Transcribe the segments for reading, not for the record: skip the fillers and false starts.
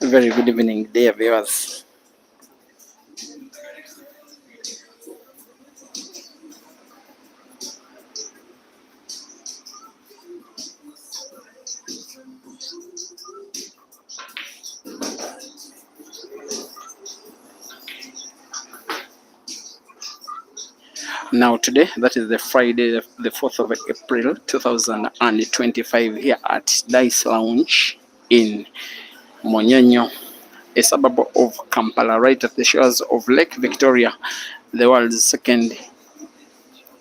Very good evening, dear viewers. Now today, that is the Friday, the 4th of April 2025, here at Dice Lounge in Monyenyo, a suburb of Kampala, right at the shores of Lake Victoria, the world's second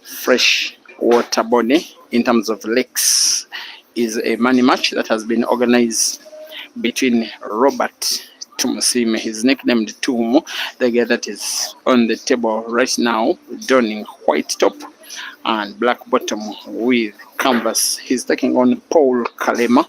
fresh water body in terms of lakes. Is a money match that has been organized between Robert Tumusiime, he's nicknamed Tumu, the guy that is on the table right now, donning white top and black bottom with canvas. He's taking on Paul Kalema.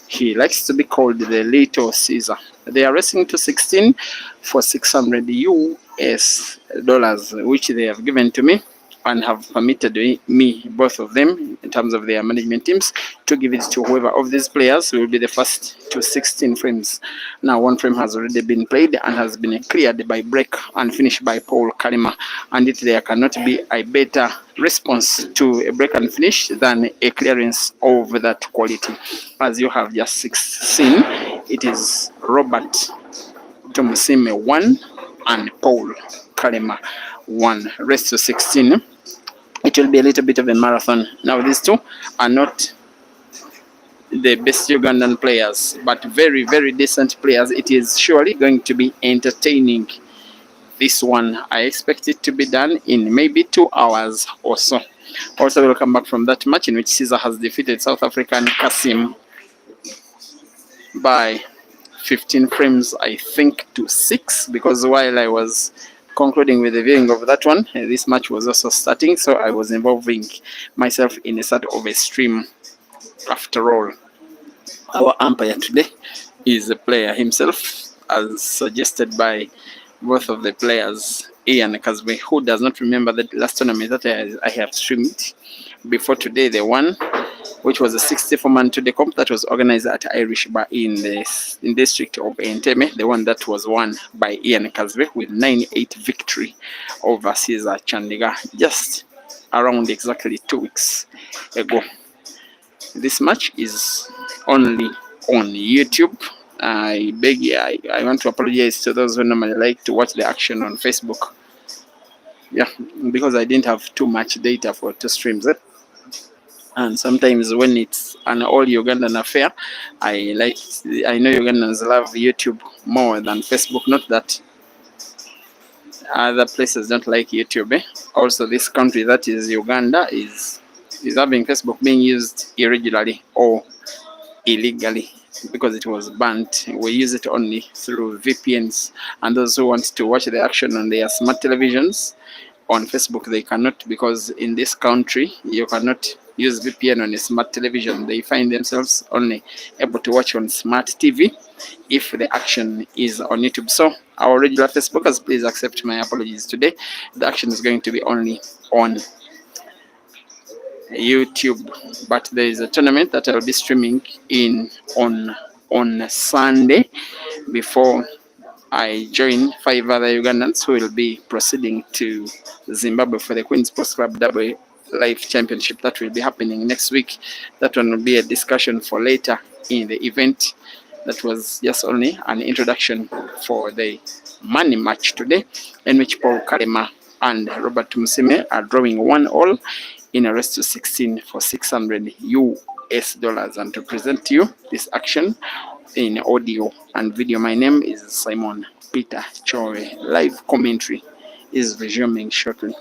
He likes to be called the Little Caesar. They are racing to 16 for 600 US dollars, which they have given to me and have permitted me, both of them, in terms of their management teams, to give it to whoever of these players will be the first to 16 frames. Now, one frame has already been played and has been cleared by break and finished by Paul Kalema, and there cannot be a better response to a break and finish than a clearance of that quality. As you have just seen, it is Robert Tumusiime 1 and Paul Kalema 1. Race to 16. It will be a little bit of a marathon. Now, these two are not the best Ugandan players, but very, very decent players. It is surely going to be entertaining. This one, I expect it to be done in maybe 2 hours or so. Also, we'll come back from that match in which Caesar has defeated South African Kasim by 15 frames, I think, to 6, because while I was concluding with the viewing of that one, this match was also starting, so I was involving myself in a sort of a stream. After all, our umpire today is the player himself, as suggested by both of the players, Ian Kazwe, who does not remember the last tournament that I have streamed before today, the one which was a 64-man to the comp that was organized at Irish Bar in the district of Entebbe, the one that was won by Ian Kazwe with 9-8 victory over Caesar Chandiga just around exactly 2 weeks ago. This match is only on YouTube. I want to apologize to those who normally like to watch the action on Facebook. Yeah, because I didn't have too much data for 2 streams. And sometimes when it's an all Ugandan affair, I know Ugandans love YouTube more than Facebook. Not that other places don't like YouTube. Also, this country, that is Uganda, is having Facebook being used irregularly or illegally because it was banned. We use it only through VPNs, and those who want to watch the action on their smart televisions on Facebook, they cannot, because in this country you cannot use VPN on a smart television. They find themselves only able to watch on smart TV if the action is on YouTube. So our regular Facebookers, please accept my apologies today. The action is going to be only on YouTube, but there is a tournament that I'll be streaming in on Sunday before I join 5 other Ugandans who will be proceeding to Zimbabwe for the Queen's Sports Club Double Life Championship that will be happening next week. That one will be a discussion for later in the event. That was just only an introduction for the money match today, in which Paul Kalema and Robert Tumusiime are drawing 1-1 in a race to 16 for 600 US dollars. And to present to you this action in audio and video, my name is Simon Peter Chore. Live commentary is resuming shortly.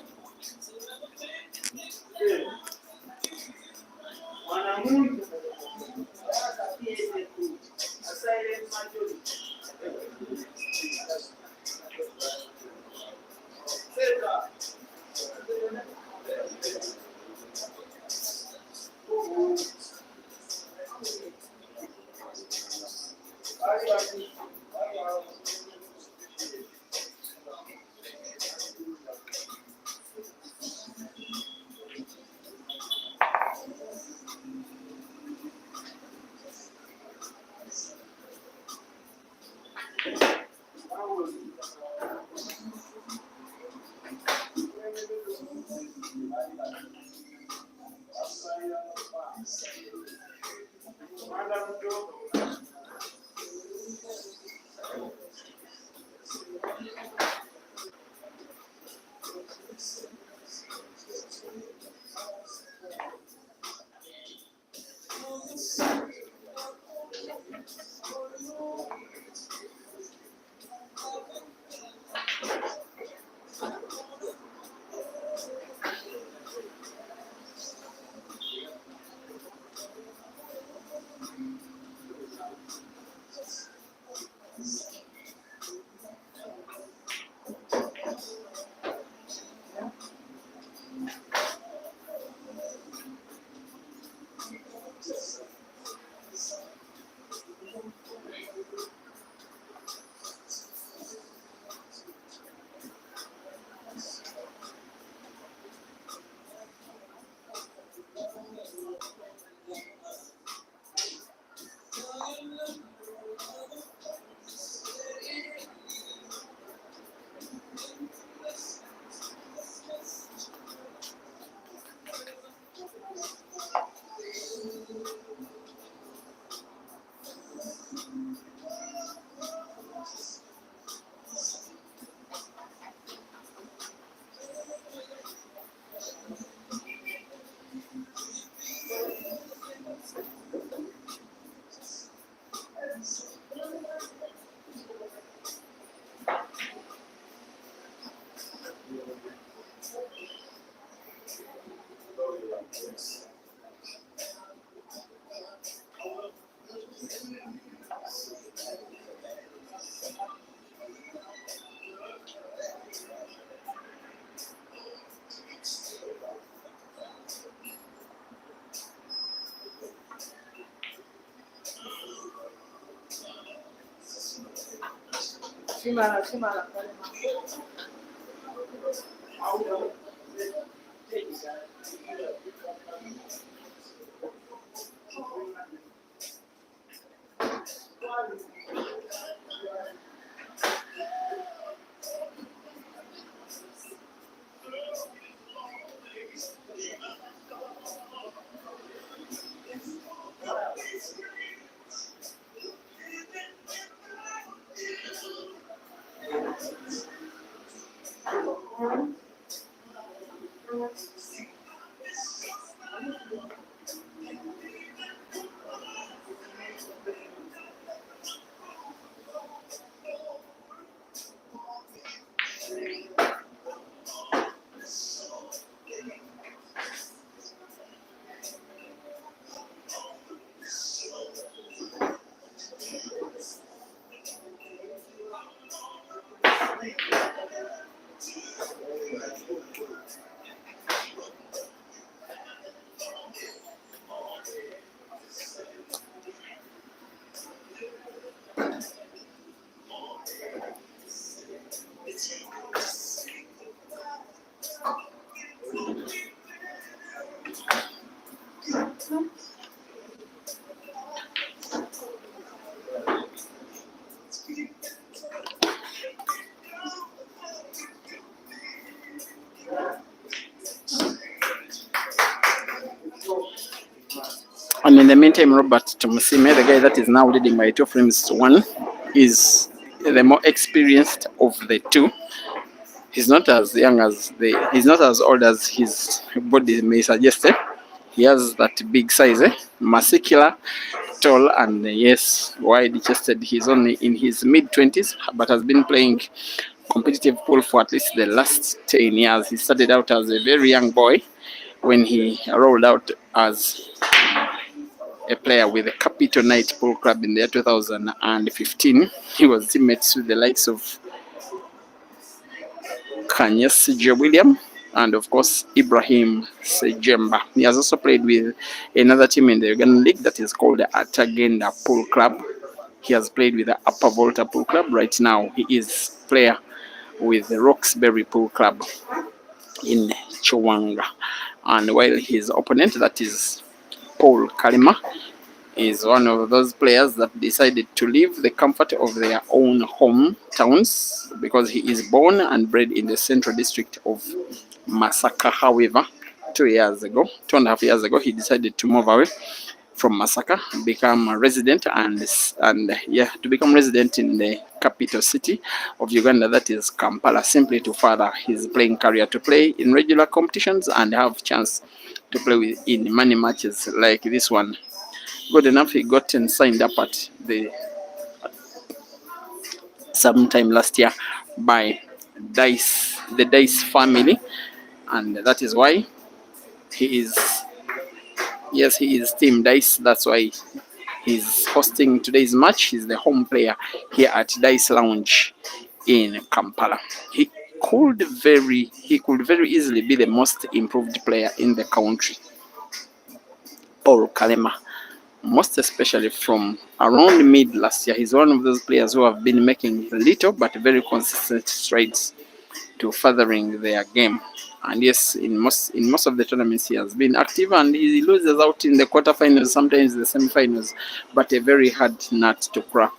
And in the meantime, Robert Tumusiime, the guy that is now leading by 2 frames to 1, is the more experienced of the two. He's not as young as he's not as old as his body may suggest. He has that big size, muscular, tall, and yes, wide-chested. He's only in his mid-20s, but has been playing competitive pool for at least the last 10 years. He started out as a very young boy when he rolled out as a player with the Capital Knight Pool Club in the year 2015. He was teammates with the likes of Kanyesi William and of course Ibrahim Sejemba. He has also played with another team in the Ugandan League that is called the Atagenda Pool Club. He has played with the Upper Volta Pool Club. Right now he is player with the Roxbury Pool Club in Chowanga. And while his opponent, that is Paul Kalema, is one of those players that decided to leave the comfort of their own hometowns because he is born and bred in the central district of Masaka. However, 2.5 years ago, he decided to move away from Masaka, become a resident to become resident in the capital city of Uganda, that is Kampala, simply to further his playing career, to play in regular competitions and have chance to play in many matches like this one good enough, he got signed up at the sometime last year by the Dice family, and that is why he is, yes, he is Team Dice. That's why he's hosting today's match. He's the home player here at Dice Lounge in Kampala. He could very easily be the most improved player in the country. Paul Kalema, most especially from around mid last year. He's one of those players who have been making little but very consistent strides to furthering their game. And yes, in most of the tournaments he has been active, and he loses out in the quarterfinals, sometimes the semifinals, but a very hard nut to crack.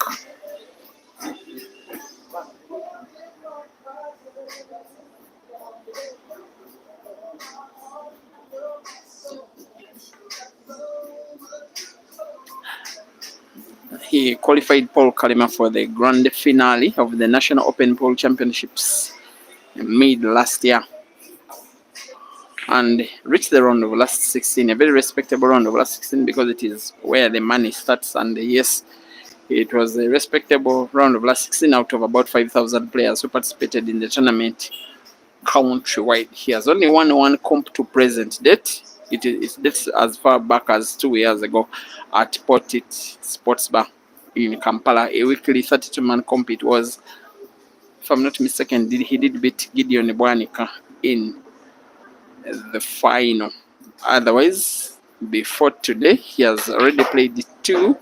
He qualified Paul Kalema for the grand finale of the National Open Pool Championships mid last year and reached the round of last 16, a very respectable round of last 16 because it is where the money starts. And yes, it was a respectable round of last 16 out of about 5,000 players who participated in the tournament countrywide. He has only won one comp to present date. It dates as far back as 2 years ago at Portit Sports Bar in Kampala, a weekly 32-man comp. It was, if I'm not mistaken, he did beat Gideon Bwanika in the final. Otherwise, before today, he has already played 2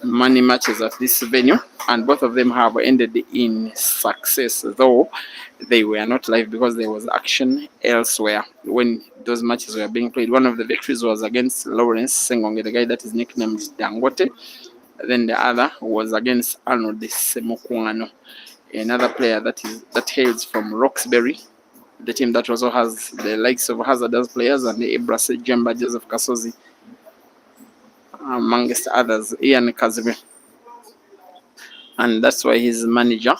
money matches at this venue, and both of them have ended in success, though they were not live because there was action elsewhere when those matches were being played. One of the victories was against Lawrence Sengonge, the guy that is nicknamed Dangote. Then the other was against Arnold Semokwano, another player that hails from Roxbury, the team that also has the likes of Hazardous players and the Ebrase Jemba, Joseph Kasozi, amongst others, Ian Kazebe. And that's why his manager,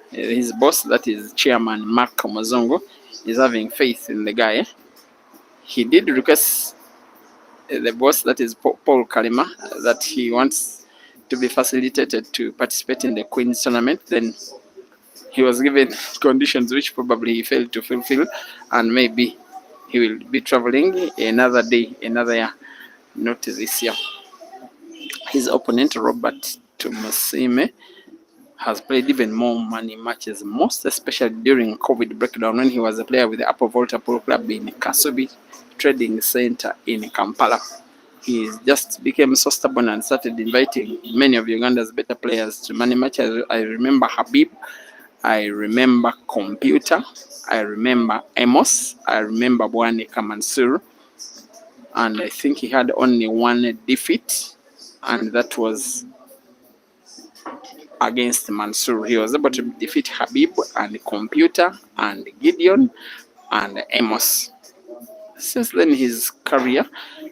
his boss, that is Chairman Mark Mozongo, is having faith in the guy. He did request the boss, that is Paul Kalema, that he wants to be facilitated to participate in the Queen's tournament. Then he was given conditions which probably he failed to fulfill, and maybe he will be traveling another day, another year, not this year. His opponent, Robert Tumusiime, has played even more money matches, most especially during COVID breakdown when he was a player with the Upper Volta Polo Club in Kasubi Trading Center in Kampala. He just became so stubborn and started inviting many of Uganda's better players to money matches. I remember Habib, I remember Computer, I remember Amos, I remember Bwanika Mansur, and I think he had only one defeat, and that was against Mansur. He was able to defeat Habib and Computer and Gideon and Amos. Since then, his career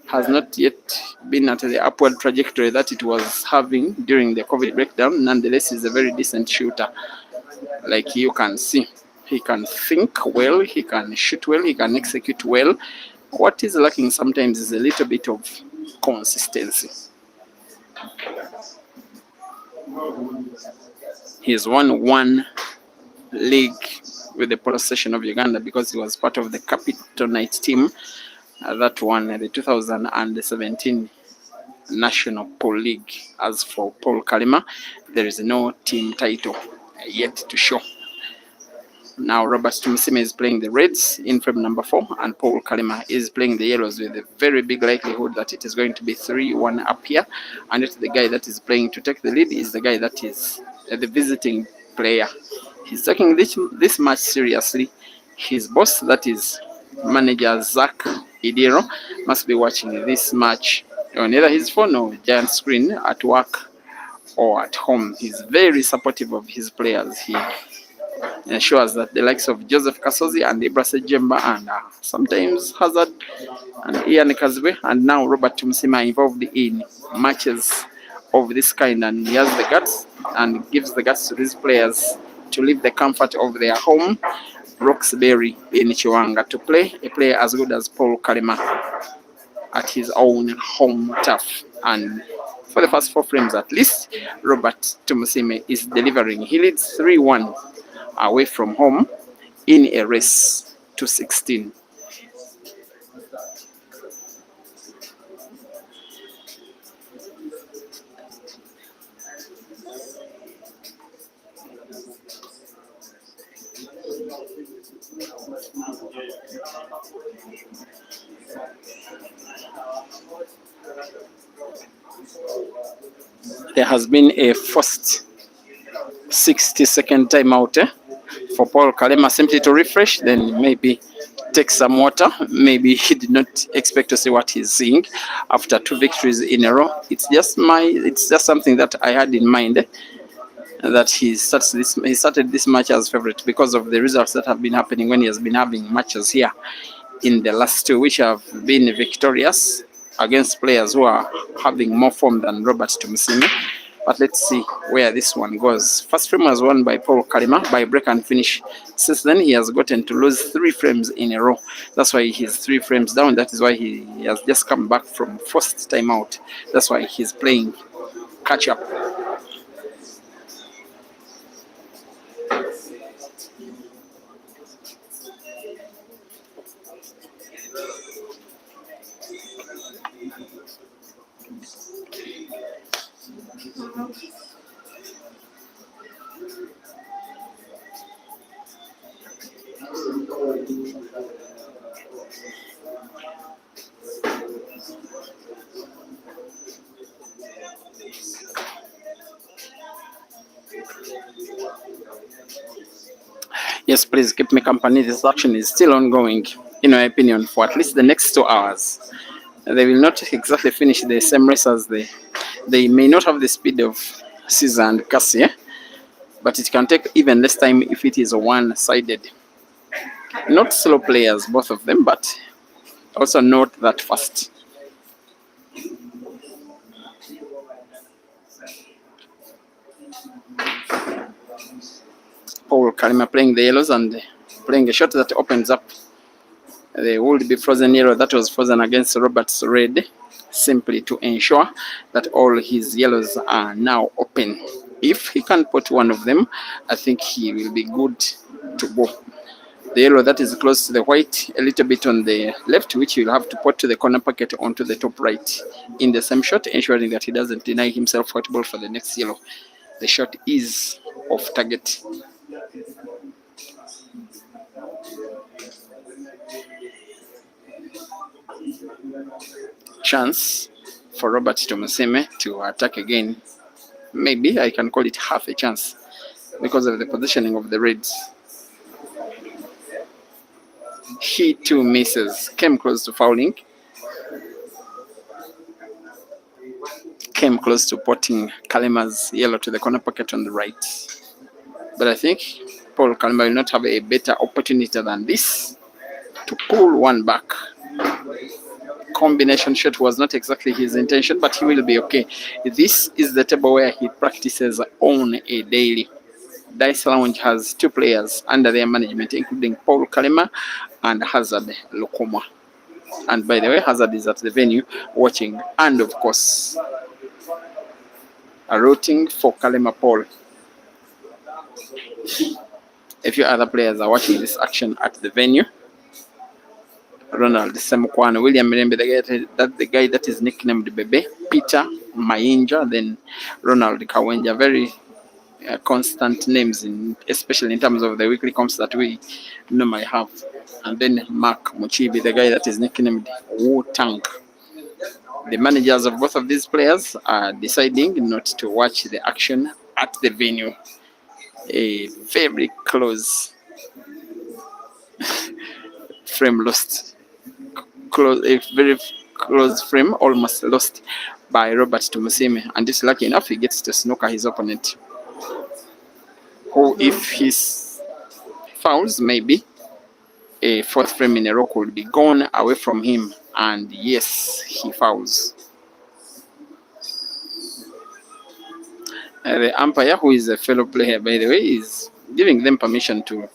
has not yet been at the upward trajectory that it was having during the COVID breakdown. Nonetheless, he's a very decent shooter. Like you can see, he can think well, he can shoot well, he can execute well. What is lacking sometimes is a little bit of consistency. He's won one league with the Polo Station of Uganda because he was part of the Capital Night team that won the 2017 National Polo League. As for Paul Kalema, there is no team title yet to show. Now Robert Tumusiime is playing the Reds in frame number 4, and Paul Kalema is playing the Yellows with a very big likelihood that it is going to be 3-1 up here. And the guy that is playing to take the lead is the guy that is the visiting player. He's taking this match seriously. His boss, that is manager Zach Idiro, must be watching this match on either his phone or giant screen at work or at home. He's very supportive of his players. He ensures that the likes of Joseph Kasozi and Ebrase Jemba and sometimes Hazard and Ian Kazwe and now Robert Tumusiime are involved in matches of this kind, and he has the guts and gives the guts to these players to leave the comfort of their home, Roxbury in Chiwanga, to play a player as good as Paul Kalema at his own home turf. and for the first 4 frames at least, Robert Tumusiime is delivering. He leads 3-1 away from home in a race to 16. There has been a first 60-second timeout for Paul Kalema, simply to refresh, then maybe take some water. Maybe he did not expect to see what he's seeing after 2 victories in a row. It's just something that I had in mind, that he started this match as favorite because of the results that have been happening when he has been having matches here in the last 2, which have been victorious against players who are having more form than Robert Tumusiime. But let's see where this one goes. First frame was won by Paul Kalema by break and finish. Since then, he has gotten to lose 3 frames in a row. That's why he's 3 frames down. That is why he has just come back from first time out. That's why he's playing catch up. Yes, please keep me company. This action is still ongoing, in my opinion, for at least the next 2 hours. They will not exactly finish the same race as they may not have the speed of Caesar and Cassie, but it can take even less time if it is one-sided. Not slow players, both of them, but also not that fast. Paul Kalema playing the yellows and playing a shot that opens up the would be frozen yellow that was frozen against Robert's red, simply to ensure that all his yellows are now open. If he can put one of them, I think he will be good to go. The yellow that is close to the white, a little bit on the left, which he'll have to put to the corner pocket onto the top right in the same shot, ensuring that he doesn't deny himself white ball for the next yellow. The shot is off target. Chance for Robert Tumusiime to attack again. Maybe I can call it half a chance because of the positioning of the Reds. He too misses, came close to fouling, came close to putting Kalema's yellow to the corner pocket on the right. But I think Paul Kalema will not have a better opportunity than this to pull one back. Combination shot was not exactly his intention, but he will be okay. This is the table where he practices on a daily. Dice Lounge has 2 players under their management, including Paul Kalema and Hazard Lokoma. And by the way, Hazard is at the venue watching, and of course, rooting for Kalema Paul. A few other players are watching this action at the venue. Ronald Semukwana, William Mirembe, the guy that is nicknamed Bebe, Peter Mayinja, then Ronald Kawenja, very constant names, especially in terms of the weekly comps that we normally have. And then Mark Muchibi, the guy that is nicknamed Wu Tang. The managers of both of these players are deciding not to watch the action at the venue. A very close frame lost. A very close frame almost lost by Robert Tumusiime, and if lucky enough, he gets to snooker his opponent, who, if he fouls, maybe a 4th frame in a row could be gone away from him. And yes, he fouls. The umpire, who is a fellow player by the way, is giving them permission to.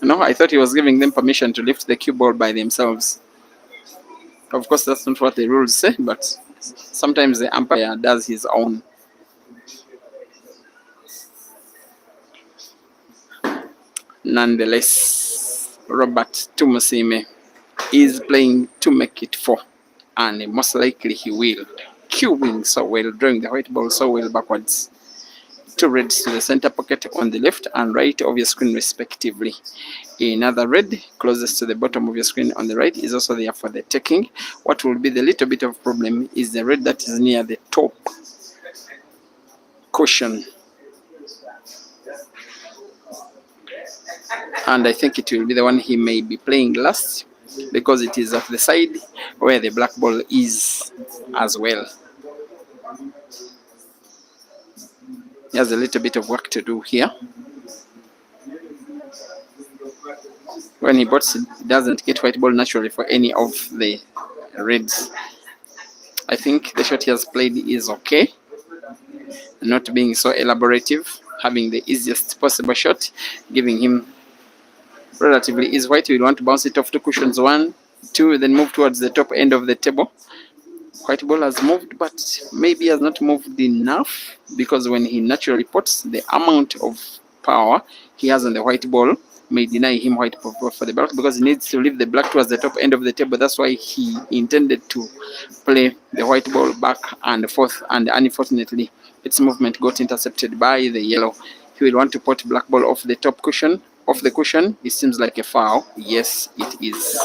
No, I thought he was giving them permission to lift the cue ball by themselves. Of course, that's not what the rules say, but sometimes the umpire does his own. Nonetheless, Robert Tumusiime is playing to make it 4, and most likely he will. Queuing so well, drawing the white ball so well backwards. 2 reds to the center pocket on the left and right of your screen respectively. Another red closest to the bottom of your screen on the right is also there for the taking. What will be the little bit of problem is the red that is near the top cushion. And I think it will be the one he may be playing last, because it is at the side where the black ball is as well. He has a little bit of work to do here. When he bots, he doesn't get white ball naturally for any of the reds. I think the shot he has played is okay, not being so elaborative, having the easiest possible shot, giving him relatively easy white. You will want to bounce it off 2 cushions, 1, 2, then move towards the top end of the table. White ball has moved, but maybe has not moved enough, because when he naturally pots, the amount of power he has on the white ball may deny him white for the black, because he needs to leave the black towards the top end of the table. That's why he intended to play the white ball back and forth, and unfortunately its movement got intercepted by the yellow. He will want to pot black ball off the top cushion. Off the cushion, it seems like a foul. Yes, it is.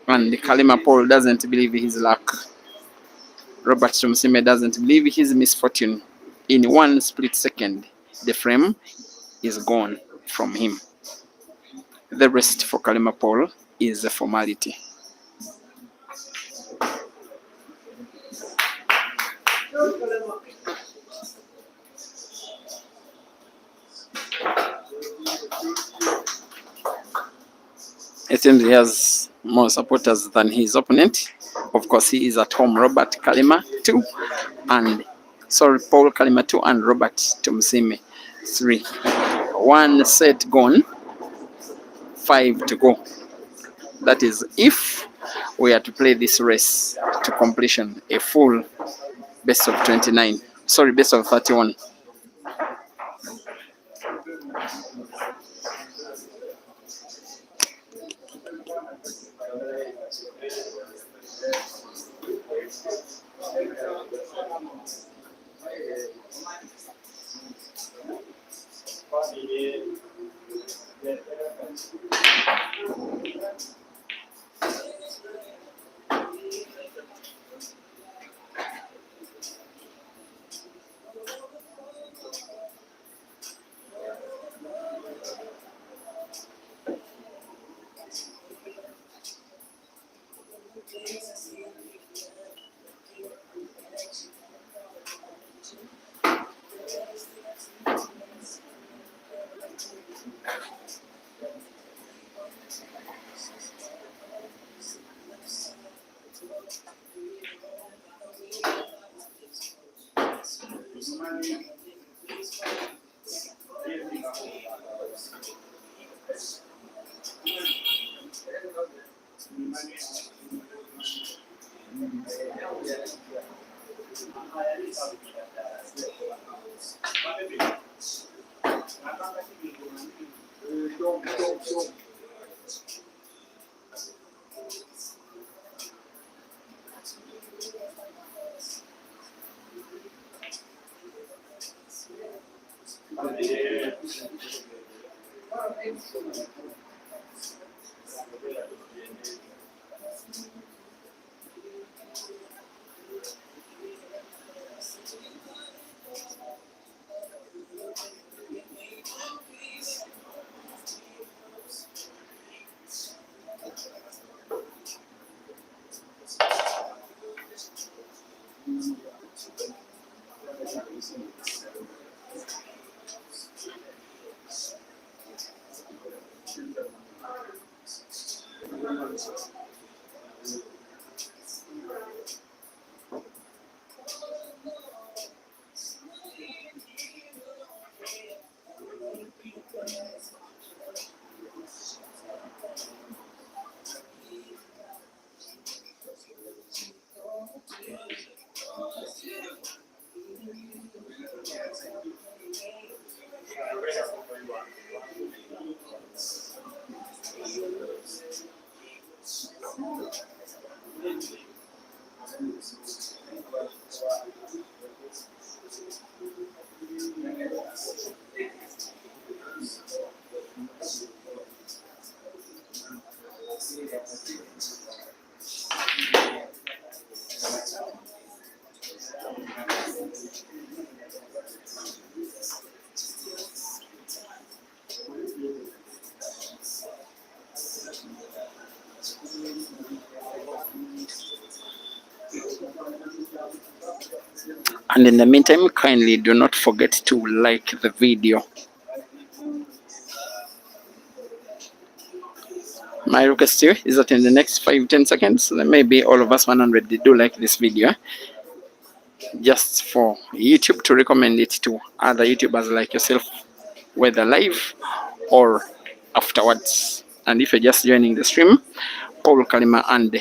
And Kalema Paul doesn't believe his luck. Robert Tumusiime doesn't believe his misfortune. In 1 split second, the frame is gone from him. The rest for Kalema Paul is a formality. It seems he has more supporters than his opponent. Of course, he is at home. Robert Kalema 2 and Paul Kalema 2 and Robert Tumusiime 3. 1 set gone, 5 to go. That is if we are to play this race to completion, a full best of 29. Sorry, best of 31. And in the meantime, kindly do not forget to like the video. My request to you is that in the next 5-10 seconds, maybe all of us 100 do like this video, just for YouTube to recommend it to other YouTubers like yourself, whether live or afterwards. And if you're just joining the stream, Paul Kalema and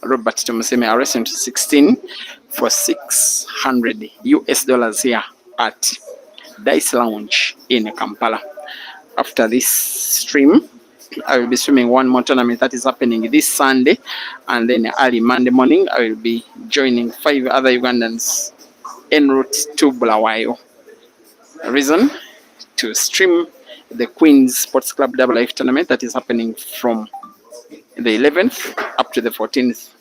Robert Tumusiime are racing to 16 for 600 US dollars here at Dice Lounge in Kampala. After this stream, I will be swimming one more tournament that is happening this Sunday, and then early Monday morning I will be joining 5 other Ugandans en route to Bulawayo. Reason to stream the Queen's Sports Club Double Life tournament that is happening from the 11th up to the 14th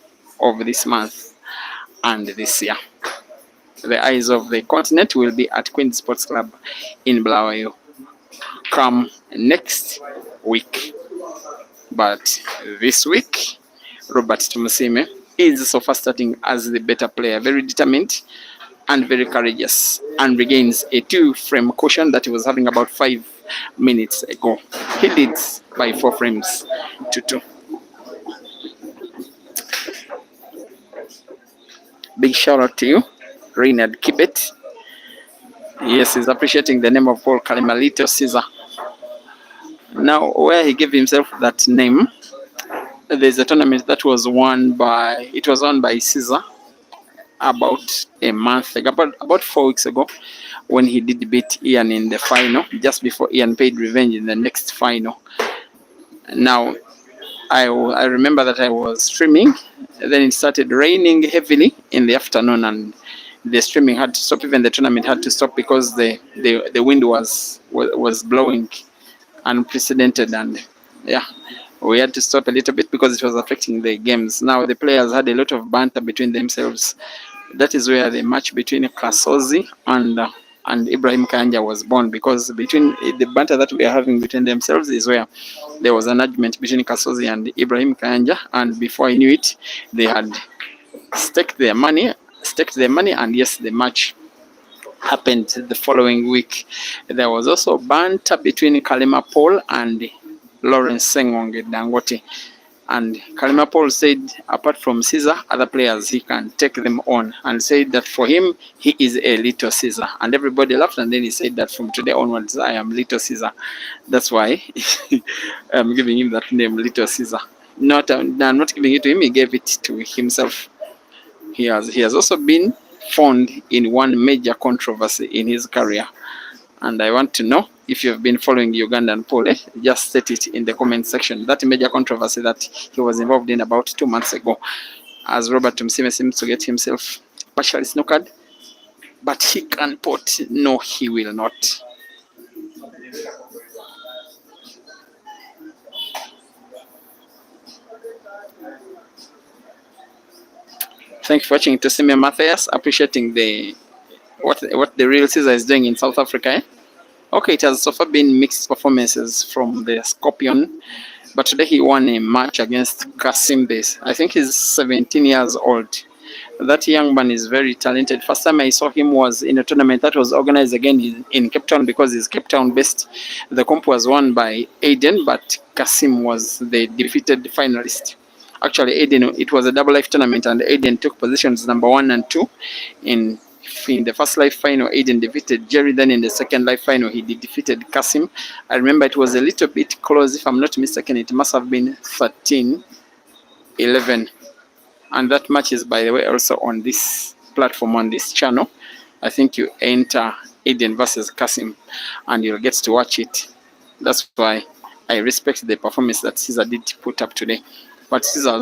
of this month and this year. The eyes of the continent will be at Queen's Sports Club in Bulawayo come next week. But this week, Robert Tumusiime is so far starting as the better player, very determined and very courageous, and regains a 2-frame cushion that he was having about 5 minutes ago. He leads by 4 frames to 2. Big shout out to you, Reynard Kibet. Yes, he's appreciating the name of Paul Kalema, Little Caesar. Now, where he gave himself that name, there's a tournament that was won by Caesar about a month ago, about 4 weeks ago, when he did beat Ian in the final, just before Ian paid revenge in the next final. Now, I remember that I was streaming, then it started raining heavily in the afternoon, and the streaming had to stop. Even the tournament had to stop because the wind was blowing unprecedented, and yeah, we had to stop a little bit because it was affecting the games. Now the players had a lot of banter between themselves. That is where the match between Kasozi and Ibrahim Kayanja was born, because between the banter that we are having between themselves is where there was an argument between Kasozi and Ibrahim Kayanja, and before I knew it, they had staked their money, and yes, the match happened the following week. There was also banter between Kalema Paul and Lawrence Sengong Dangote. And Kalema Paul said, apart from Caesar, other players, he can take them on, and said that for him, he is a Little Caesar. And everybody laughed, and then he said that from today onwards, I am Little Caesar. That's why I'm giving him that name, Little Caesar. I'm not giving it to him, he gave it to himself. He has also been found in one major controversy in his career. And I want to know if you've been following Ugandan poll. Just state it in the comment section. That major controversy that he was involved in about 2 months ago, as Robert Tumusiime seems to get himself partially snookered, but he can pot. No, he will not. Thank you for watching. Tumusiime Matthias, appreciating what the real Caesar is doing in South Africa. Okay, it has so far been mixed performances from the Scorpion, but today he won a match against Kasim Base. I think he's 17 years old. That young man is very talented. First time I saw him was in a tournament that was organized again in Cape Town, because he's Cape Town based. The comp was won by Aiden, but Kasim was the defeated finalist. Actually, Aiden, it was a double life tournament, and Aiden took positions number 1 and 2 in the first life final. Aiden defeated Jerry. Then in the second life final, he defeated Kasim. I remember it was a little bit close. If I'm not mistaken, it must have been 13-11. And that match is, by the way, also on this platform, on this channel. I think you enter Aiden versus Kasim, and you'll get to watch it. That's why I respect the performance that Caesar did put up today. But Caesar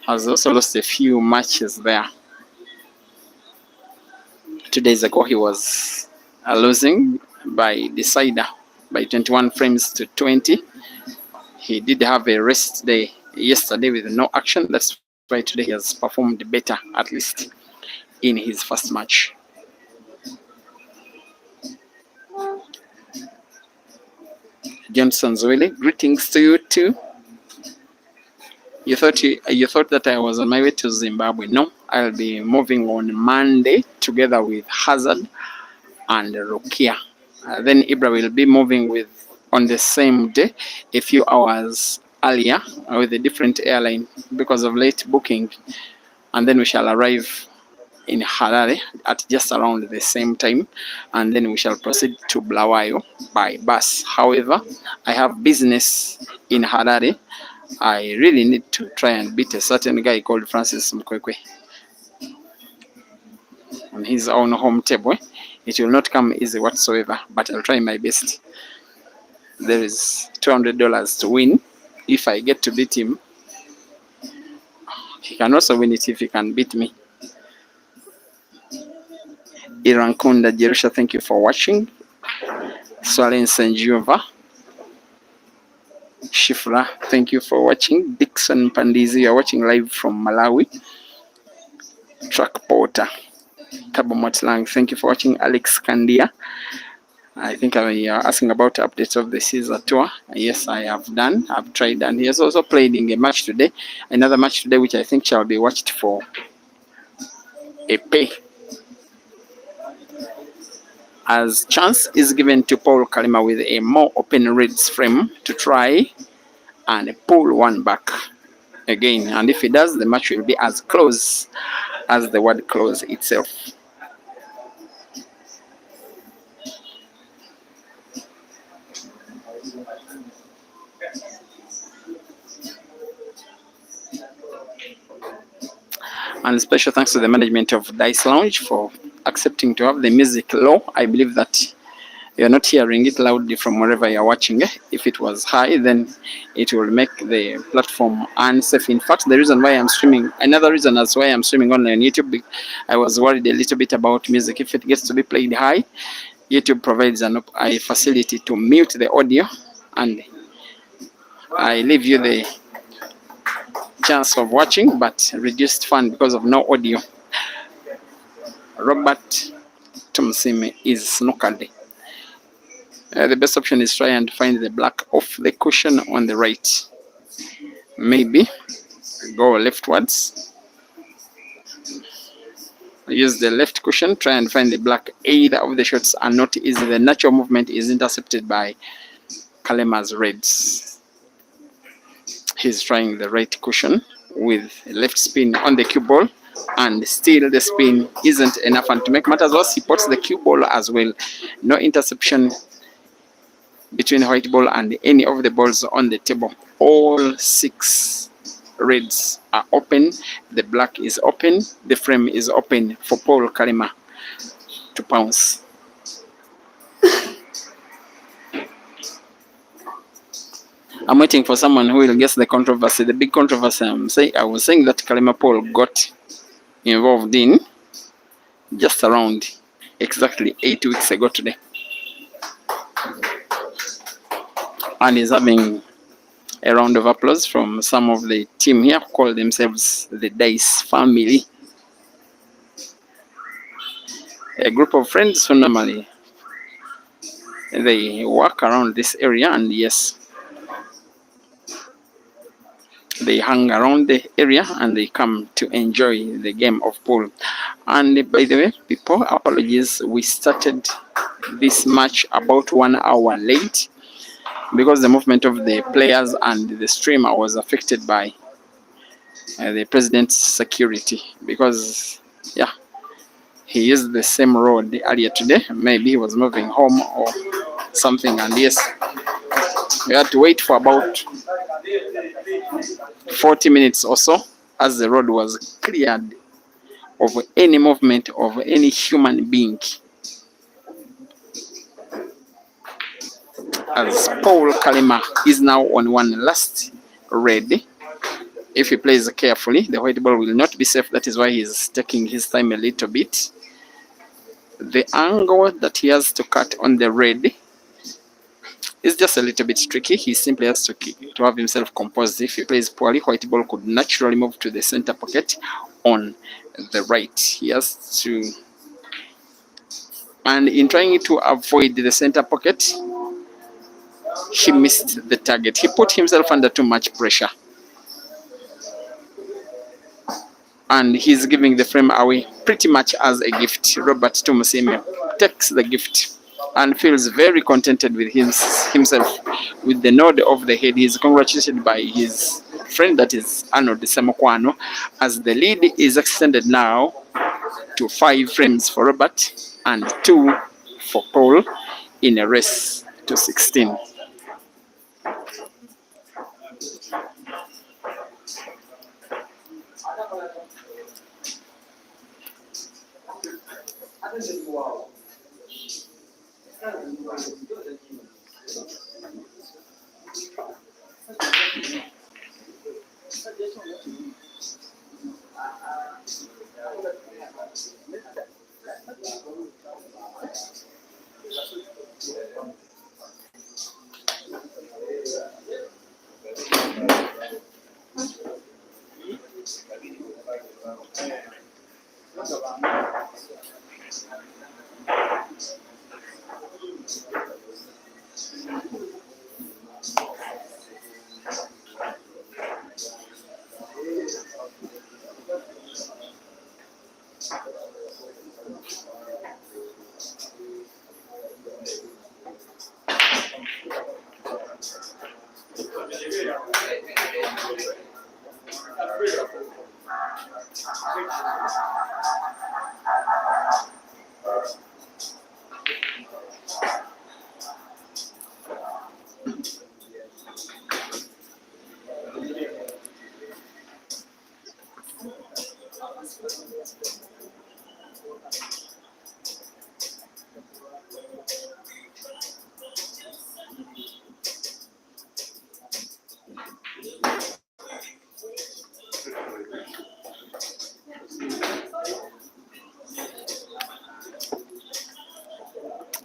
has also lost a few matches there. 2 days ago, he was losing by decider by 21 frames to 20. He did have a rest day yesterday with no action. That's why today he has performed better, at least in his first match. Johnson Zweli, greetings to you too. You thought that I was on my way to Zimbabwe. No, I'll be moving on Monday together with Hazard and Rukia. Then Ibra will be moving with on the same day, a few hours earlier, with a different airline because of late booking, and then we shall arrive in Harare at just around the same time, and then we shall proceed to Bulawayo by bus. However, I have business in Harare. I really need to try and beat a certain guy called Francis Mkwekwe on his own home table. It will not come easy whatsoever, but I'll try my best. There is $200 to win. If I get to beat him, he can also win it if he can beat me. Irankunda Jerusha, thank you for watching. Swalen Senjuva Shifra, thank you for watching. Dixon Pandizi, you are watching live from Malawi. Truck Porter, Tabo Motlang, thank you for watching. Alex Kandia, I think you are asking about updates of the Caesar tour. Yes, I have done. I've tried, and he has also played in a match today. Another match today, which I think shall be watched for a pay. As chance is given to Paul Kalema with a more open reds frame to try and pull one back again. And if he does, the match will be as close as the word close itself. And special thanks to the management of Dice Lounge for accepting to have the music low. I believe that you're not hearing it loudly from wherever you're watching. If it was high, then it will make the platform unsafe. In fact, the reason why I'm streaming, another reason as why I'm streaming only on YouTube, I was worried a little bit about music. If it gets to be played high, YouTube provides a facility to mute the audio, and I leave you the chance of watching, but reduced fun because of no audio. Robert Tumusiime is snookered. The best option is try and find the black off the cushion on the right. Maybe go leftwards. Use the left cushion, try and find the black. Either of the shots are not easy. The natural movement is intercepted by Kalema's reds. He's trying the right cushion with a left spin on the cue ball, and still the spin isn't enough. And to make matters worse, he puts the cue ball as well. No interception between the white ball and any of the balls on the table. All 6 reds are open. The black is open. The frame is open for Paul Kalema to pounce. I'm waiting for someone who will guess the controversy. The big controversy I was saying that Kalema Paul got involved in just around exactly 8 weeks ago today. And he's having a round of applause from some of the team here who call themselves the Dice family. A group of friends who normally they work around this area, and yes, they hang around the area and they come to enjoy the game of pool. And by the way, people, apologies, we started this match about 1 hour late because the movement of the players and the streamer was affected by the president's security, because yeah, he used the same road earlier today. Maybe he was moving home or something, and yes, we had to wait for about 40 minutes or so as the road was cleared of any movement of any human being. As Paul Kalema is now on one last red. If he plays carefully, the white ball will not be safe. That is why he's taking his time a little bit. The angle that he has to cut on the red is just a little bit tricky. He simply has to have himself composed. If he plays poorly, white ball could naturally move to the center pocket on the right. He has to, and in trying to avoid the center pocket, he missed the target. He put himself under too much pressure. and he's giving the frame away pretty much as a gift. Robert Tumusiime takes the gift and feels very contented with himself. With the nod of the head, he is congratulated by his friend, that is Arnold Semokwano, as the lead is extended now to 5 frames for Robert and 2 for Paul in a race to 16.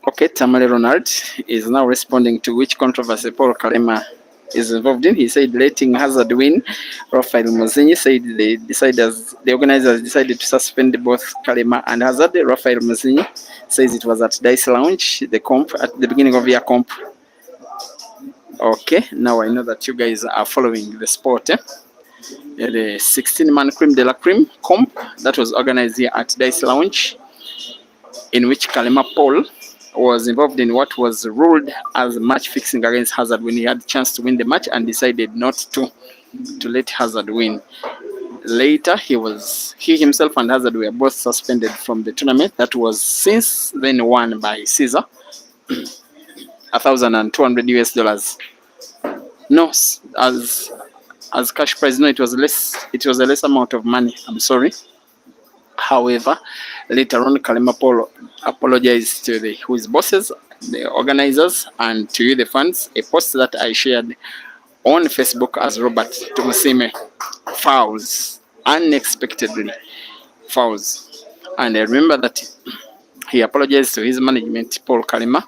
Okay, Tamale Ronald is now responding to which controversy Paul Kalema is involved in. He said letting Hazard win. Rafael Muzinyi said the organizers decided to suspend both Kalema and Hazard. Rafael Muzinyi says it was at Dice Lounge, the comp at the beginning of year comp. Okay, now I know that you guys are following the sport. The 16-man Creme de la Creme comp that was organized here at Dice Lounge, in which Kalema Paul was involved in what was ruled as match fixing against Hazard when he had a chance to win the match and decided not to let Hazard win. Later, he himself and Hazard were both suspended from the tournament that was since then won by Caesar, $1,200 US. No, as cash prize, no, it was less. It was a less amount of money. I'm sorry. However, later on, Kalema Paul apologized to his bosses, the organizers, and to you, the fans. A post that I shared on Facebook as Robert Tumusiime fouls, unexpectedly fouls. And I remember that he apologized to his management, Paul Kalema,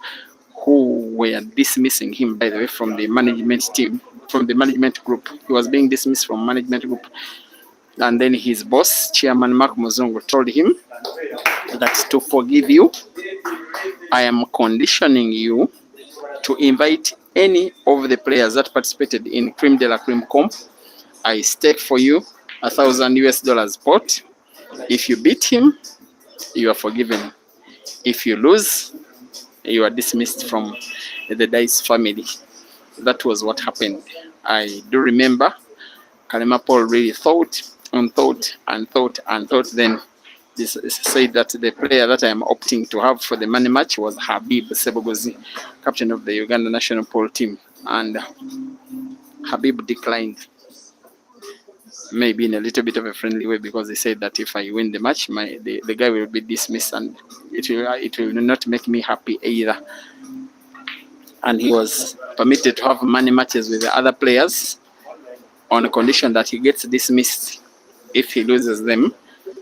who were dismissing him, by the way, from the management team, from the management group. He was being dismissed from management group. And then his boss, Chairman Mark Muzungu, told him that to forgive you, I am conditioning you to invite any of the players that participated in Creme de la Creme comp. I stake for you $1,000 US pot. If you beat him, you are forgiven. If you lose, you are dismissed from the Dice family. That was what happened. I do remember Kalema Paul really thought, then this said that the player that I am opting to have for the money match was Habib Sebogozi, captain of the Uganda national pole team, and Habib declined, maybe in a little bit of a friendly way, because he said that if I win the match, the guy will be dismissed, and it will not make me happy either. And he was permitted to have money matches with the other players on a condition that he gets dismissed if he loses them.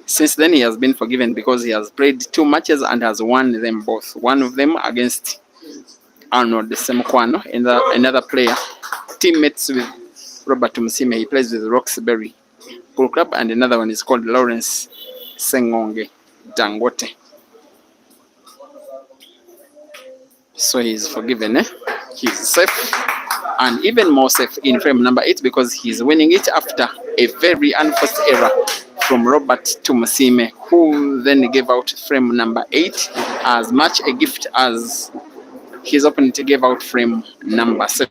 Since then, he has been forgiven because he has played 2 matches and has won them both. One of them against Arnold Semokwano, another player, teammates with Robert Tumusiime. He plays with Roxbury Pool Club, and another one is called Lawrence Sengonge Dangote. So he's forgiven. He's safe, and even more safe in frame number 8 because he's winning it after a very unforced error from Robert Tumusiime, who then gave out frame number 8 as much a gift as his opponent gave out frame number 7.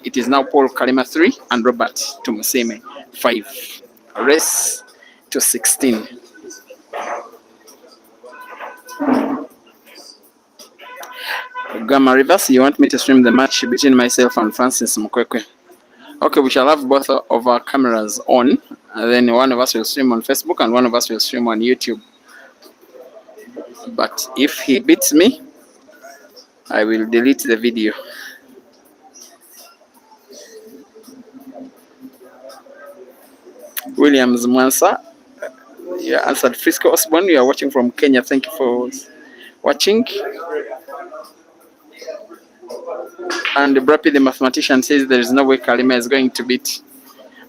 It is now Paul Kalema 3 and Robert Tumusiime 5. Race to 16. Gamma Reverse, you want me to stream the match between myself and Francis Mkwekwe? Okay, we shall have both of our cameras on, and then one of us will stream on Facebook and one of us will stream on YouTube. But if he beats me, I will delete the video. Williams Mwansa, you answered. Frisco Osborne, you are watching from Kenya. Thank you for watching. And Brappy the mathematician says there is no way Kalema is going to beat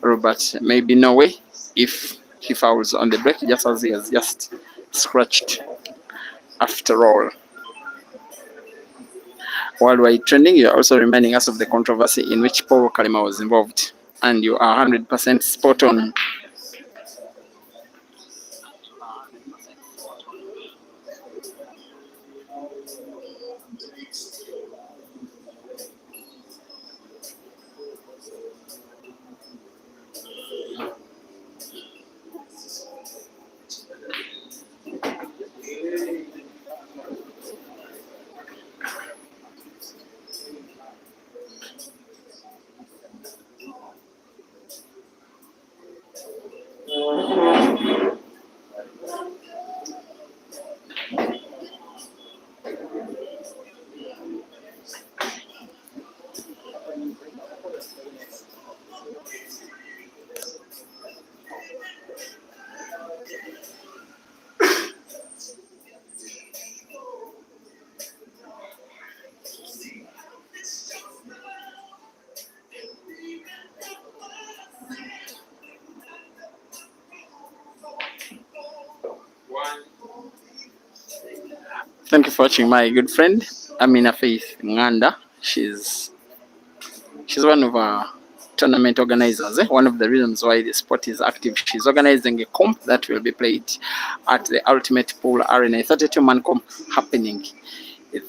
Robert. Maybe no way if he fouls on the break, just as he has just scratched. After all, worldwide trending, you are also reminding us of the controversy in which Paul Kalema was involved, and you are 100% spot on. Thank you for watching, my good friend Amina Faith Nganda. She's one of our tournament organizers. One of the reasons why the sport is active. She's organizing a comp that will be played at the Ultimate Pool Arena, a 32-man comp happening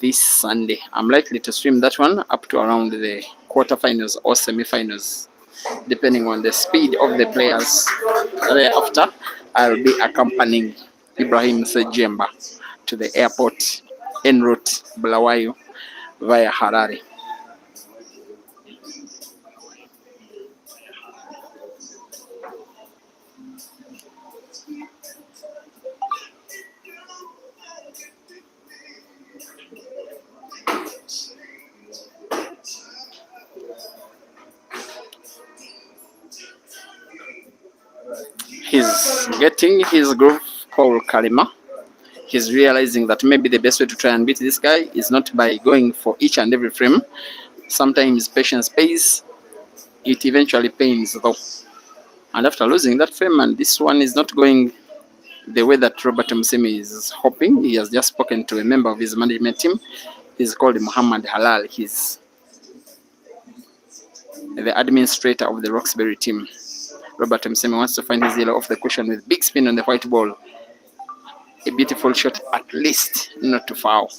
this Sunday. I'm likely to stream that one up to around the quarterfinals or semifinals, depending on the speed of the players. Thereafter, I'll be accompanying Ibrahim Sejemba to the airport en route Bulawayo via Harare. He's getting his groove, Paul Kalema. He's realizing that maybe the best way to try and beat this guy is not by going for each and every frame. Sometimes patience pays. It eventually pains though. And after losing that frame, and this one is not going the way that Robert Tumusiime is hoping, he has just spoken to a member of his management team. He's called Muhammad Halal. He's the administrator of the Roxbury team. Robert Tumusiime wants to find his yellow off the cushion with big spin on the white ball. A beautiful shot, at least not to foul.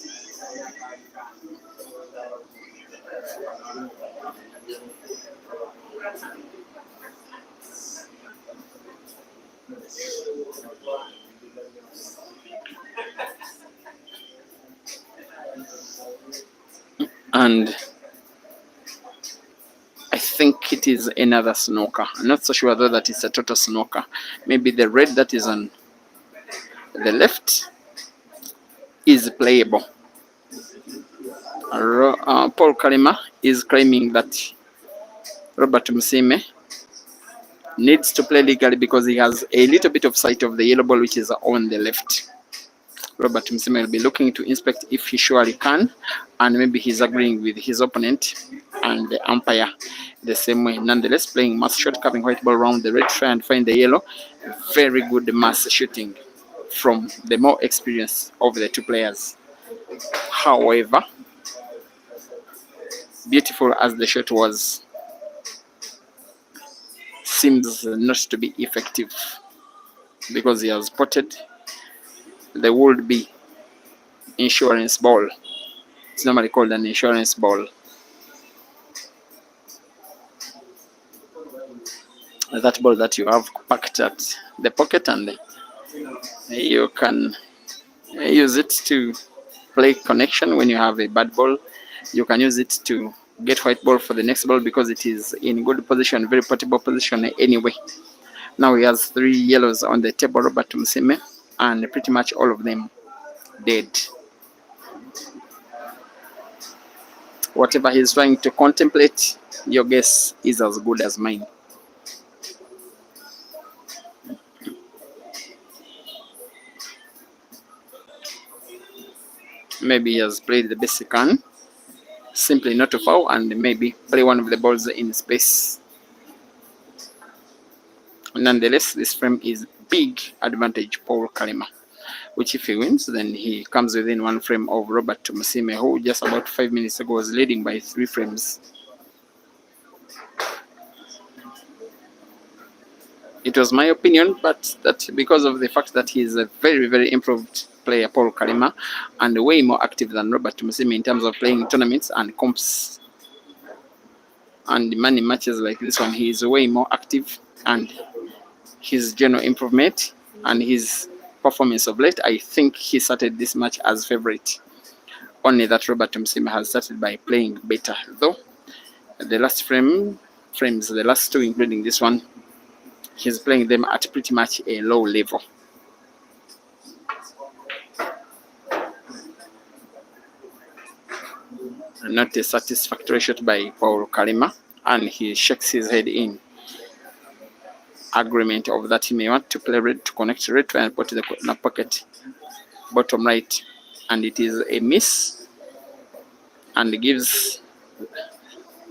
And I think it is another snooker. I'm not so sure though that it's a total snooker. Maybe the red that is on the left is playable. Paul Kalema is claiming that Robert Tumusiime needs to play legally because he has a little bit of sight of the yellow ball which is on the left. Robert Tumusiime will be looking to inspect if he surely can, and maybe he's agreeing with his opponent and the umpire the same way. Nonetheless, playing mass shot, covering white ball around the red, try and find the yellow. Very good mass shooting from the more experienced of the two players. However, beautiful as the shot was, seems not to be effective. because he has spotted the would-be insurance ball. It's normally called an insurance ball. That ball that you have packed at the pocket, and you can use it to play connection when you have a bad ball. You can use it to get white ball for the next ball because it is in good position, very portable position anyway. Now he has 3 yellows on the table, Robert Tumusiime, and pretty much all of them dead. Whatever he's trying to contemplate, your guess is as good as mine. Maybe he has played the best he can, simply not to foul, and maybe play one of the balls in space. Nonetheless, this frame is big advantage Paul Kalema, which if he wins, then he comes within 1 frame of Robert Tumusiime, who just about 5 minutes ago was leading by 3 frames. It was my opinion, but that because of the fact that he is a very, very improved player, Paul Kalema, and way more active than Robert Tumusiime in terms of playing tournaments and comps and money matches like this one, he is way more active, and his general improvement and his performance of late, I think he started this match as favorite. Only that Robert Tumusiime has started by playing better, though the last frames, the last 2 including this one, he's playing them at pretty much a low level. Not a satisfactory shot by Paul Kalema, and he shakes his head in agreement of that he may want to play red, to connect red, and put the corner pocket bottom right, and it is a miss, and gives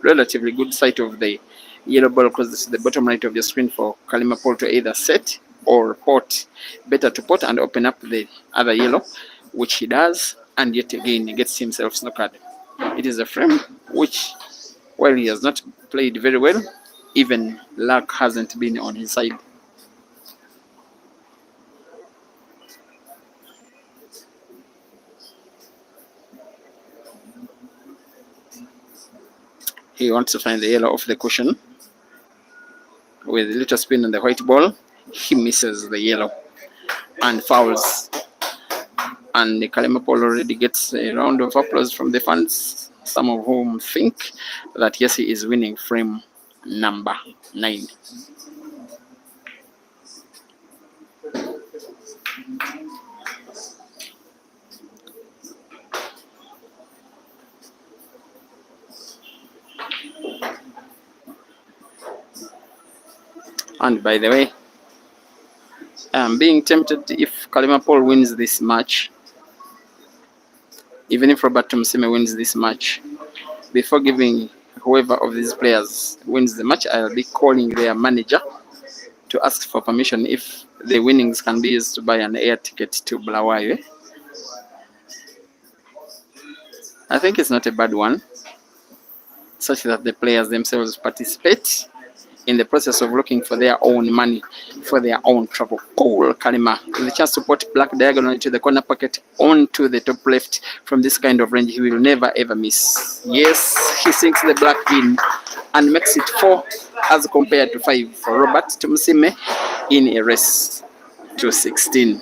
relatively good sight of the yellow ball close to the bottom right of your screen for Kalema Paul to either set or pot. Better to pot and open up the other yellow, which he does, and yet again he gets himself snookered. It is a frame which, while he has not played very well, even luck hasn't been on his side. He wants to find the yellow off the cushion. With a little spin on the white ball, he misses the yellow and fouls. And Kalema Paul already gets a round of applause from the fans, some of whom think that yes, he is winning frame number 9. And by the way, I'm being tempted, if Kalema Paul wins this match, even if Robert Tumusiime wins this match, before giving whoever of these players wins the match, I'll be calling their manager to ask for permission if the winnings can be used to buy an air ticket to Bulawayo. I think it's not a bad one, such that the players themselves participate in the process of looking for their own money, for their own travel. Paul Kalema with a chance to put black diagonally to the corner pocket onto the top left. From this kind of range, he will never ever miss. Yes, he sinks the black in and makes it 4 as compared to 5 for Robert Tumusiime in a race to 16.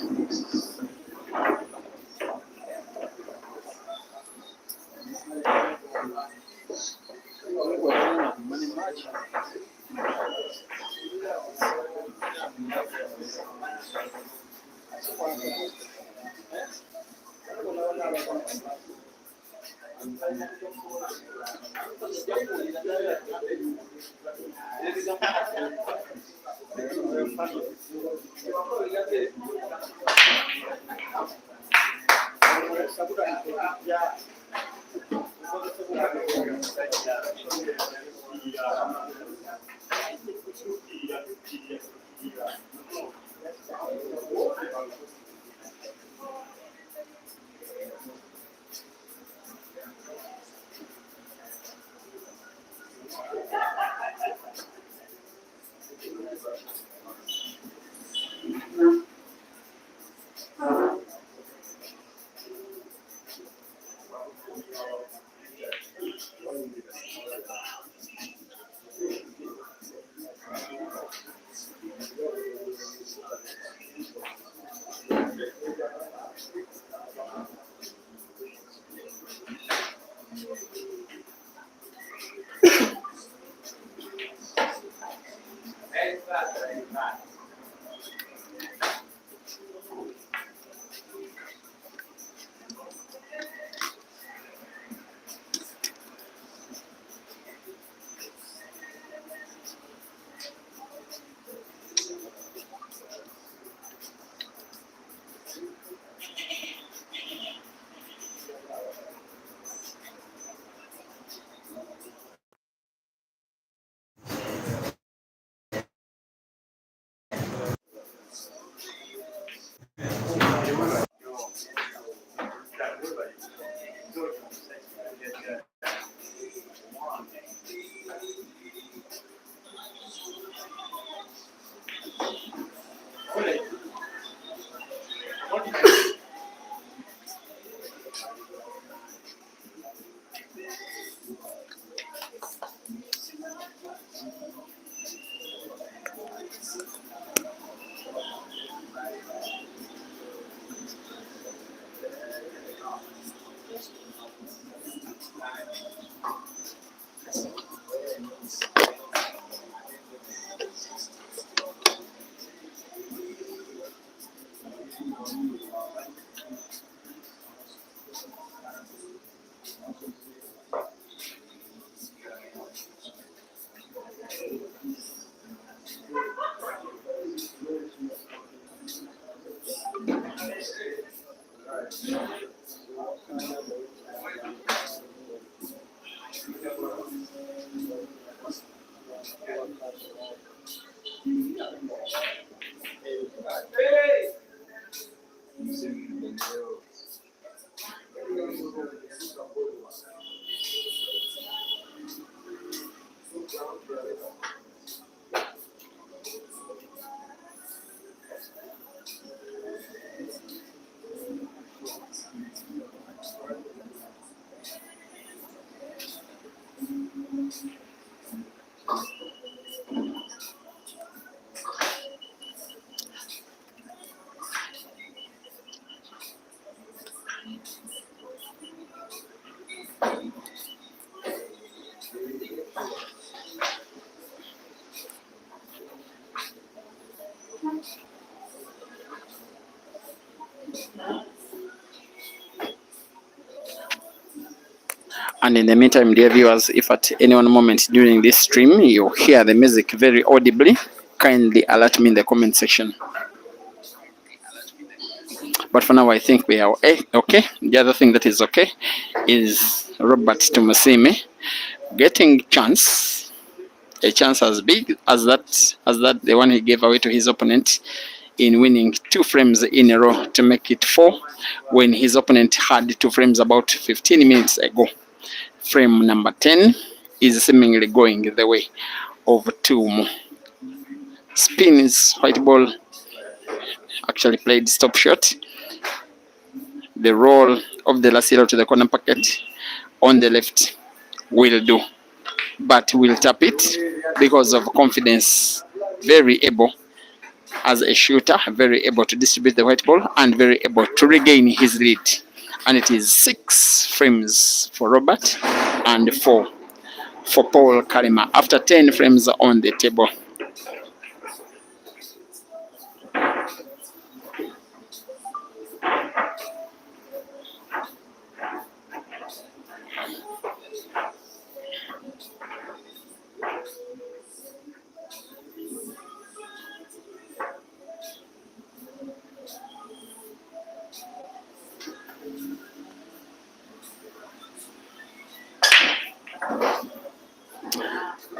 And in the meantime, dear viewers, if at any one moment during this stream you hear the music very audibly, kindly alert me in the comment section. But for now, I think we are okay. The other thing that is okay is Robert Tumusiime getting a chance as big as that the one he gave away to his opponent in winning 2 frames in a row to make it 4 when his opponent had 2 frames about 15 minutes ago. Frame number 10 is seemingly going the way of Tumu. Spins white ball actually played stop shot. The roll of the last yellow to the corner pocket on the left will do, but will tap it because of confidence. Very able as a shooter, very able to distribute the white ball and very able to regain his lead. And it is 6 frames for Robert and 4 for Paul Kalema after 10 frames on the table.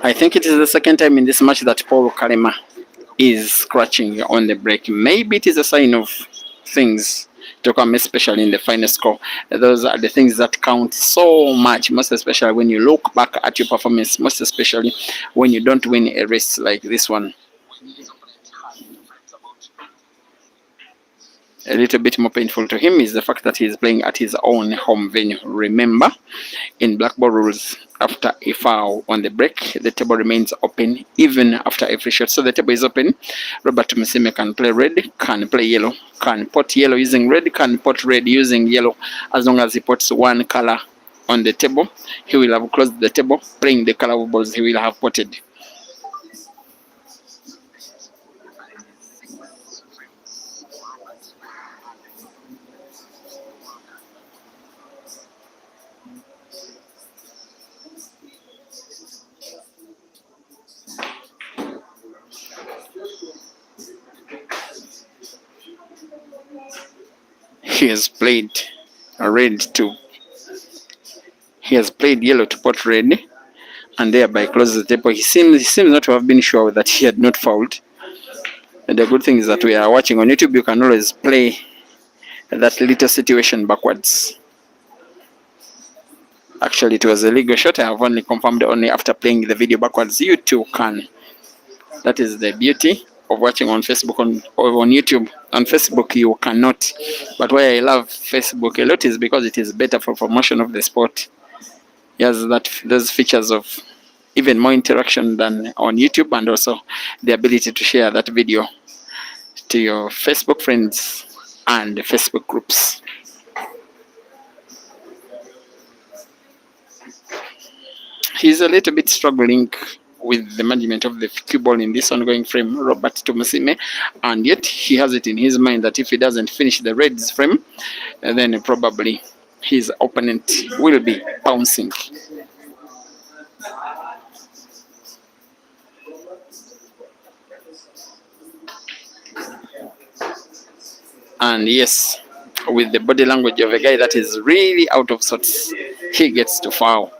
I think it is the second time in this match that Paul Kalema is scratching on the break. Maybe it is a sign of things to come, especially in the final score. Those are the things that count so much, most especially when you look back at your performance, most especially when you don't win a race like this one. A little bit more painful to him is the fact that he is playing at his own home venue. Remember, in black ball rules, after a foul on the break, the table remains open even after every shot. So the table is open. Robert Tumusiime can play red, can play yellow, can pot yellow using red, can pot red using yellow. As long as he puts one color on the table, he will have closed the table. Playing the color of balls, he will have potted. He has played yellow to pot red and thereby closes the table. He seems not to have been sure that he had not fouled. And the good thing is that we are watching on YouTube. You can always play that little situation backwards. Actually, it was a legal shot. I have only confirmed only after playing the video backwards. You too can. That is the beauty of watching on Facebook or on YouTube. On Facebook you cannot, but why I love Facebook a lot is because it is better for promotion of the sport. Yes, those features of even more interaction than on YouTube, and also the ability to share that video to your Facebook friends and Facebook groups. He's a little bit struggling with the management of the cue ball in this ongoing frame, Robert Tumusiime, and yet he has it in his mind that if he doesn't finish the Reds frame, then probably his opponent will be bouncing. And yes, with the body language of a guy that is really out of sorts, he gets to foul.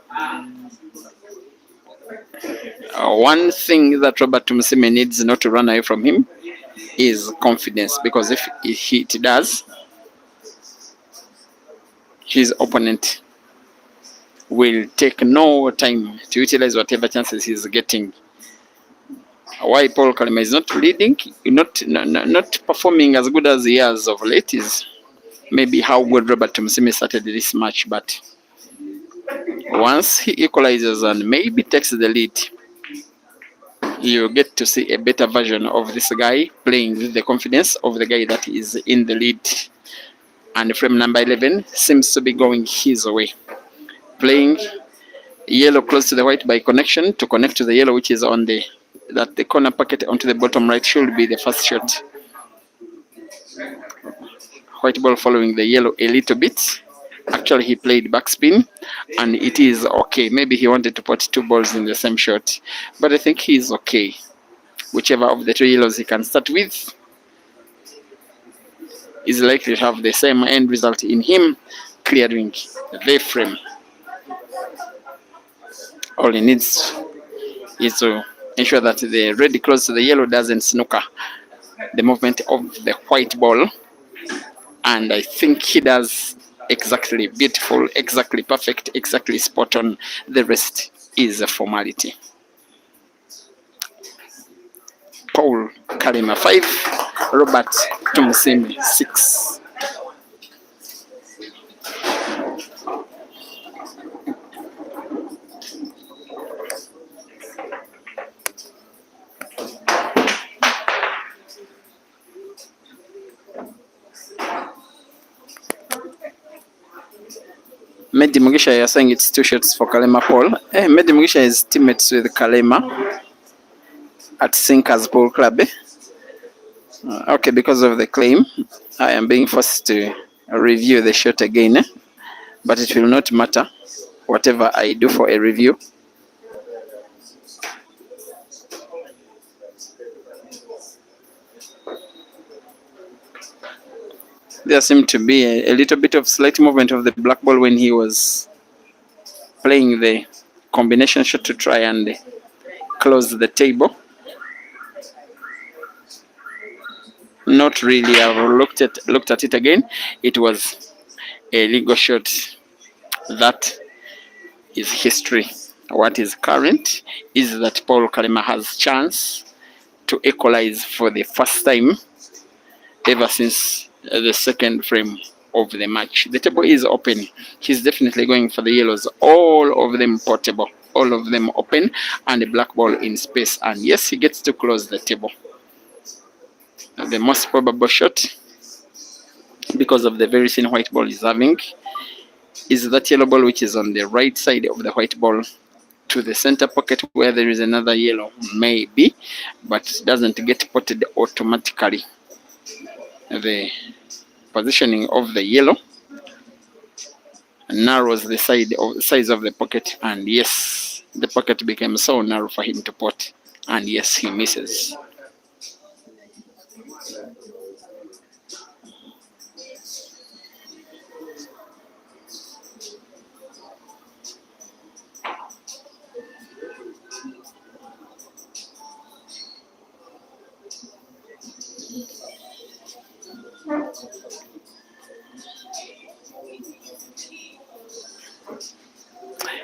One thing that Robert Tumusiime needs not to run away from him is confidence, because if he does, his opponent will take no time to utilize whatever chances he's getting. Why Paul Kalema is not leading, not performing as good as he has of late, is maybe how good Robert Tumusiime started this match, but once he equalizes and maybe takes the lead, you get to see a better version of this guy playing with the confidence of the guy that is in the lead. And frame number 11 seems to be going his way. Playing yellow close to the white by connection to connect to the yellow, which is on the corner pocket onto the bottom right, should be the first shot. White ball following the yellow a little bit, Actually, he played backspin, and it is okay. Maybe he wanted to put two balls in the same shot, but I think he's okay. Whichever of the two yellows he can start with is likely to have the same end result in him clearing the frame. All he needs is to ensure that the red close to the yellow doesn't snooker the movement of the white ball, and I think he does exactly beautiful, exactly perfect, exactly spot on. The rest is a formality. Paul Kalema 5, Robert Tumusiime 6. Mehdi Mugisha, you're saying it's 2 shots for Kalema Paul. Mehdi Mugisha is teammates with Kalema at Sinkers Ball Club. Okay, because of the claim, I am being forced to review the shot again, but it will not matter whatever I do for a review. There seemed to be a little bit of slight movement of the black ball when he was playing the combination shot to try and close the table. Not really. I've looked at it again. It was a legal shot. That is history. What is current is that Paul Kalema has chance to equalize for the first time ever since the second frame of the match. The table is open. He's definitely going for the yellows. All of them portable. All of them open, and the black ball in space. And yes, he gets to close the table. The most probable shot, because of the very thin white ball is having, is that yellow ball which is on the right side of the white ball to the center pocket where there is another yellow, maybe, but it doesn't get potted automatically. The positioning of the yellow narrows the size of the pocket, and yes, the pocket became so narrow for him to pot, and yes, he misses.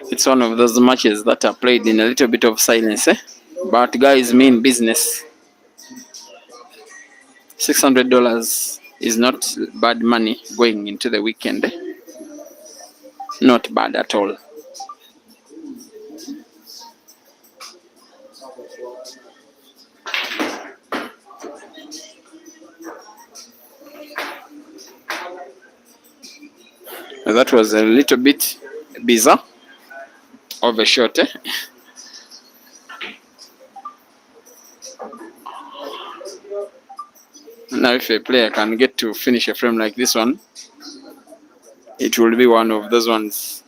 It's one of those matches that are played in a little bit of silence, but guys mean business. $600 is not bad money going into the weekend. Not bad at all. That was a little bit bizarre of a shot. Now if a player can get to finish a frame like this one, it will be one of those ones.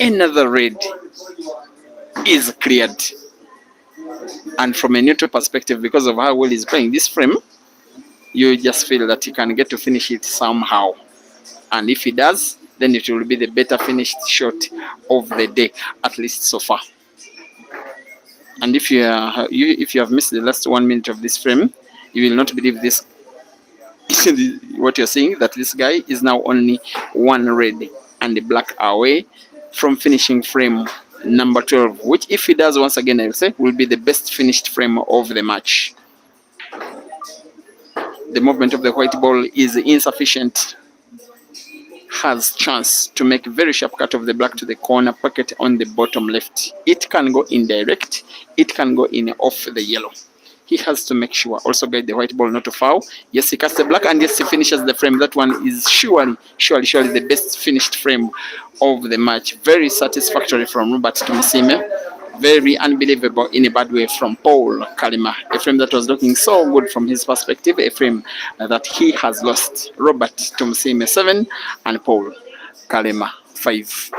Another red is cleared, and from a neutral perspective, because of how well he's playing this frame, you just feel that he can get to finish it somehow, and if he does, then it will be the better finished shot of the day, at least so far. And if you have missed the last 1 minute of this frame, you will not believe this what you're seeing, that this guy is now only one red and the black away from finishing frame number 12, which if he does, once again I'll say, will be the best finished frame of the match. The movement of the white ball is insufficient. Has chance to make very sharp cut of the black to the corner pocket on the bottom left. It can go in direct, it can go in off the yellow. He has to make sure, also guide the white ball not to foul. Yes, he cuts the black, and yes, he finishes the frame. That one is surely the best finished frame of the match. Very satisfactory from Robert Tumusiime. Very unbelievable in a bad way from Paul Kalema. A frame that was looking so good from his perspective, a frame that he has lost. Robert Tumusiime 7 and Paul Kalema 5.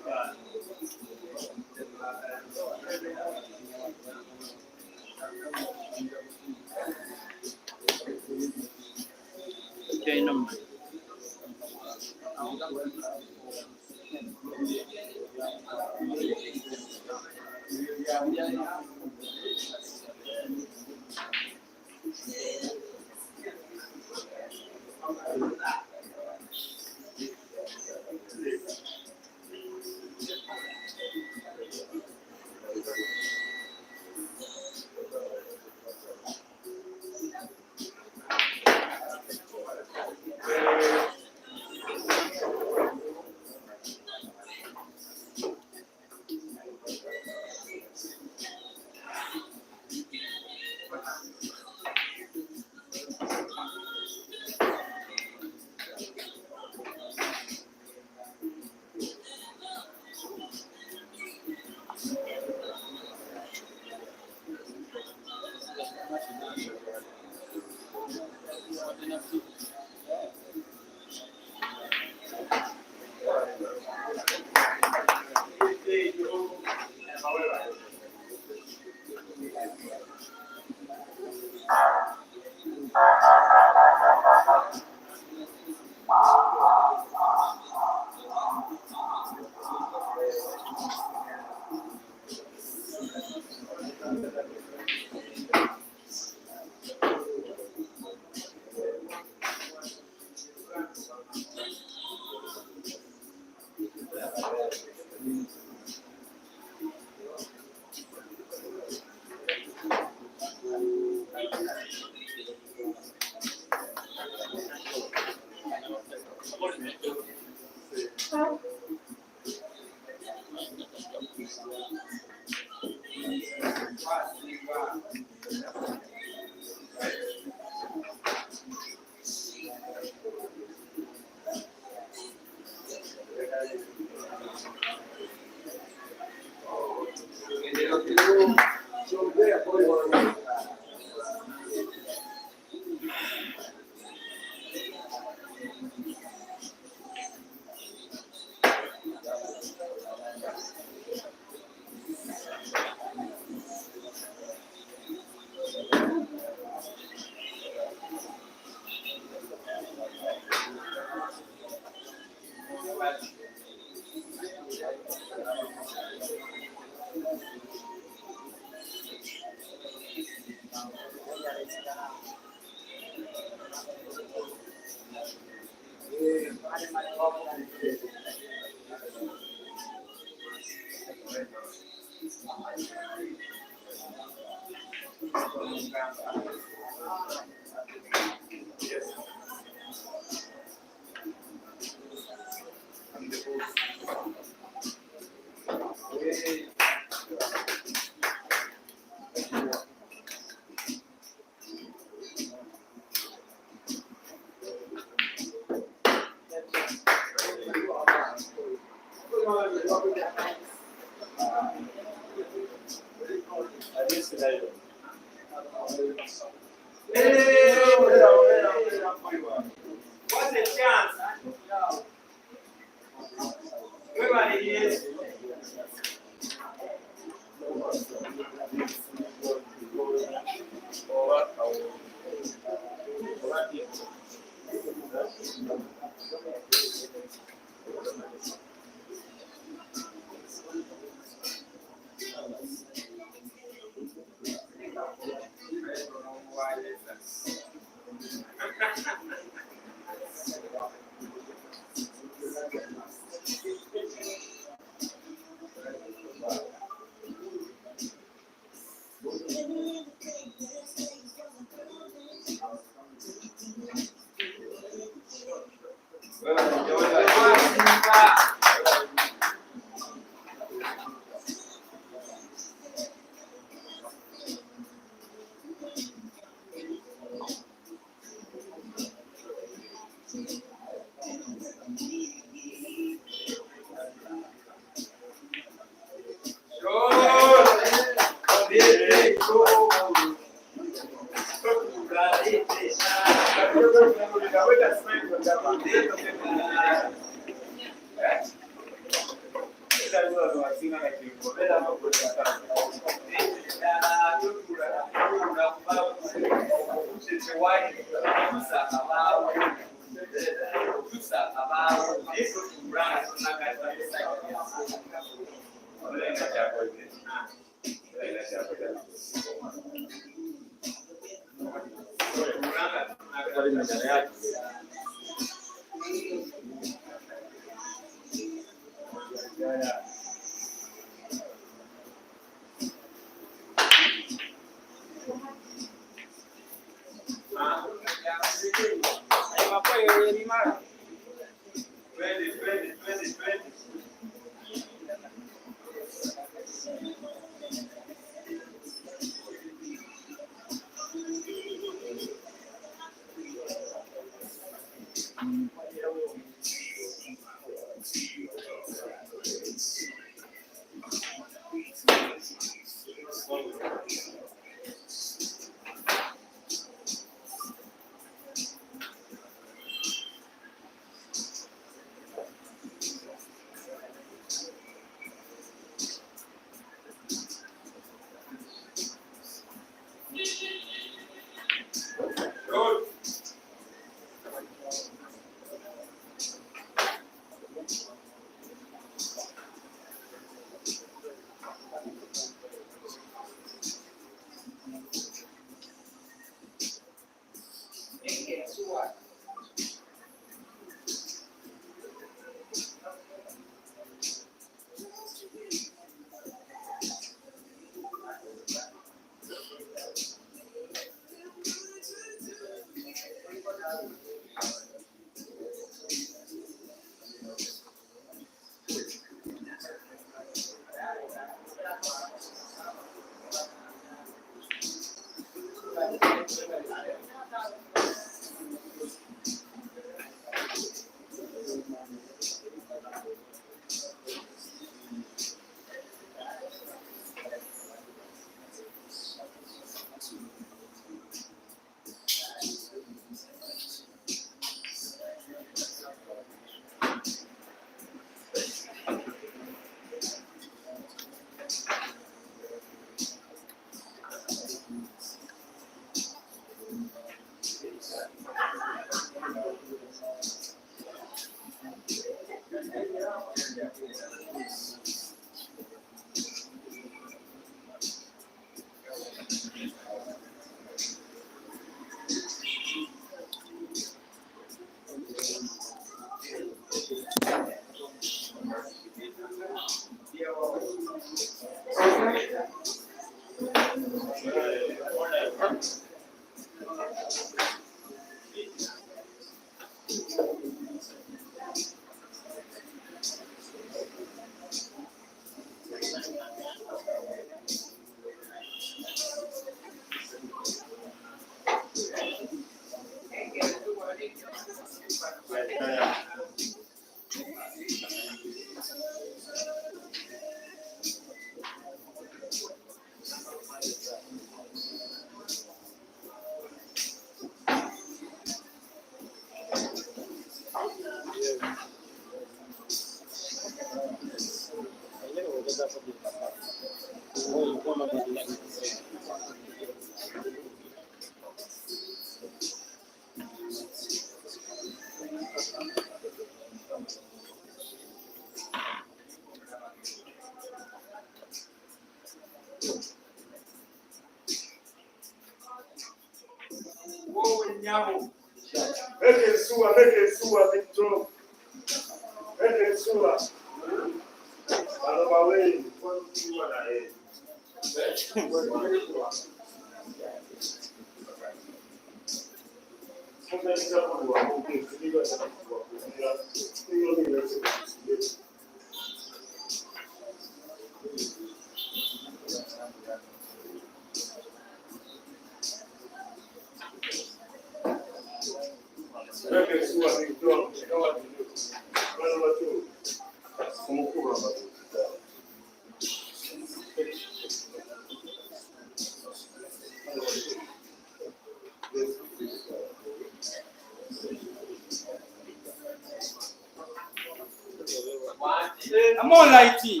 I'm on lighty.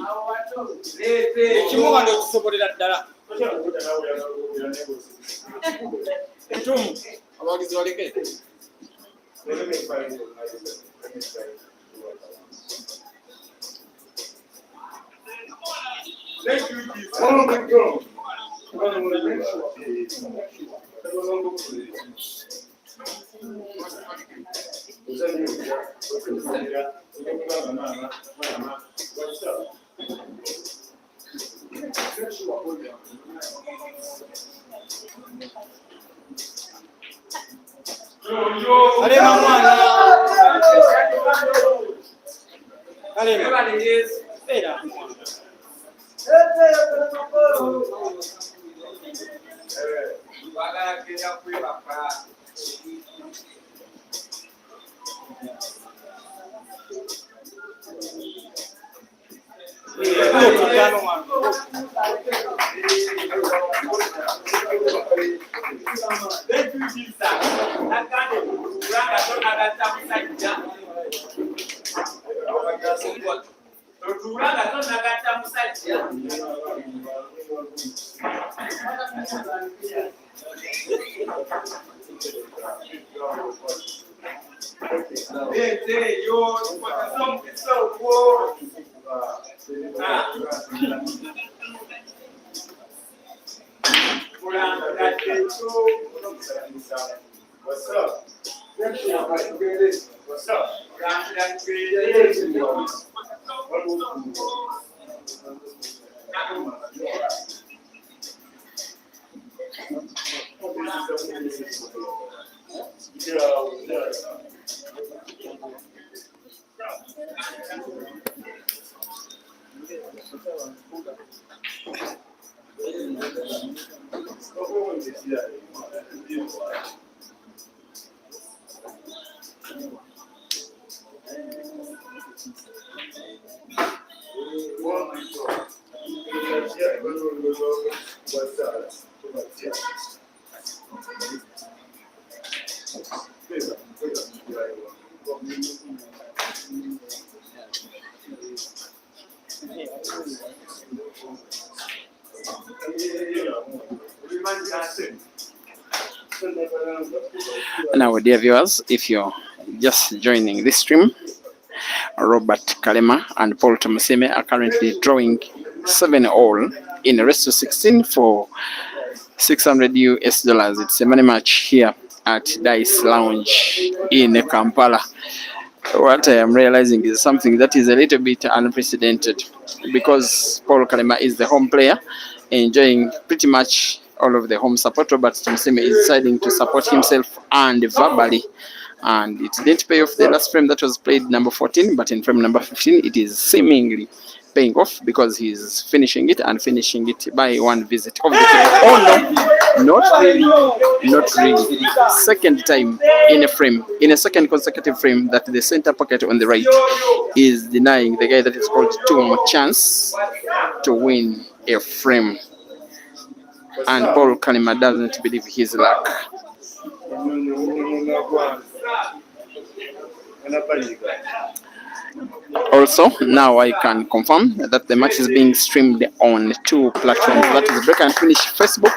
Kimwana okusobolera ddala. Etumu abagizi baleke. Kalema mwana. Kalema. Era. What's up? What's up? Now, dear viewers, if you're just joining this stream, Robert Kalema and Paul Tumusiime are currently drawing 7-all in a race to 16 for $600. It's a money match here at Dice Lounge in Kampala. What I am realizing is something that is a little bit unprecedented, because Paul Kalema is the home player, enjoying pretty much all of the home support. Robert Tumusiime is deciding to support himself and verbally, and it didn't pay off the last frame that was played number 14, but in frame number 15 it is seemingly paying off, because he's finishing it and finishing it by one visit of the table. Oh no, not really. Second time in a frame, in a second consecutive frame, that the center pocket on the right is denying the guy that is called Tum chance to win a frame. And Paul Kalema doesn't believe his luck. Also, now I can confirm that the match is being streamed on 2 platforms. That is Break and Finish Facebook,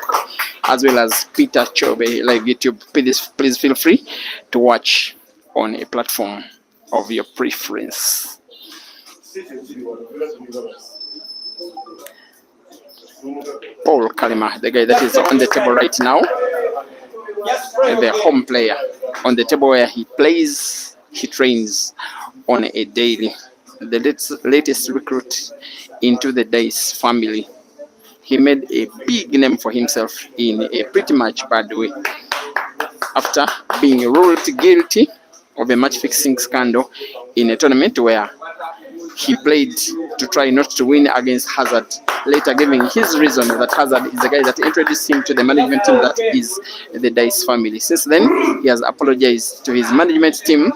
as well as Peter Chobe Live YouTube. Please feel free to watch on a platform of your preference. Paul Kalema, the guy that is on the table right now, the home player on the table where he plays, he trains on a daily. The latest recruit into the Dice family. He made a big name for himself in a pretty much bad way after being ruled guilty of a match fixing scandal in a tournament where he played to try not to win against Hazard, later giving his reason that Hazard is the guy that introduced him to the management team that is the Dice family. Since then, he has apologized to his management team,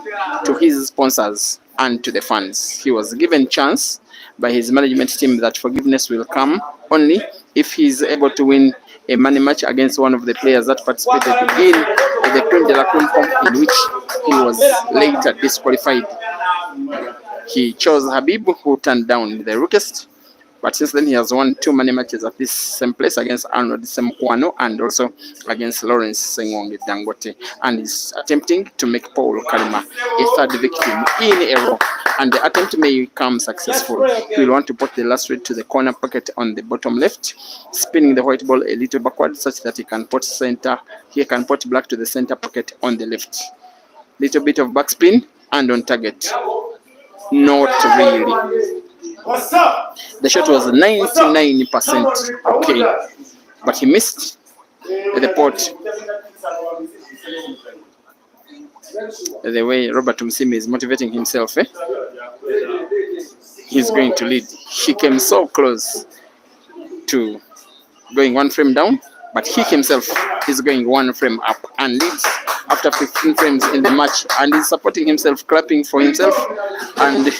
to his sponsors, and to the fans. He was given chance by his management team that forgiveness will come only if he is able to win a money match against one of the players that participated in the Creme de la Creme, in which he was later disqualified. He chose Habib, who turned down the request, but since then he has won 2 money matches at this same place against Arnold Semkwano and also against Lawrence Sengonge Dangote, and is attempting to make Paul Kalema a third victim in a row. And the attempt may come successful. He will want to put the last red to the corner pocket on the bottom left, spinning the white ball a little backward such that he can put black to the center pocket on the left. Little bit of backspin and on target. Not really. The shot was 99% okay, but he missed the pot. The way Robert Tumusiime is motivating himself, he's going to lead. He came so close to going 1 frame down, but he himself is going 1 frame up and leads after 15 frames in the match, and is supporting himself, clapping for himself, and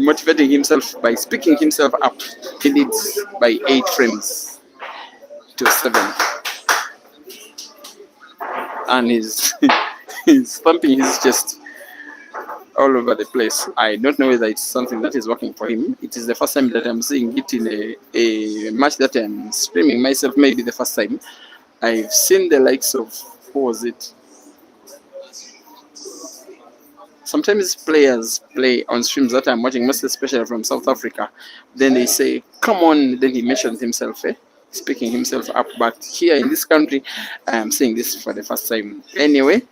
motivating himself by speaking himself up. He leads by 8 frames to 7, and he's thumping his chest all over the place. I don't know whether it's something that is working for him. It is the first time that I'm seeing it in a match that I'm streaming myself. Maybe the first time. I've seen the likes of, who was it? Sometimes players play on streams that I'm watching, most especially from South Africa. Then they say, come on. Then he mentions himself, speaking himself up. But here in this country, I am seeing this for the first time. Anyway,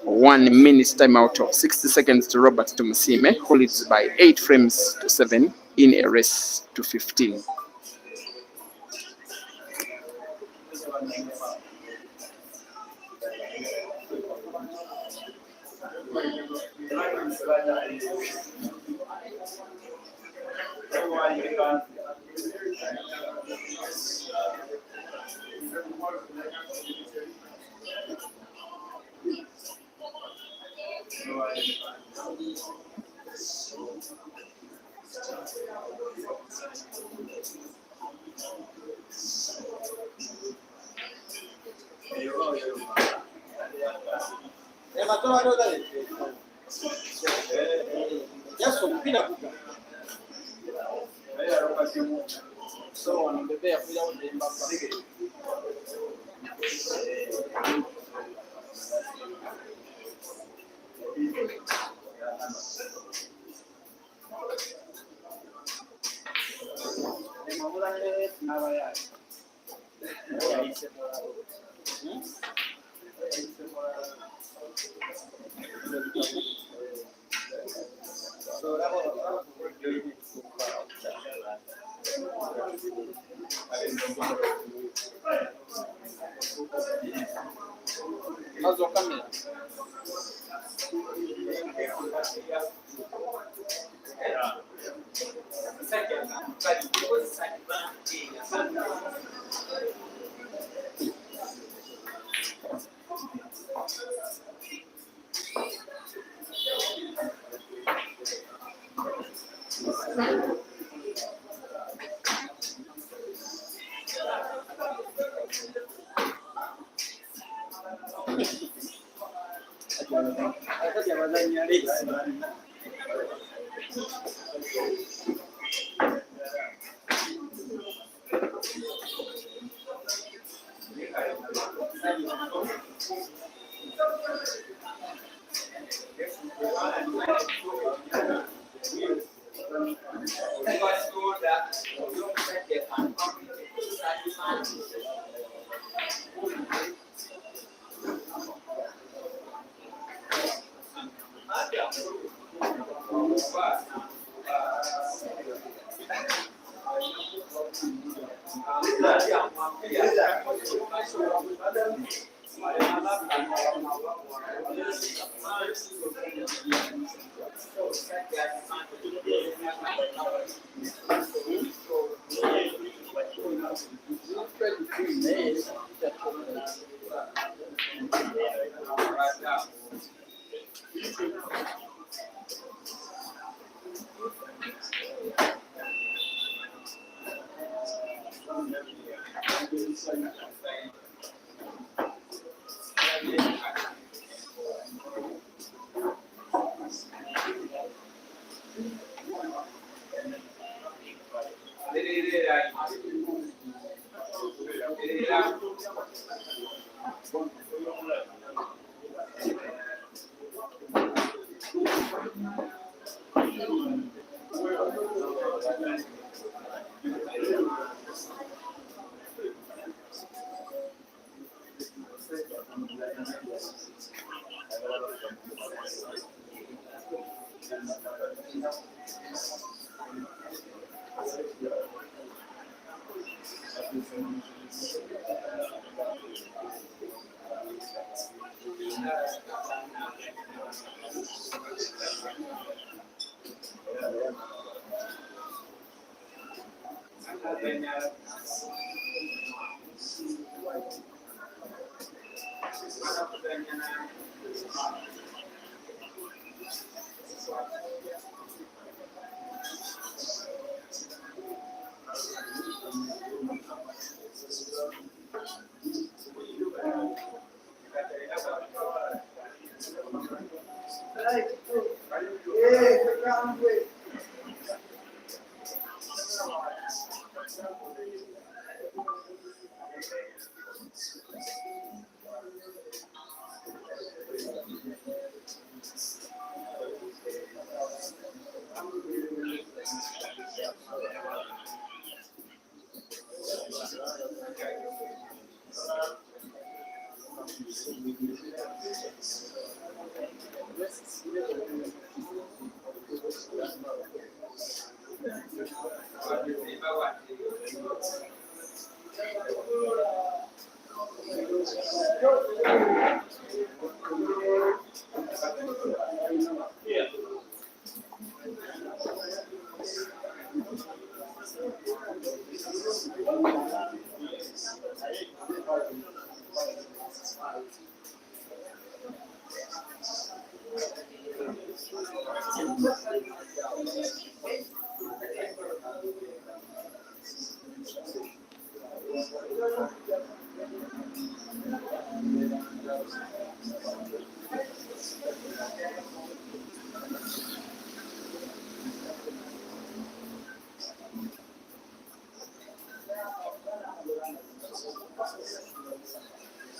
1 minute time out of 60 seconds to Robert Tumusiime, who leads by 8 frames to 7 in a race to 15.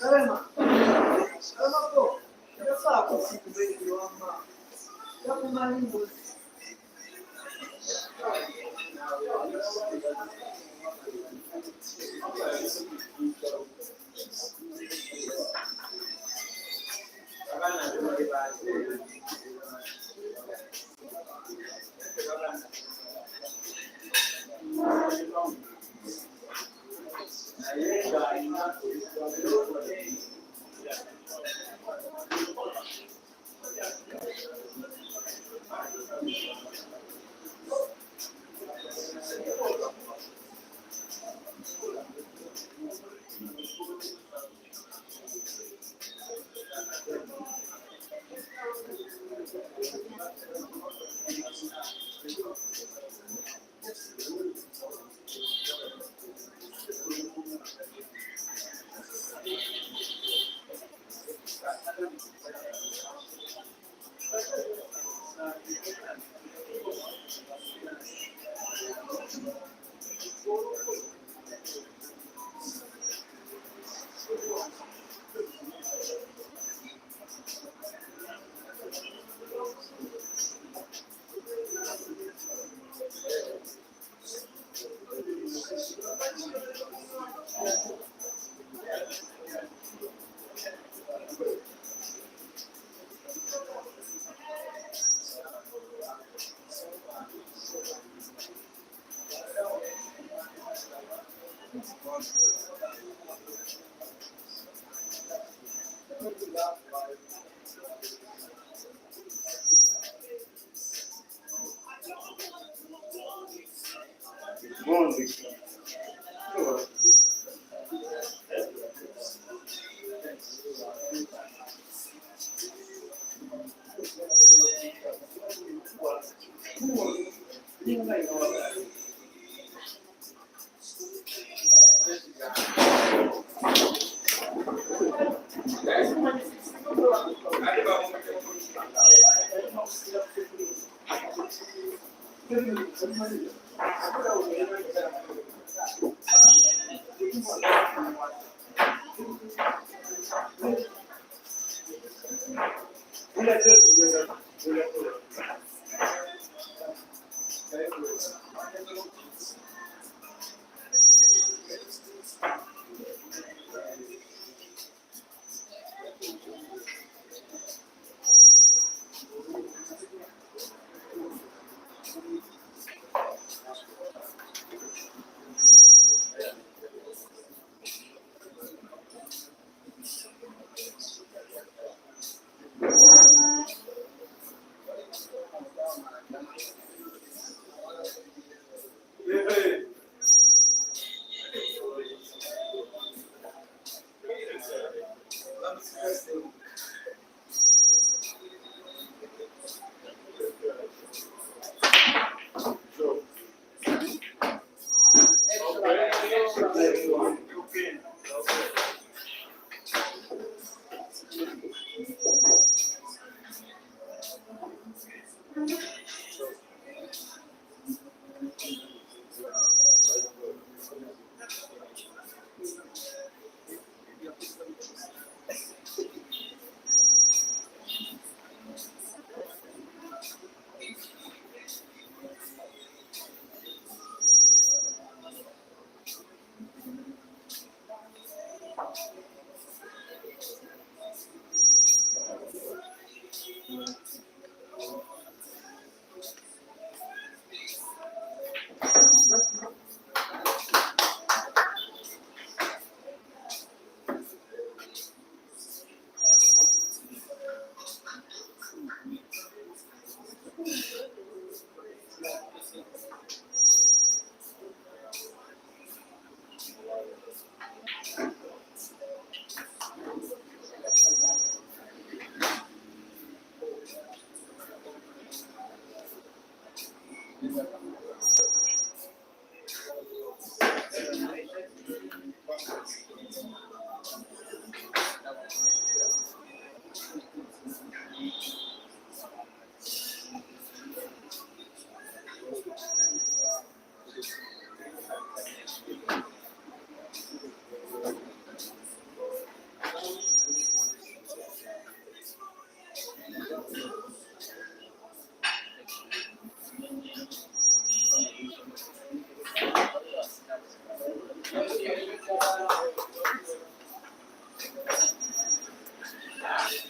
Kalema. Kalema po. Nasa ako si Kubeki Wama. Yakumalimbo.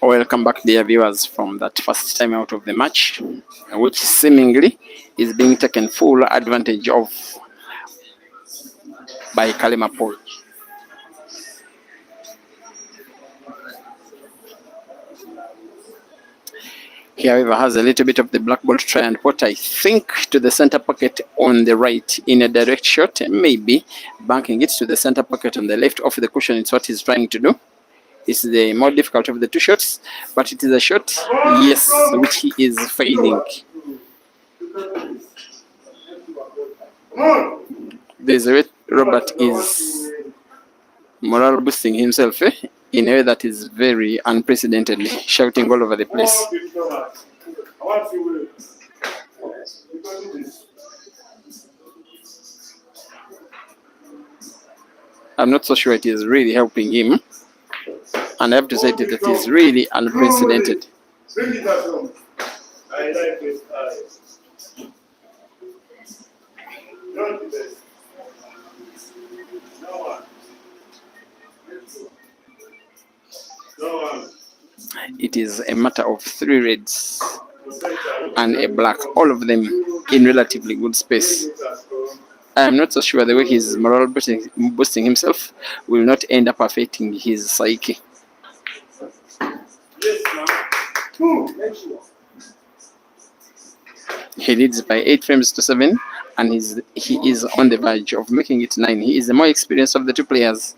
Welcome back, dear viewers, from that first time out of the match, which seemingly is being taken full advantage of by Kalema Paul. He, however, has a little bit of the black ball to try and put, I think, to the center pocket on the right in a direct shot, maybe banking it to the center pocket on the left off the cushion. It's what he's trying to do. It's the more difficult of the two shots, but it is a shot, yes, which he is failing. There's a way Robert is morale boosting himself in a way that is very unprecedentedly, shouting all over the place. I'm not so sure it is really helping him, and I have to say that it is really unprecedented. It is a matter of 3 reds and a black, all of them in relatively good space. I am not so sure the way he's morale boosting himself will not end up affecting his psyche. He leads by 8 frames to 7, and he is on the verge of making it 9. He is the more experienced of the two players,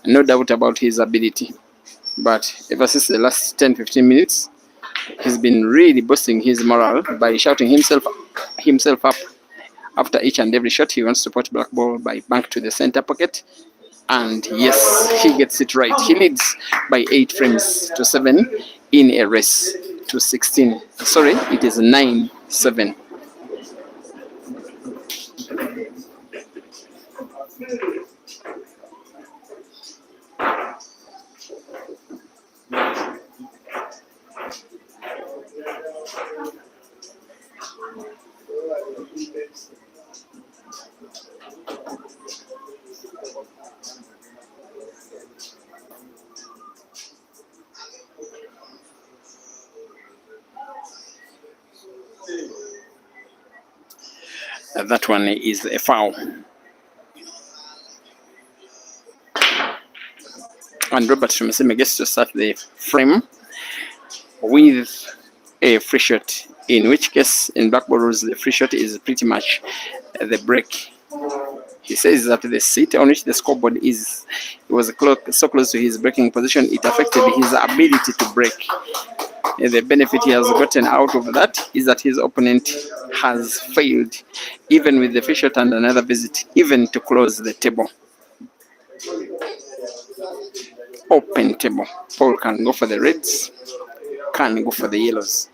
no doubt about his ability. But ever since the last 10-15 minutes, he's been really boosting his morale by shouting himself up after each and every shot. He wants to put black ball by bank to the center pocket. And yes, he gets it right. He leads by 8 frames to 7 in a race to 16. Sorry, it is 9-7. That one is a foul. And Robert Tumusiime gets to start the frame with a free shot, in which case in blackball rules the free shot is pretty much the break. He says that the seat on which the scoreboard is, it was so close to his breaking position, it affected his ability to break. The benefit he has gotten out of that is that his opponent has failed, even with the free shot and another visit, even to close the table. Open table. Paul can go for the reds, can go for the yellows.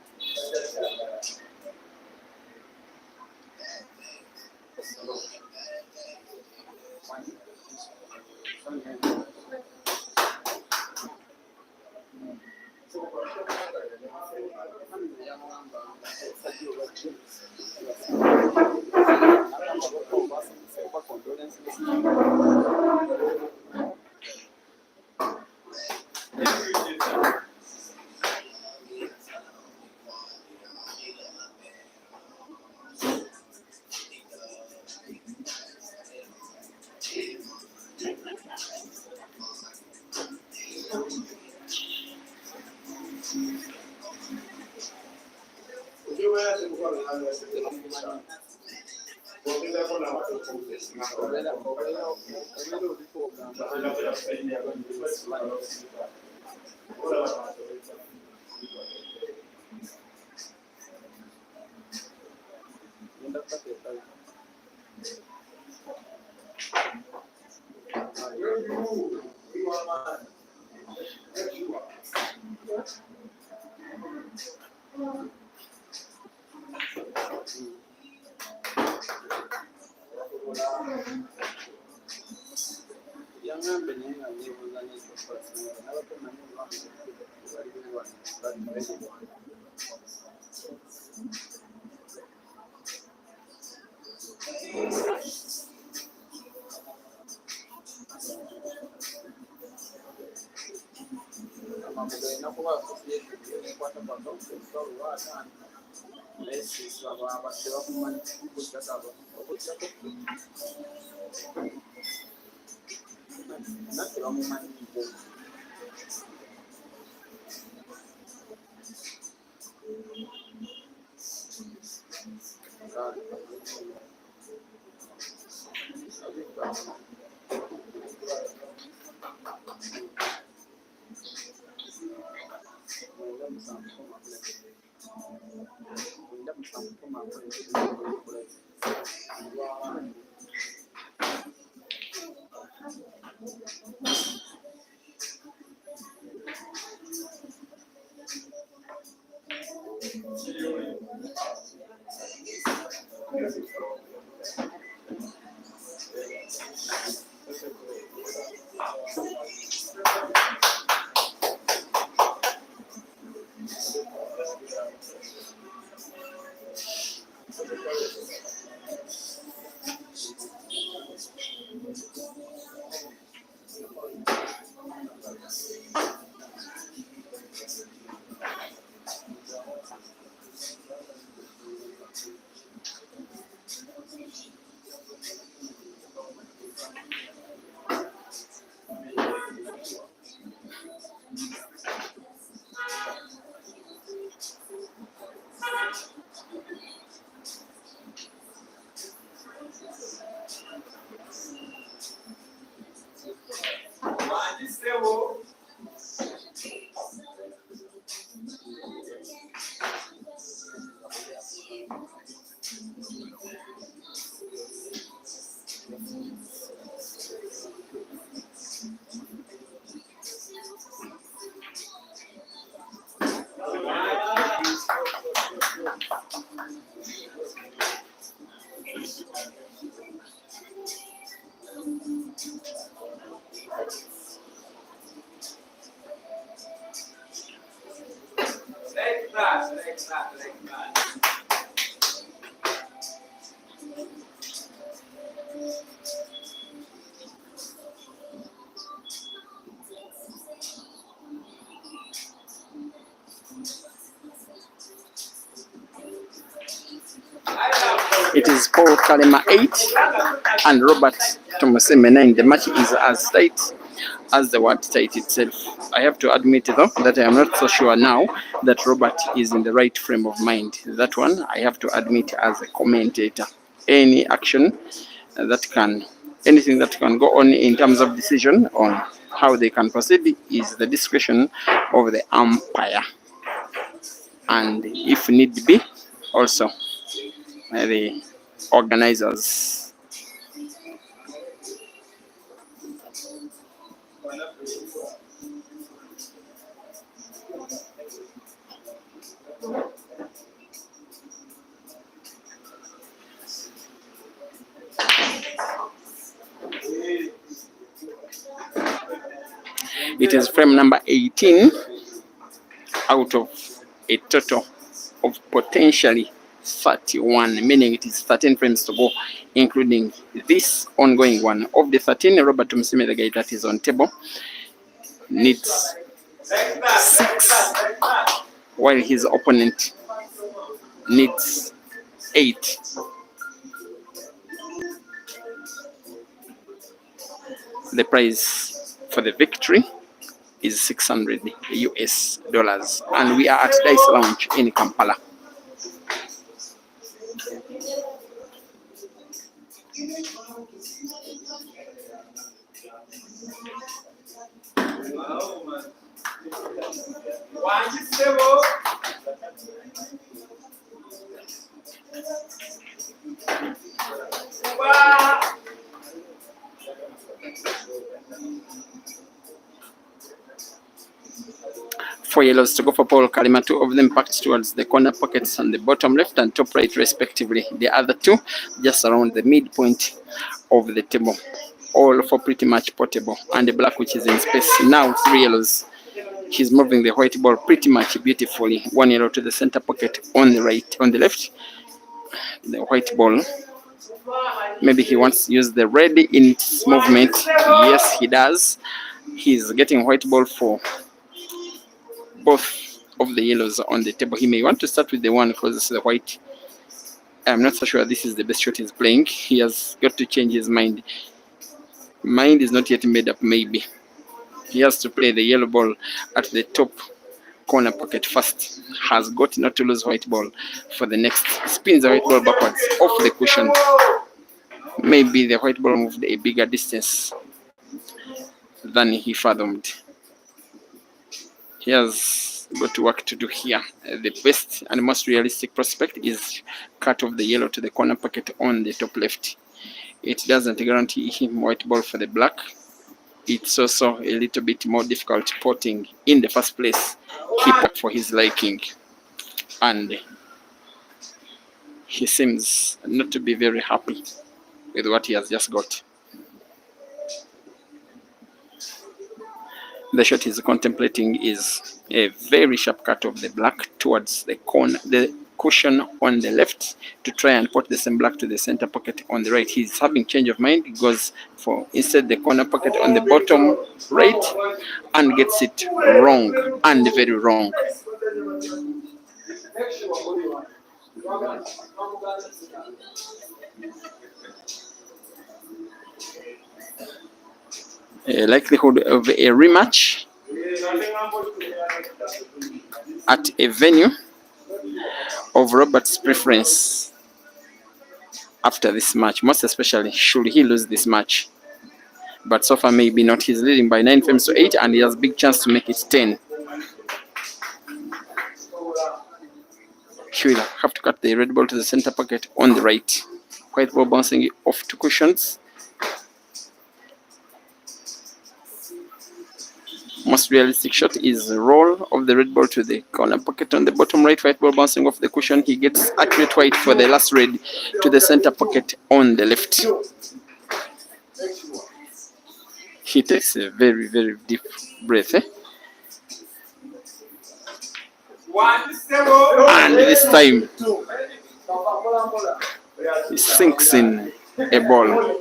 It is Paul Kalema 8 and Robert Tumusiime 9. The match is as tight as the word tight itself. I have to admit though that I am not so sure now that Robert is in the right frame of mind. That one I have to admit as a commentator. Any action anything that can go on in terms of decision on how they can proceed is the discretion of the umpire, and if need be also the organizers. It is frame number 18 out of a total of potentially 31, meaning it is 13 frames to go, including this ongoing one. Of the 13, Robert Tumusiime, the guy that is on table, needs 6, while his opponent needs 8. The prize for the victory is $600 US, and we are at Dice Lounge in Kampala. Four yellows to go for Paul Kalema. 2 of them packed towards the corner pockets on the bottom left and top right respectively. The other 2 just around the midpoint of the table. All 4 pretty much portable. And the black, which is in space. Now 3 yellows. He's moving the white ball pretty much beautifully. 1 yellow to the center pocket on the right, on the left. The white ball. Maybe he wants to use the red in its movement. Yes, he does. He's getting white ball for both of the yellows on the table. He may want to start with the one closest to the white. I'm not so sure this is the best shot he's playing. He has got to change his mind. Mind is not yet made up, maybe. He has to play the yellow ball at the top corner pocket first. Has got not to lose white ball for the next. Spins the white ball backwards off the cushion. Maybe the white ball moved a bigger distance than he fathomed. He has got work to do here. The best and most realistic prospect is cut off the yellow to the corner pocket on the top left. It doesn't guarantee him white ball for the black. It's also a little bit more difficult potting in the first place. He put for his liking, and he seems not to be very happy with what he has just got. The shot he's contemplating is a very sharp cut of the black towards the corner, the cushion on the left, to try and put the same black to the center pocket on the right. He's having change of mind. He goes for instead the corner pocket on the bottom right and gets it wrong, and very wrong. A likelihood of a rematch at a venue of Robert's preference after this match, most especially should he lose this match. But so far maybe not. He's leading by 9 frames to 8, and he has big chance to make it 10. He will have to cut the red ball to the center pocket on the right. White ball bouncing off to cushions. Most realistic shot is the roll of the red ball to the corner pocket on the bottom right. White ball bouncing off the cushion. He gets accurate white for the last red to the center pocket on the left. He takes a very, very deep breath. And this time he sinks in a ball.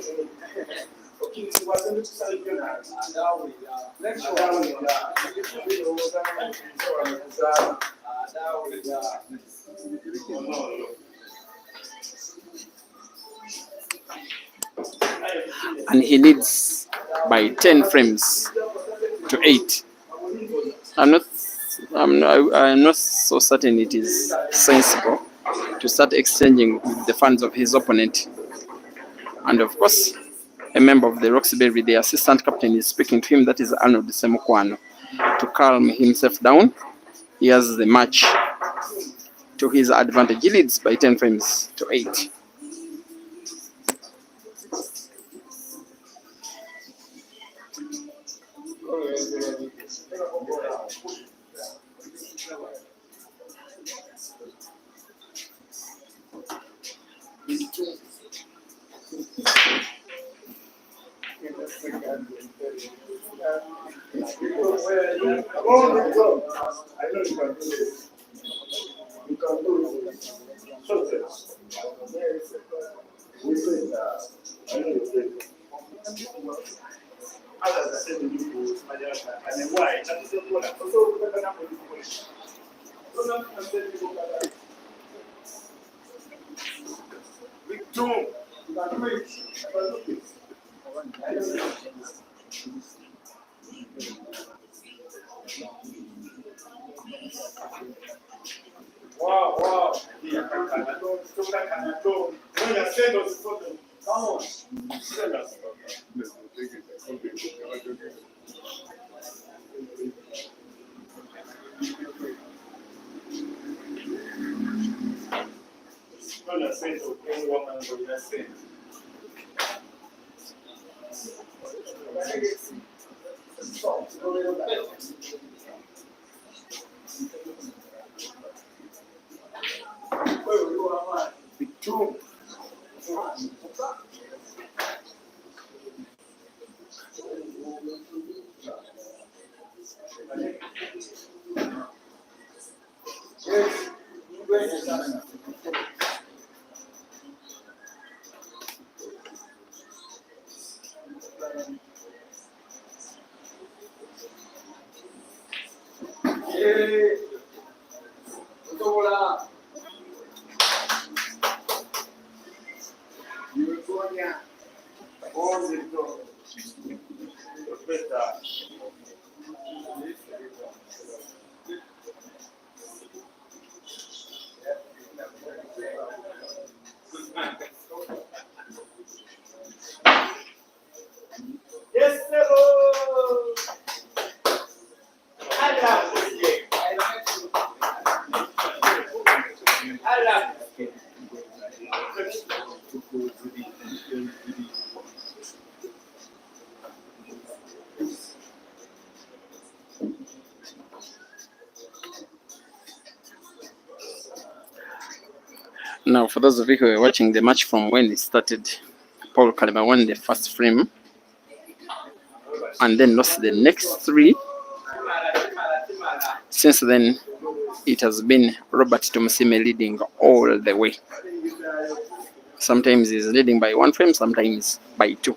And he leads by 10 frames to 8. I'm not so certain it is sensible to start exchanging with the fans of his opponent. And of course, a member of the Roxbury, the assistant captain, is speaking to him. That is Arnold Semukwano. To calm himself down, he has the match to his advantage. He leads by 10 frames to 8. Now, for those of you who are watching the match from when it started, Paul Kalema won the first frame and then lost the next 3. Since then, it has been Robert Tumusiime leading all the way. Sometimes he's leading by 1 frame, sometimes by 2.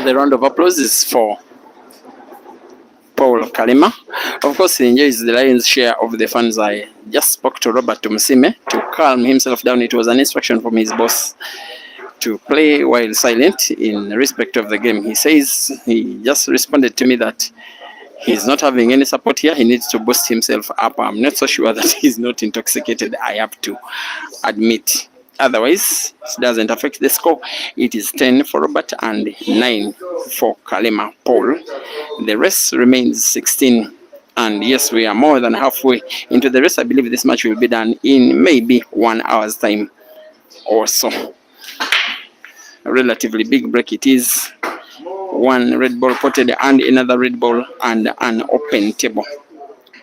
The round of applause is for Paul Kalema. Of course, he enjoys the lion's share of the funds. I just spoke to Robert Tumusiime to calm himself down. It was an instruction from his boss to play while silent in respect of the game. He says he just responded to me that he's not having any support here. He needs to boost himself up. I'm not so sure that he's not intoxicated, I have to admit. Otherwise, it doesn't affect the score. It is 10 for Robert and 9 for Kalema Paul. The rest remains 16. And yes, we are more than halfway into the race. I believe this match will be done in maybe 1 hour's time or so. A relatively big break it is. One red ball potted and another red ball and an open table.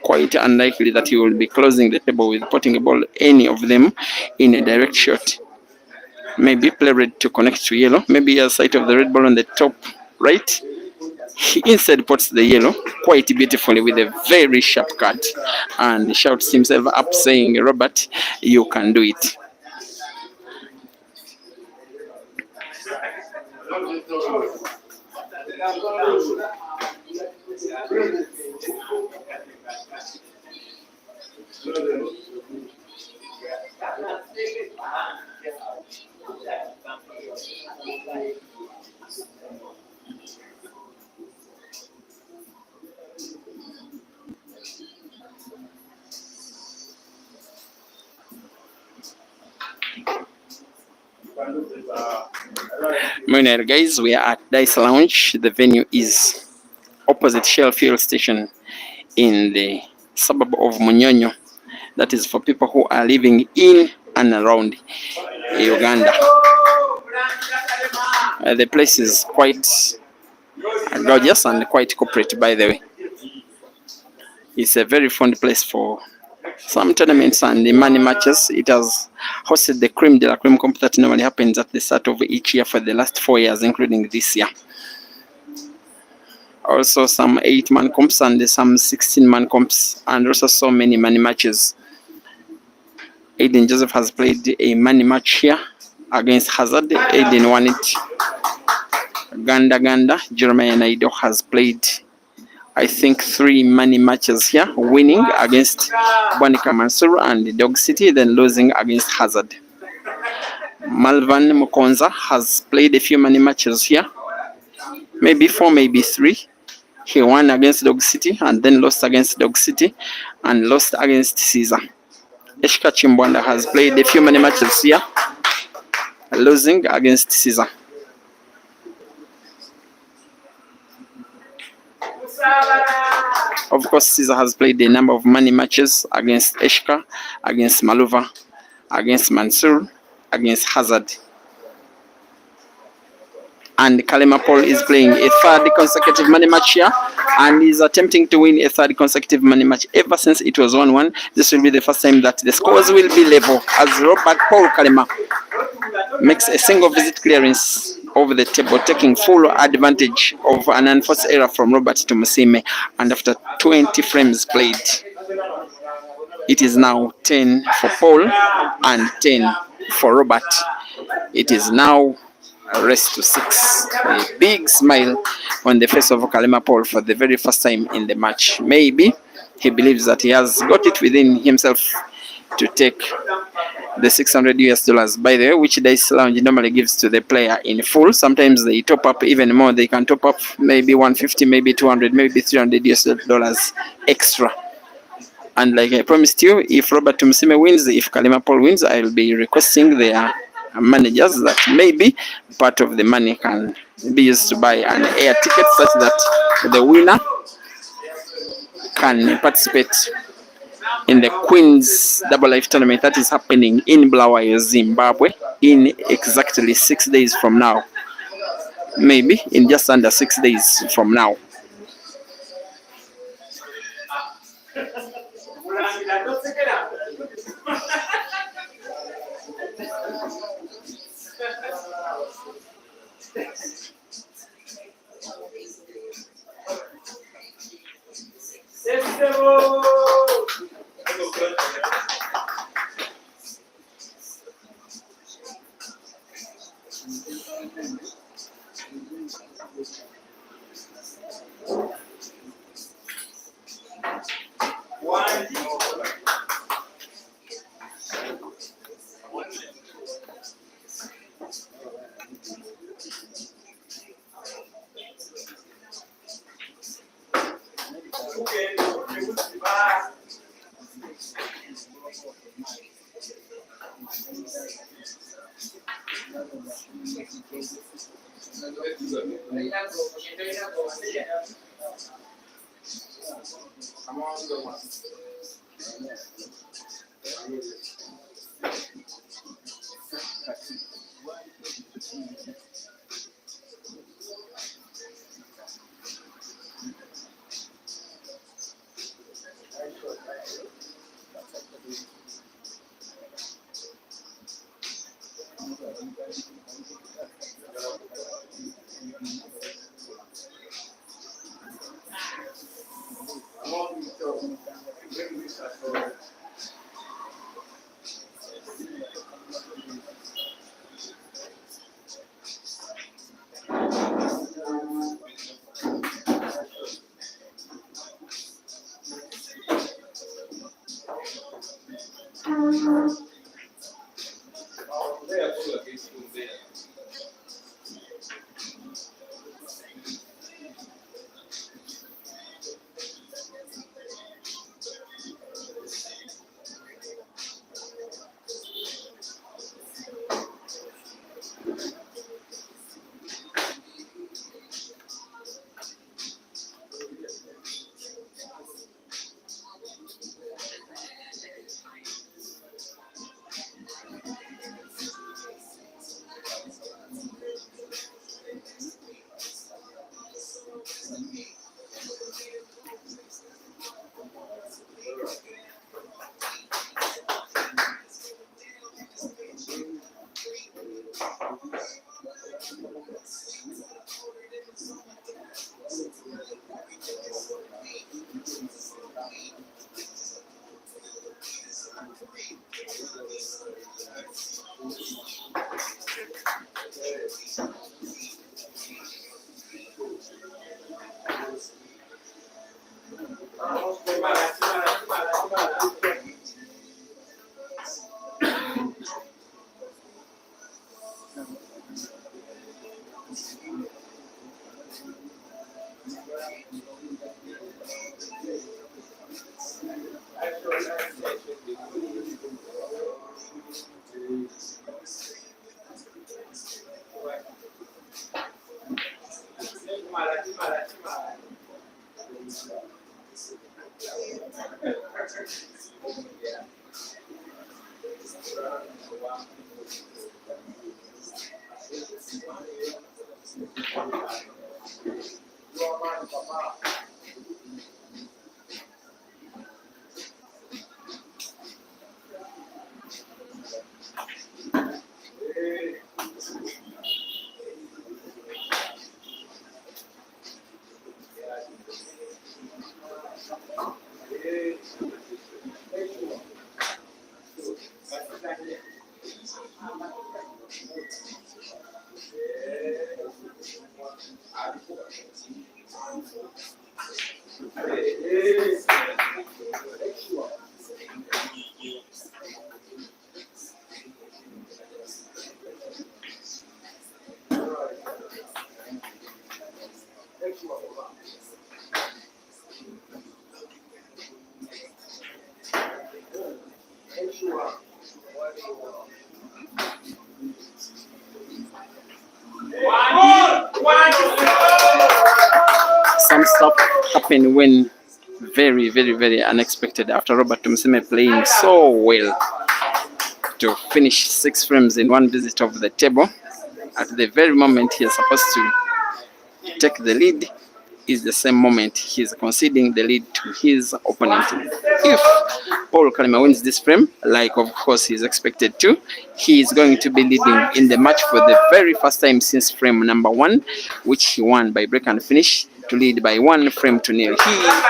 Quite unlikely that he will be closing the table with potting a ball, any of them, in a direct shot. Maybe play red to connect to yellow. Maybe he has sight of the red ball on the top right. He instead puts the yellow quite beautifully with a very sharp cut and shouts himself up saying, Robert, you can do it. Morning, guys. We are at Dice Lounge. The venue is opposite Shell Fuel Station in the suburb of Munyonyo. That is for people who are living in and around Uganda. The place is quite gorgeous and quite corporate, by the way. It's a very fun place for some tournaments and the money matches. It has hosted the Creme de la Creme comp that normally happens at the start of each year for the last 4 years, including this year. Also some 8-man comps and some 16-man comps, and also so many money matches. Aiden Joseph has played a money match here against Hazard. Aiden won it. Ganda Jeremiah Naido has played, I think, 3 money matches here, winning against Bonica Mansour and Dog City, then losing against Hazard. Malvan Mukonza has played a few money matches here, maybe 4, maybe 3. He won against Dog City and then lost against Dog City and lost against Caesar. Eshka Chimbwanda has played a few money matches here, losing against Caesar. Of course, Caesar has played a number of money matches against Eshka, against Maluva, against Mansour, against Hazard. And Kalema Paul is playing a 3rd consecutive money match here and is attempting to win a 3rd consecutive money match. Ever since it was 1-1, this will be the first time that the scores will be level as Robert Paul Kalema makes a single visit clearance over the table, taking full advantage of an unforced error from Robert Tumusiime. And after 20 frames played, it is now 10 for Paul and 10 for Robert. It is now a race to 6. A big smile on the face of Kalema Paul for the very first time in the match. Maybe he believes that he has got it within himself to take the 600 US dollars, by the way, which Dice Lounge normally gives to the player in full. Sometimes they top up even more. They can top up maybe 150, maybe 200, maybe 300 US dollars extra. And like I promised you, if Robert Tumusiime wins, if Kalema Paul wins, I'll be requesting their managers that maybe part of the money can be used to buy an air ticket such that the winner can participate in the Queen's Double Life tournament that is happening in Bulawayo, Zimbabwe, in exactly 6 days from now. Maybe in just under 6 days from now. Some stuff happened when very unexpected after Robert Tumusiime playing so well to finish 6 frames in one visit of the table. At the very moment he is supposed to take the lead is the same moment he's conceding the lead to his opponent. If Paul Kalema wins this frame, like of course he's expected to, he is going to be leading in the match for the very first time since frame number 1, which he won by break and finish to lead by 1 frame to nil.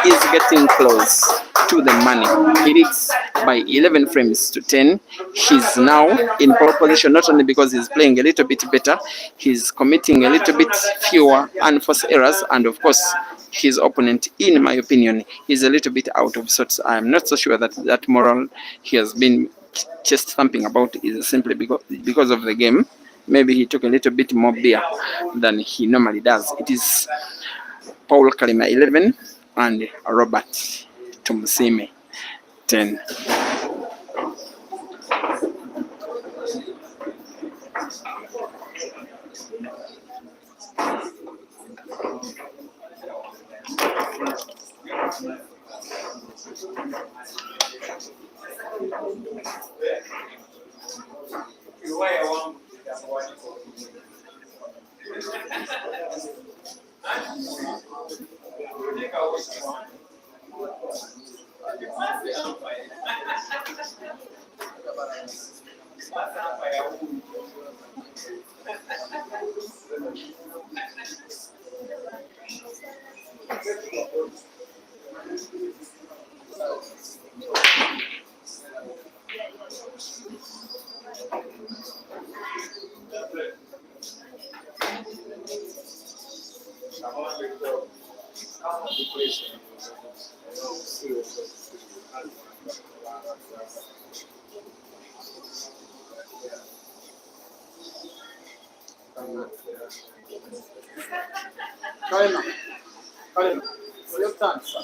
He is getting close to the money. He leads by 11 frames to 10. He's now in pole position not only because he's playing a little bit better, he's committing a little bit fewer unforced errors, and of course his opponent, in my opinion, is a little bit out of sorts. I'm not so sure that that moral he has been chest thumping about is simply because of the game. Maybe he took a little bit more beer than he normally does. It is Paul Kalema 11 and Robert Tumusiime 10. Kalema, your turn, sir.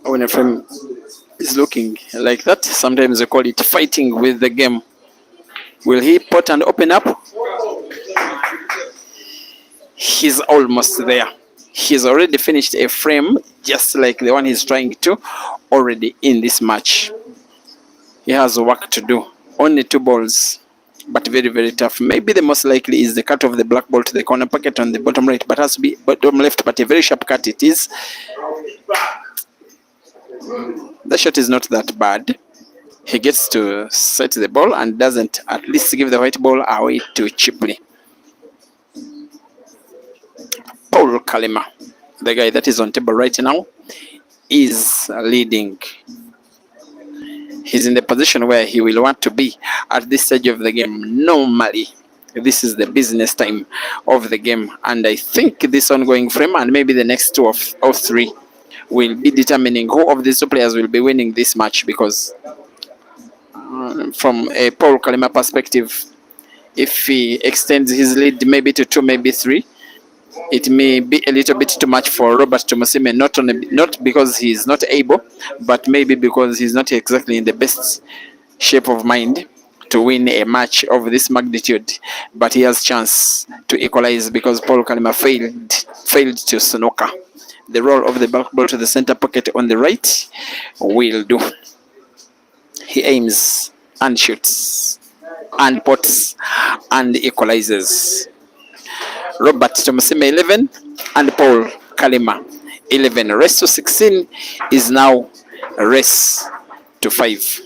When a frame is looking like that, sometimes they call it fighting with the game. Will he pot and open up? He's almost there. He's already finished a frame just like the one he's trying to already in this match. He has work to do. Only 2 balls, but very tough. Maybe the most likely is the cut of the black ball to the corner pocket on the bottom right, but has to be bottom left, but a very sharp cut it is. The shot is not that bad. He gets to set the ball and doesn't at least give the white ball away too cheaply. Paul Kalema, the guy that is on table right now, is leading. He's in the position where he will want to be at this stage of the game. Normally, this is the business time of the game, and I think this ongoing frame and maybe the next 2 or 3 will be determining who of these 2 players will be winning this match, because from a Paul Kalema perspective, if he extends his lead maybe to 2, maybe 3, it may be a little bit too much for Robert Tumusiime, not because he's not able, but maybe because he's not exactly in the best shape of mind to win a match of this magnitude. But he has chance to equalize because Paul Kalema failed to snooker. The roll of the back ball to the center pocket on the right will do. He aims and shoots and pots and equalizes. Robert Tumusiime 11 and Paul Kalema 11. Race to 16 is now a race to 5.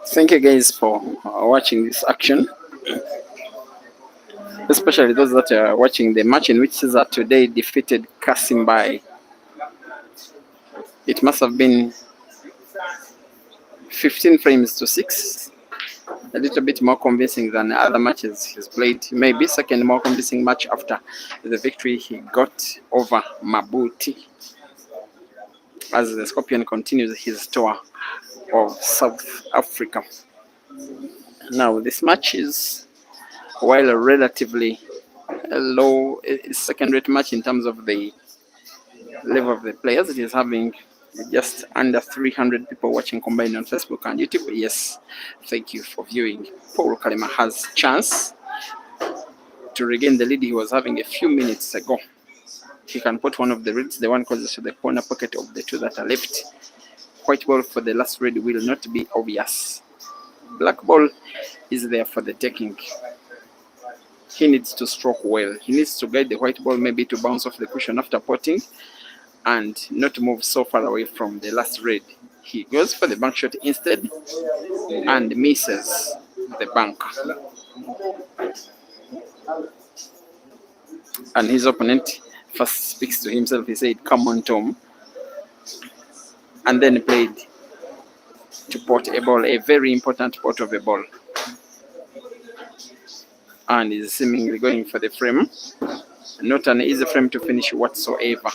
Thank you guys for watching this action, especially those that are watching the match in which Cesar today defeated Kasim by, it must have been 15 frames to 6. A little bit more convincing than other matches he's played. Maybe second more convincing match after the victory he got over Mabuti, as the Scorpion continues his tour of South Africa. Now this match is, while a relatively low second-rate match in terms of the level of the players, it is having just under 300 people watching combined on Facebook and YouTube. Yes, thank you for viewing. Paul Kalema has chance to regain the lead he was having a few minutes ago. He can put one of the reds, the one closest to the corner pocket of the two that are left. White ball for the last red will not be obvious. Black ball is there for the taking. He needs to stroke well. He needs to guide the white ball, maybe to bounce off the cushion after potting and not move so far away from the last red. He goes for the bank shot instead and misses the bank. And his opponent first speaks to himself. He said, "Come on, Tom," and then played to pot a ball, a very important pot of a ball, and is seemingly going for the frame. Not an easy frame to finish whatsoever.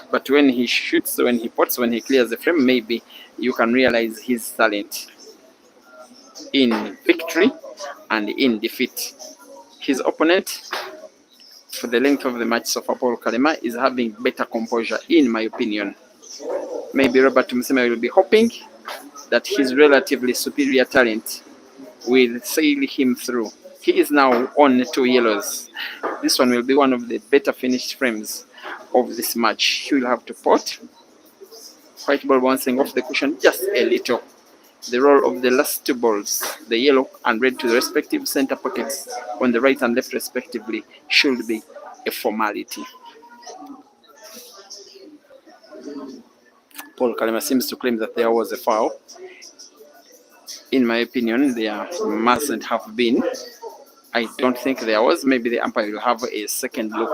But when he shoots, when he pots, when he clears the frame, maybe you can realize his talent in victory and in defeat. His opponent, for the length of the match so far, Paul Kalema, is having better composure, in my opinion. Maybe Robert Tumusiime will be hoping that his relatively superior talent will sail him through. He is now on 2 yellows. This one will be one of the better finished frames of this match. He will have to pot. White ball bouncing off the cushion just a little. The roll of the last 2 balls, the yellow and red to the respective center pockets on the right and left respectively, should be a formality. Paul Kalema seems to claim that there was a foul. In my opinion, there mustn't have been. I don't think there was. Maybe the umpire will have a second look.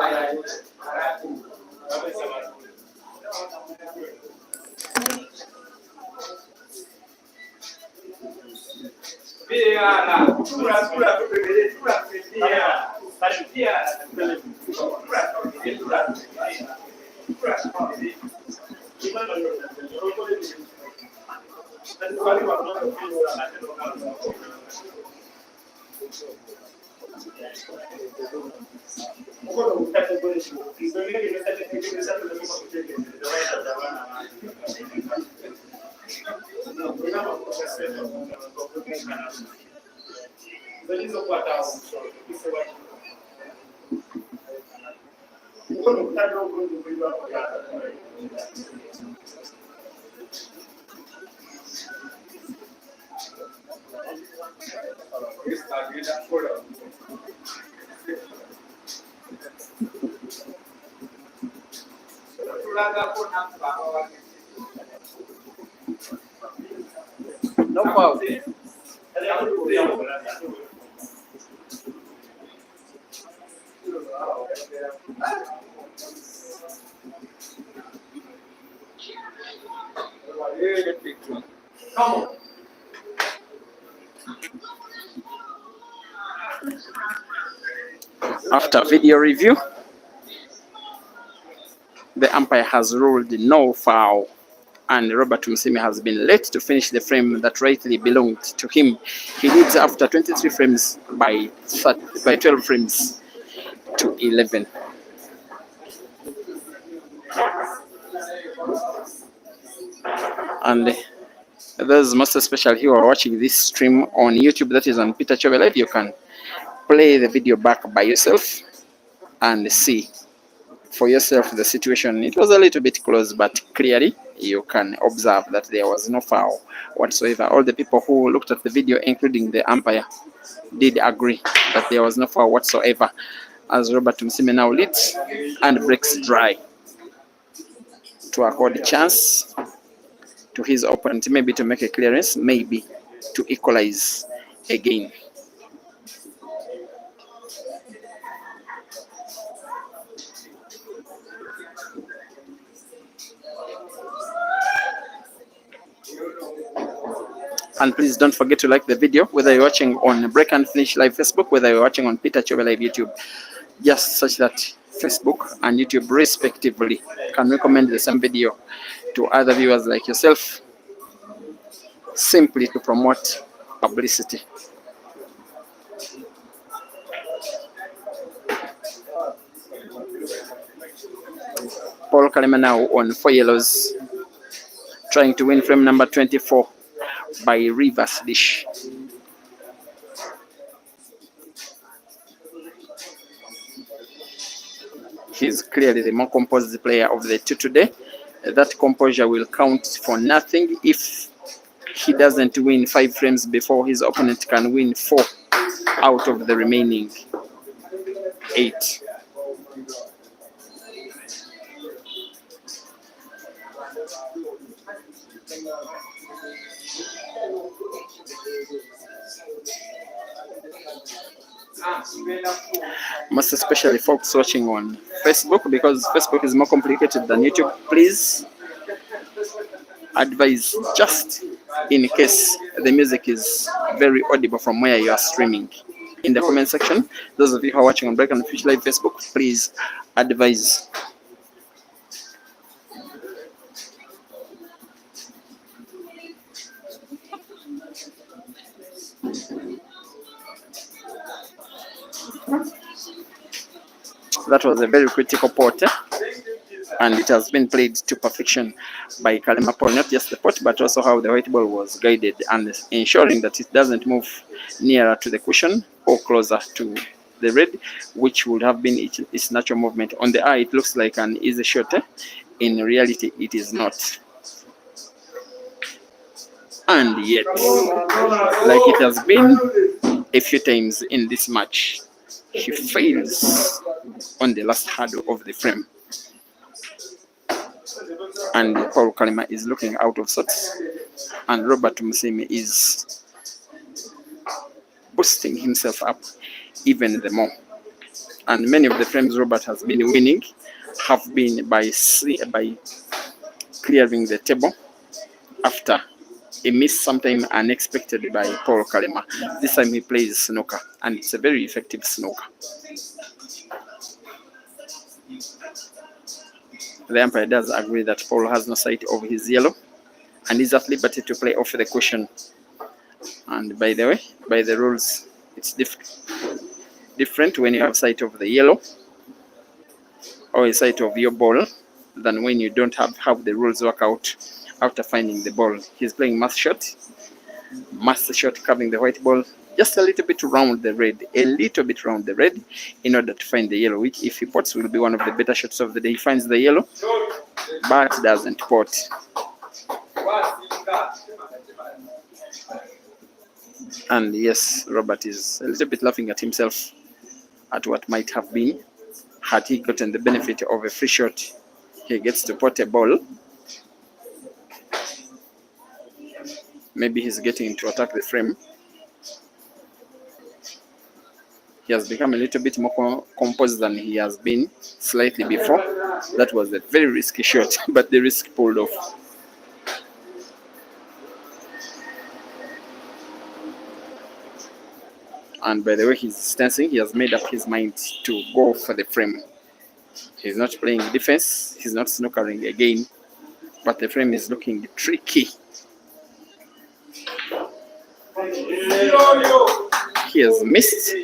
No foul. After video review, the umpire has ruled no foul, and Robert Tumusiime has been late to finish the frame that rightly belonged to him. He leads after 23 frames by 12 frames to 11. And those most especially who are watching this stream on YouTube, that is on Peter Chove Live, you can play the video back by yourself and see for yourself the situation. It was a little bit close, but clearly you can observe that there was no foul whatsoever. All the people who looked at the video, including the umpire, did agree that there was no foul whatsoever, as Robert Tumusiime now leads and breaks dry to accord a chance to his opponent, maybe to make a clearance, maybe to equalize again. And please don't forget to like the video, whether you're watching on Break and Finish Live Facebook, whether you're watching on Peter Chove Live YouTube, just such that Facebook and YouTube respectively can recommend the same video to other viewers like yourself, simply to promote publicity. Paul Kalema now on 4 yellows, trying to win frame number 24 by reverse dish. He's clearly the more composed player of the two today. That composure will count for nothing if he doesn't win 5 frames before his opponent can win 4 out of the remaining 8. Most especially folks watching on Facebook, because Facebook is more complicated than YouTube. Please advise, just in case the music is very audible from where you are streaming, in the comment section. Those of you who are watching on Break and Fish Live Facebook, please advise. That was a very critical pot, and it has been played to perfection by Kalema Paul, not just the pot, but also how the white ball was guided and ensuring that it doesn't move nearer to the cushion or closer to the red, which would have been its natural movement. On the eye, it looks like an easy shot. In reality, it is not. And yet, like it has been a few times in this match, he fails on the last hurdle of the frame. And Paul Kalema is looking out of sorts, and Robert Tumusiime is boosting himself up even the more. And many of the frames Robert has been winning have been by clearing the table after a miss, sometimes unexpected, by Paul Kalema. This time he plays snooker, and it's a very effective snooker. The umpire does agree that Paul has no sight of his yellow and is at liberty to play off the cushion. And by the way, by the rules, it's different when you have sight of the yellow or a sight of your ball than when you don't have how the rules work out after finding the ball. He's playing master shot, covering the white ball just a little bit around the red, in order to find the yellow, which if he pots will be one of the better shots of the day. He finds the yellow, but doesn't pot. And yes, Robert is a little bit laughing at himself at what might have been had he gotten the benefit of a free shot. He gets to pot a ball. Maybe he's getting to attack the frame He has become a little bit more composed than he has been slightly before. That was a very risky shot, but the risk pulled off. And by the way he's stancing, he has made up his mind to go for the frame. He's not playing defense, he's not snookering again, but the frame is looking tricky. He has missed,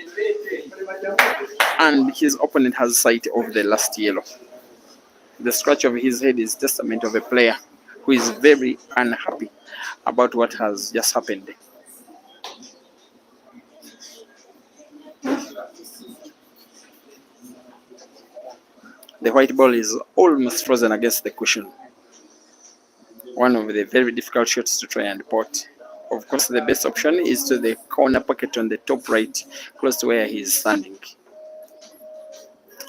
and his opponent has sight of the last yellow. The scratch of his head is testament of a player who is very unhappy about what has just happened. The white ball is almost frozen against the cushion. One of the very difficult shots to try and pot. Of course, the best option is to the corner pocket on the top right, close to where he is standing.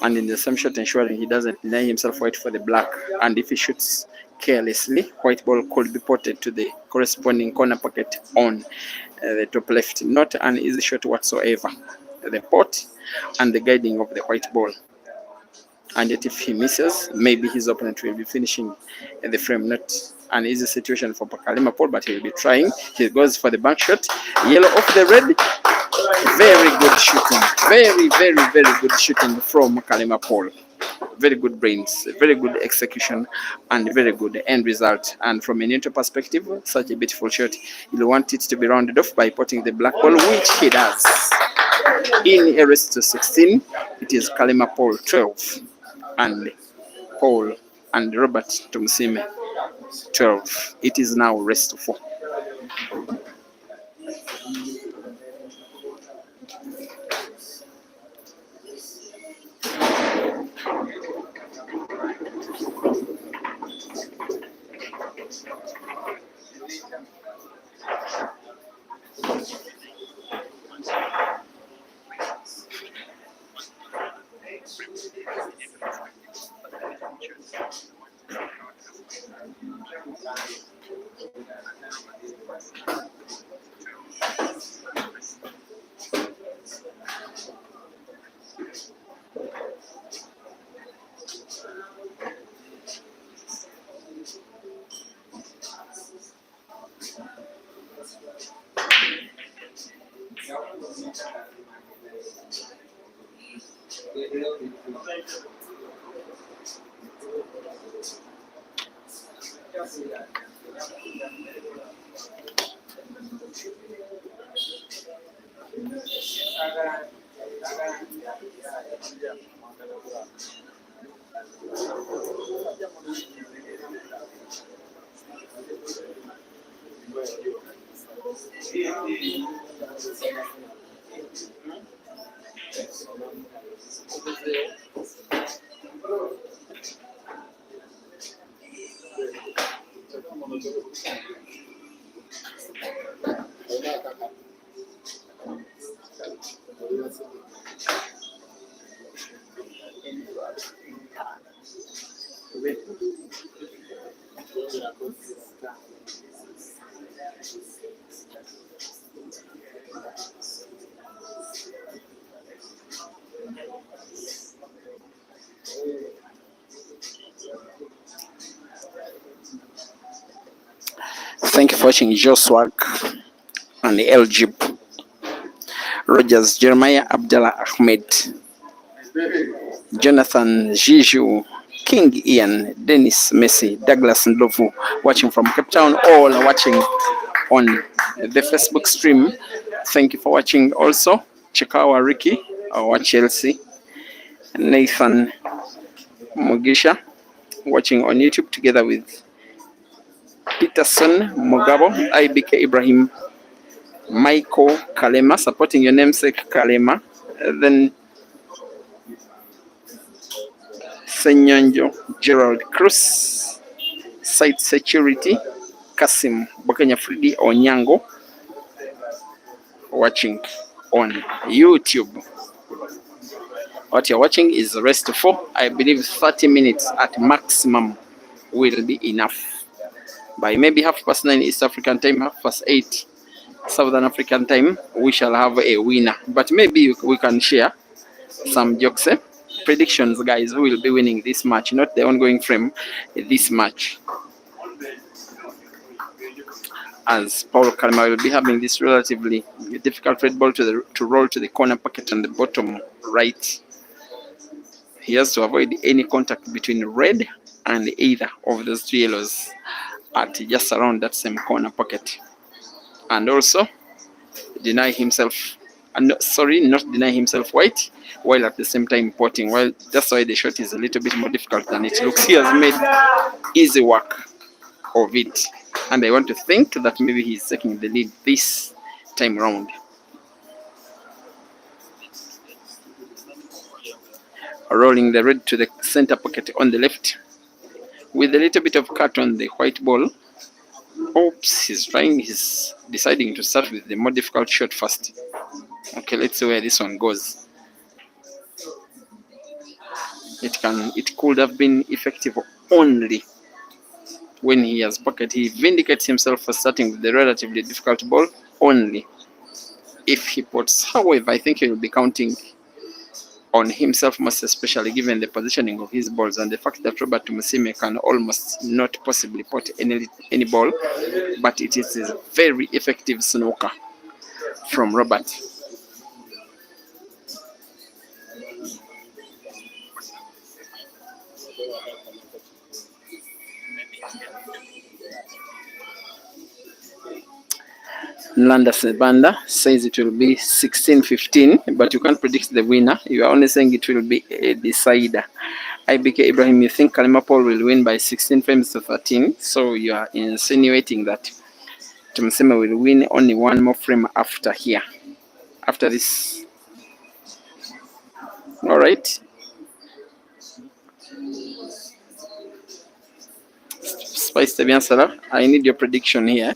And in the same shot, ensuring he doesn't deny himself white for the black. And if he shoots carelessly, white ball could be potted to the corresponding corner pocket on the top left. Not an easy shot whatsoever. The pot and the guiding of the white ball. And yet if he misses, maybe his opponent will be finishing the frame. Not an easy situation for Kalema Paul, but he'll be trying. He goes for the bank shot. Yellow off the red. Very good shooting. Very, very, very good shooting from Kalema Paul. Very good brains, very good execution, and very good end result. And from a neutral perspective, such a beautiful shot. You'll want it to be rounded off by potting the black ball, which he does. In a race to 16, it is Kalema Paul 12. And Paul and Robert Tumusiime 12. It is now rest 4. Thank you for watching Joswag and the LG Rogers, Jeremiah Abdallah Ahmed, Jonathan Jiju, King Ian, Dennis Messi, Douglas Ndlovu, watching from Cape Town, all watching on the Facebook stream. Thank you for watching also. Chikawa Ricky, our Chelsea, Nathan Mugisha, watching on YouTube together with Peterson Mugabo, IBK Ibrahim, Michael Kalema, supporting your namesake Kalema, then Senyanjo Gerald Cruz, Site Security, Kasim Bokenya Fridi Onyango, watching on YouTube. What you're watching is rest 4. I believe 30 minutes at maximum will be enough. By maybe 9:30 East African time, 8:30 Southern African time, we shall have a winner. But maybe we can share some jokes, predictions, guys. Who will be winning this match? Not the ongoing frame, this match. As Paul Kalema will be having this relatively difficult red ball to roll to the corner pocket on the bottom right. He has to avoid any contact between red and either of those two yellows at just around that same corner pocket. And also deny himself, not deny himself white, while at the same time potting. Well, that's why the shot is a little bit more difficult than it looks. He has made easy work of it, and I want to think that maybe he's taking the lead this time round. Rolling the red to the center pocket on the left with a little bit of cut on the white ball. Oops, he's deciding to start with the more difficult shot first. Okay, let's see where this one goes. It could have been effective only when he has pocket. He vindicates himself for starting with the relatively difficult ball only if he puts. However, I think he will be counting on himself, most especially given the positioning of his balls and the fact that Robert Tumusiime can almost not possibly put any ball, but it is a very effective snooker from Robert. Nanda Sebanda says it will be 16-15, but you can't predict the winner. You are only saying it will be a decider. IBK Ibrahim, you think Kalema Paul will win by 16 frames to 13, so you are insinuating that Tumusiime will win only one more frame after here, after this. All right. Spice bien Salah, I need your prediction here.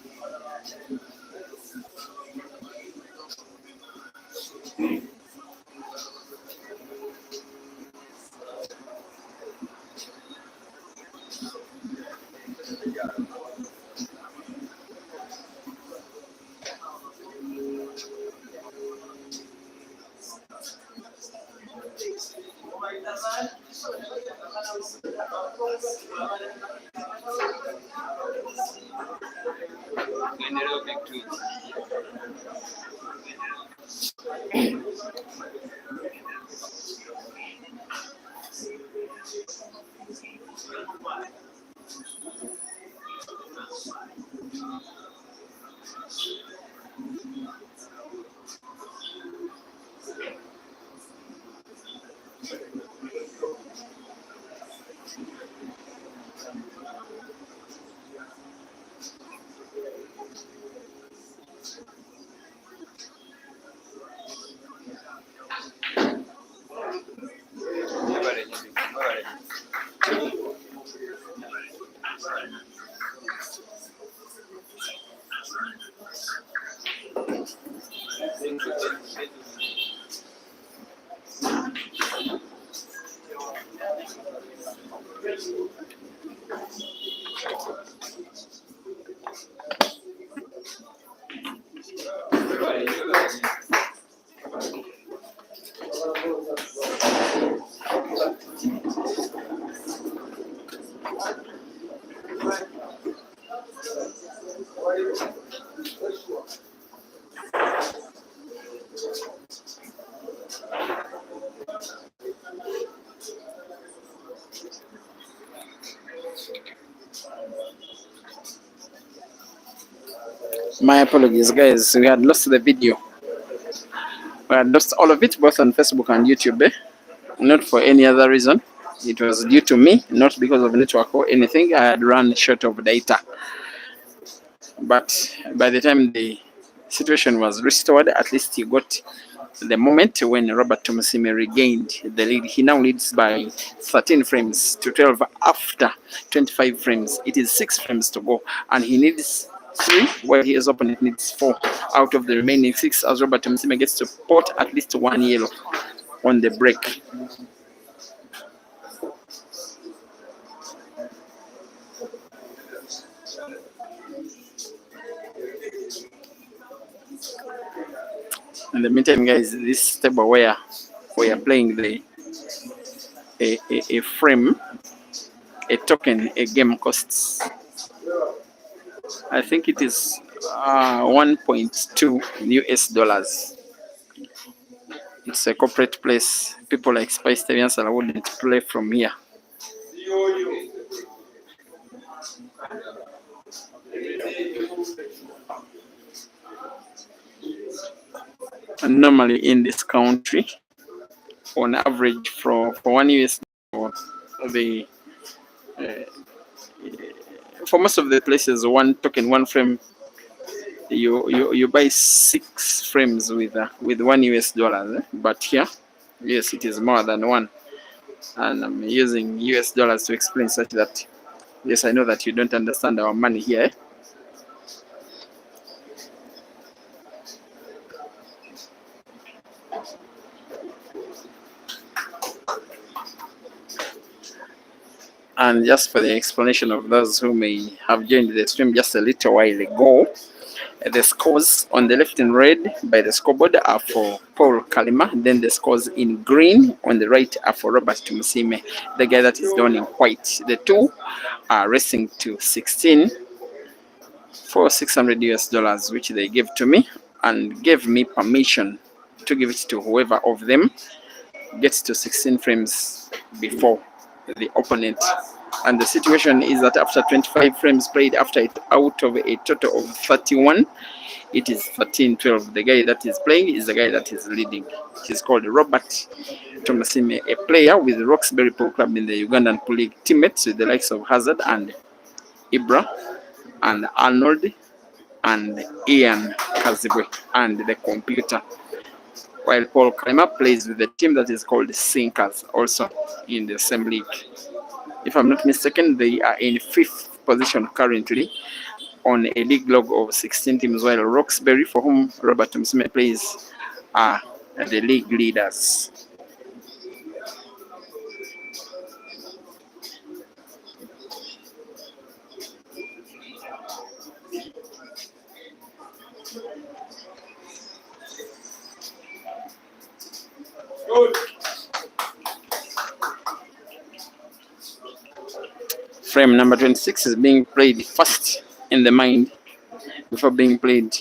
My apologies, guys. We had lost the video. We had lost all of it, both on Facebook and YouTube. Not for any other reason. It was due to me, not because of network or anything. I had run short of data. But by the time the situation was restored, at least he got the moment when Robert Tumusiime regained the lead. He now leads by 13 frames to 12 after 25 frames. It is 6 frames to go, and he needs 3, while his opponent needs 4 out of the remaining 6, as Robert Tumusiime gets to pot at least 1 yellow on the break. In the meantime, guys, this table where we are playing a frame, a token, a game costs, I think it is 1.2 US dollars. It's a corporate place. People like Spice Teviansala wouldn't play from here. And normally in this country, on average, for 1 US the for most of the places, one token, one frame, you buy 6 frames with 1 US dollars. But here, yes, it is more than one. And I'm using US dollars to explain such that, yes, I know that you don't understand our money here. And just for the explanation of those who may have joined the stream just a little while ago, the scores on the left in red by the scoreboard are for Paul Kalema. Then the scores in green on the right are for Robert Tumusiime, the guy that is down in white. The two are racing to 16 for 600 US dollars, which they gave to me and gave me permission to give it to whoever of them gets to 16 frames before the opponent. And the situation is that after 25 frames played, after it out of a total of 31, it is 13-12. The guy that is playing is the guy that is leading. He's called Robert Tumusiime, a player with the Roxbury Polo Club in the Ugandan Pool League, teammates with the likes of Hazard and Ibra and Arnold and Ian Kazibwe and the computer. While Paul Kalema plays with the team that is called Sinkers, also in the same league. If I'm not mistaken, they are in 5th position currently on a league log of 16 teams, while Roxbury, for whom Robert Tumusiime plays, are the league leaders. Frame number 26 is being played first in the mind before being played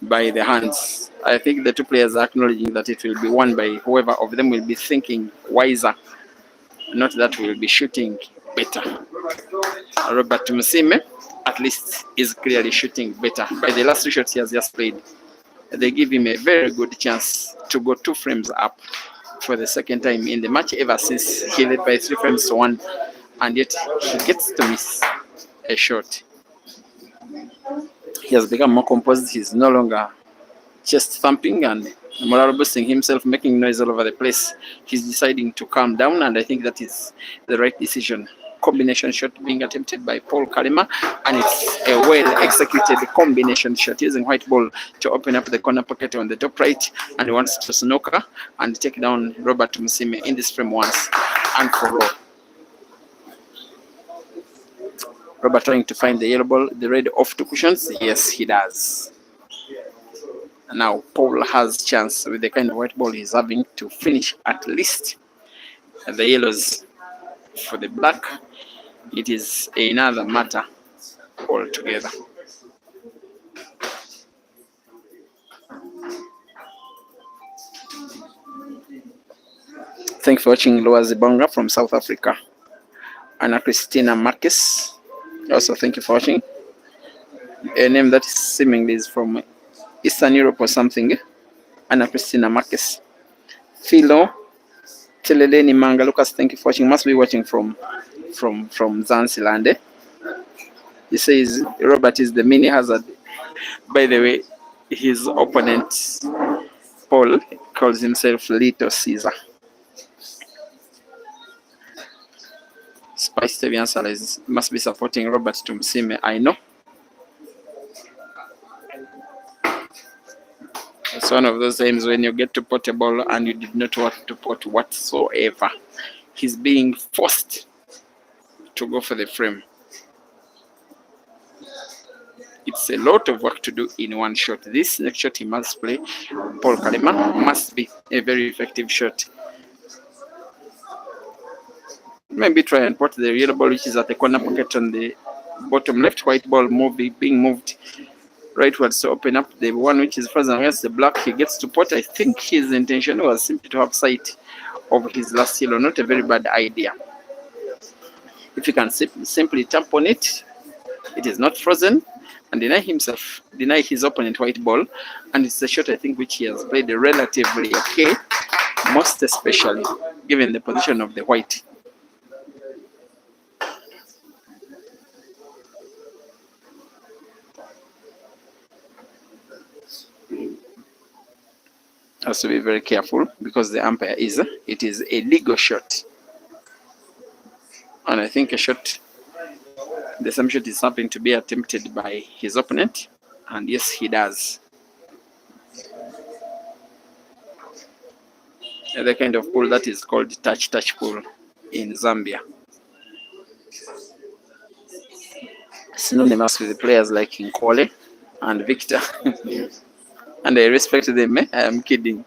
by the hands. I think the two players are acknowledging that it will be won by whoever of them will be thinking wiser, not that we will be shooting better. Robert Tumusiime, at least, is clearly shooting better. By the last 2 shots he has just played, they give him a very good chance to go 2 frames up for the second time in the match ever since he led by 3 frames to 1, and yet he gets to miss a shot. He has become more composed. He's no longer chest thumping and morale boosting himself, making noise all over the place. He's deciding to calm down, and I think that is the right decision. Combination shot being attempted by Paul Kalema, and it's a well-executed combination shot using white ball to open up the corner pocket on the top right, and he wants to snooker and take down Robert Tumusiime in this frame once and for all. Robert trying to find the yellow ball, the red off to cushions. Yes, he does. Now Paul has chance with the kind of white ball he's having to finish at least the yellows. For the black, it is another matter altogether. Thank you for watching. Loa Zibonga from South Africa. Anna Christina Marcus, also thank you for watching. A name that seemingly is from Eastern Europe or something. Anna Christina Marcus. Philo Teleleni Manga Lucas, thank you for watching. Must be watching from Zanzibar. He says Robert is the mini Hazard. By the way, his opponent Paul calls himself Little Caesar. Spice Teviansala must be supporting Robert Tumusiime, I know. It's one of those times when you get to pot a ball and you did not want to pot whatsoever. He's being forced to go for the frame. It's a lot of work to do in one shot. This next shot he must play, Paul Kalema, must be a very effective shot. Maybe try and put the yellow ball, which is at the corner pocket on the bottom left, white ball being moved rightwards to open up the one which is frozen against the black. He gets to pot. I think his intention was simply to have sight of his last yellow. Not a very bad idea. If he can simply tap on it, it is not frozen, and deny his opponent white ball, and it's a shot I think which he has played relatively okay, most especially given the position of the white. Has to be very careful because the umpire it is a legal shot, and I think the same shot is something to be attempted by his opponent, and yes, he does. The kind of pool that is called touch pool in Zambia. Synonymous with players like Nkole and Victor. And I respect them, I am kidding.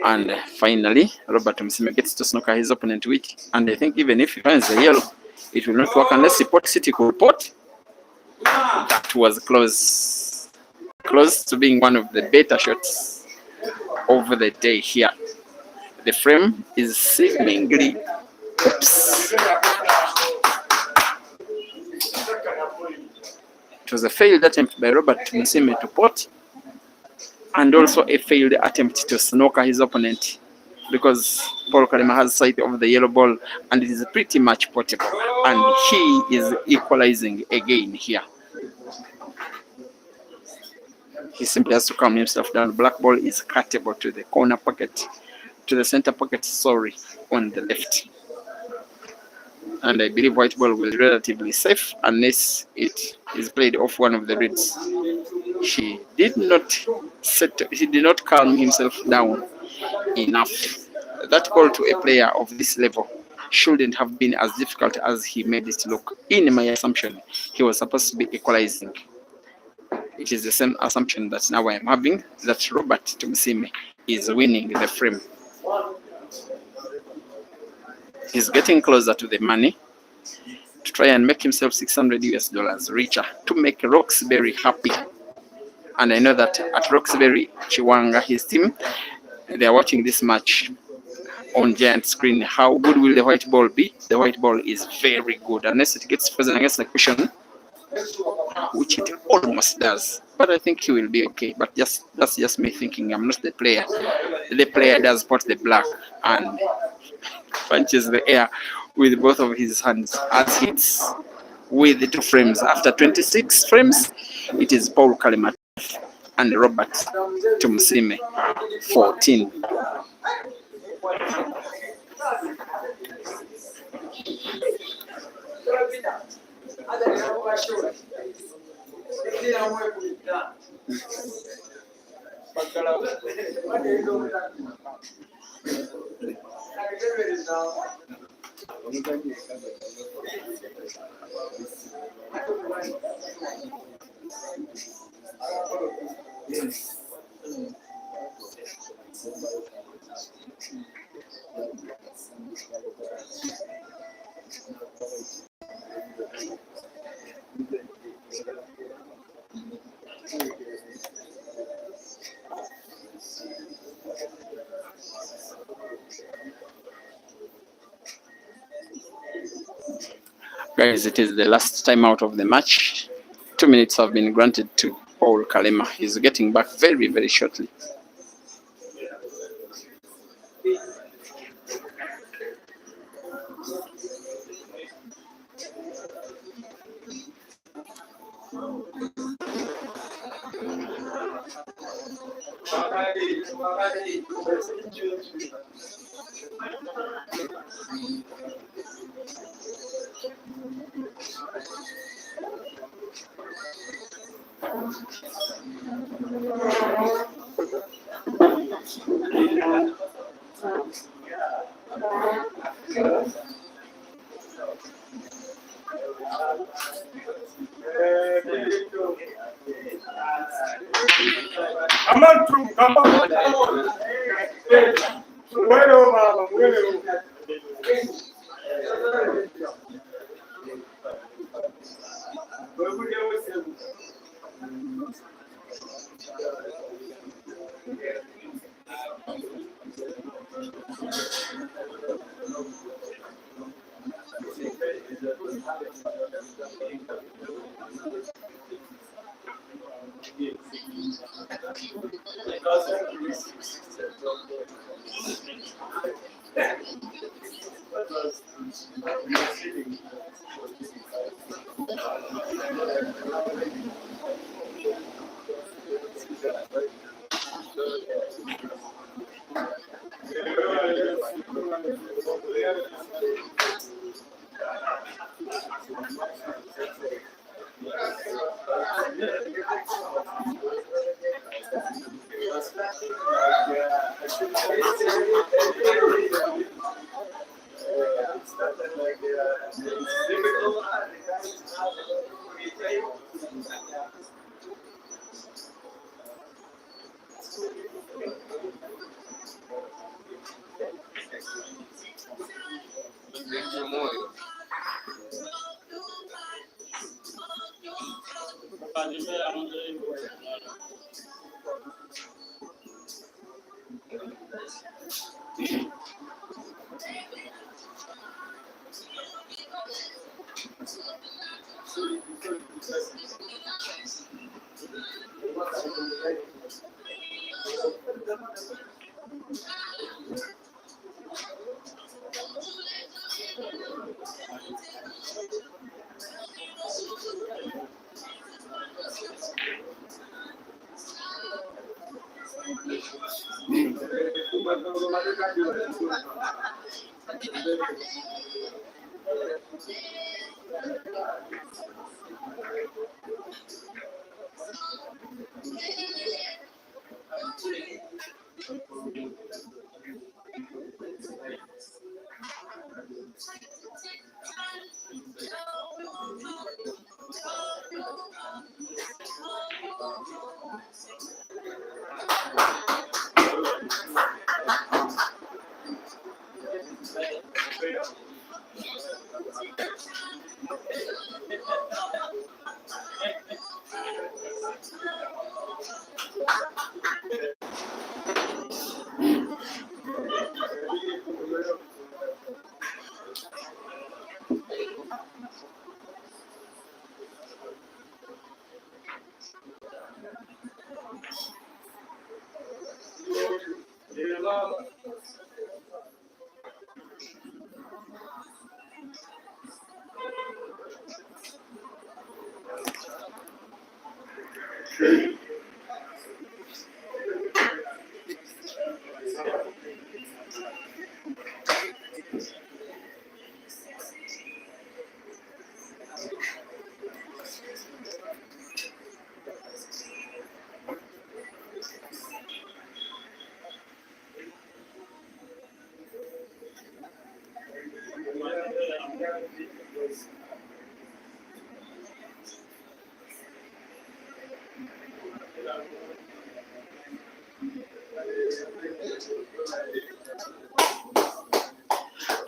And finally, Robert Tumusiime gets to snooker his opponent weak. And I think even if he finds the yellow, it will not work unless he pots it. He could pot. That was close to being one of the better shots over the day here. The frame is seemingly, oops. It was a failed attempt by Robert Tumusiime to pot, and also a failed attempt to snooker his opponent, because Paul Kalema has sight of the yellow ball and it is pretty much potable, and he is equalizing again here. He simply has to calm himself down. Black ball is cuttable to the corner pocket, to the center pocket, sorry, on the left. And I believe white ball will be relatively safe unless it is played off one of the reeds. He did not calm himself down enough. That ball to a player of this level shouldn't have been as difficult as he made it look. In my assumption, he was supposed to be equalizing. It is the same assumption that now I am having, that Robert Tumusiime is winning the frame. He's getting closer to the money to try and make himself $600 richer, to make Roxbury happy. And I know that at Roxbury, Chiwanga, his team, they are watching this match on giant screen. How good will the white ball be? The white ball is very good, unless it gets frozen against the cushion, which it almost does. But I think he will be okay. But that's just me thinking. I'm not the player. The player does pot the black and punches the air with both of his hands as hits with the two frames. After 26 frames, it is Paul Kalema and Robert Tumusiime 14. Guys, it is the last time out of the match. 2 minutes have been granted to Paul Kalema. He's getting back very, very shortly.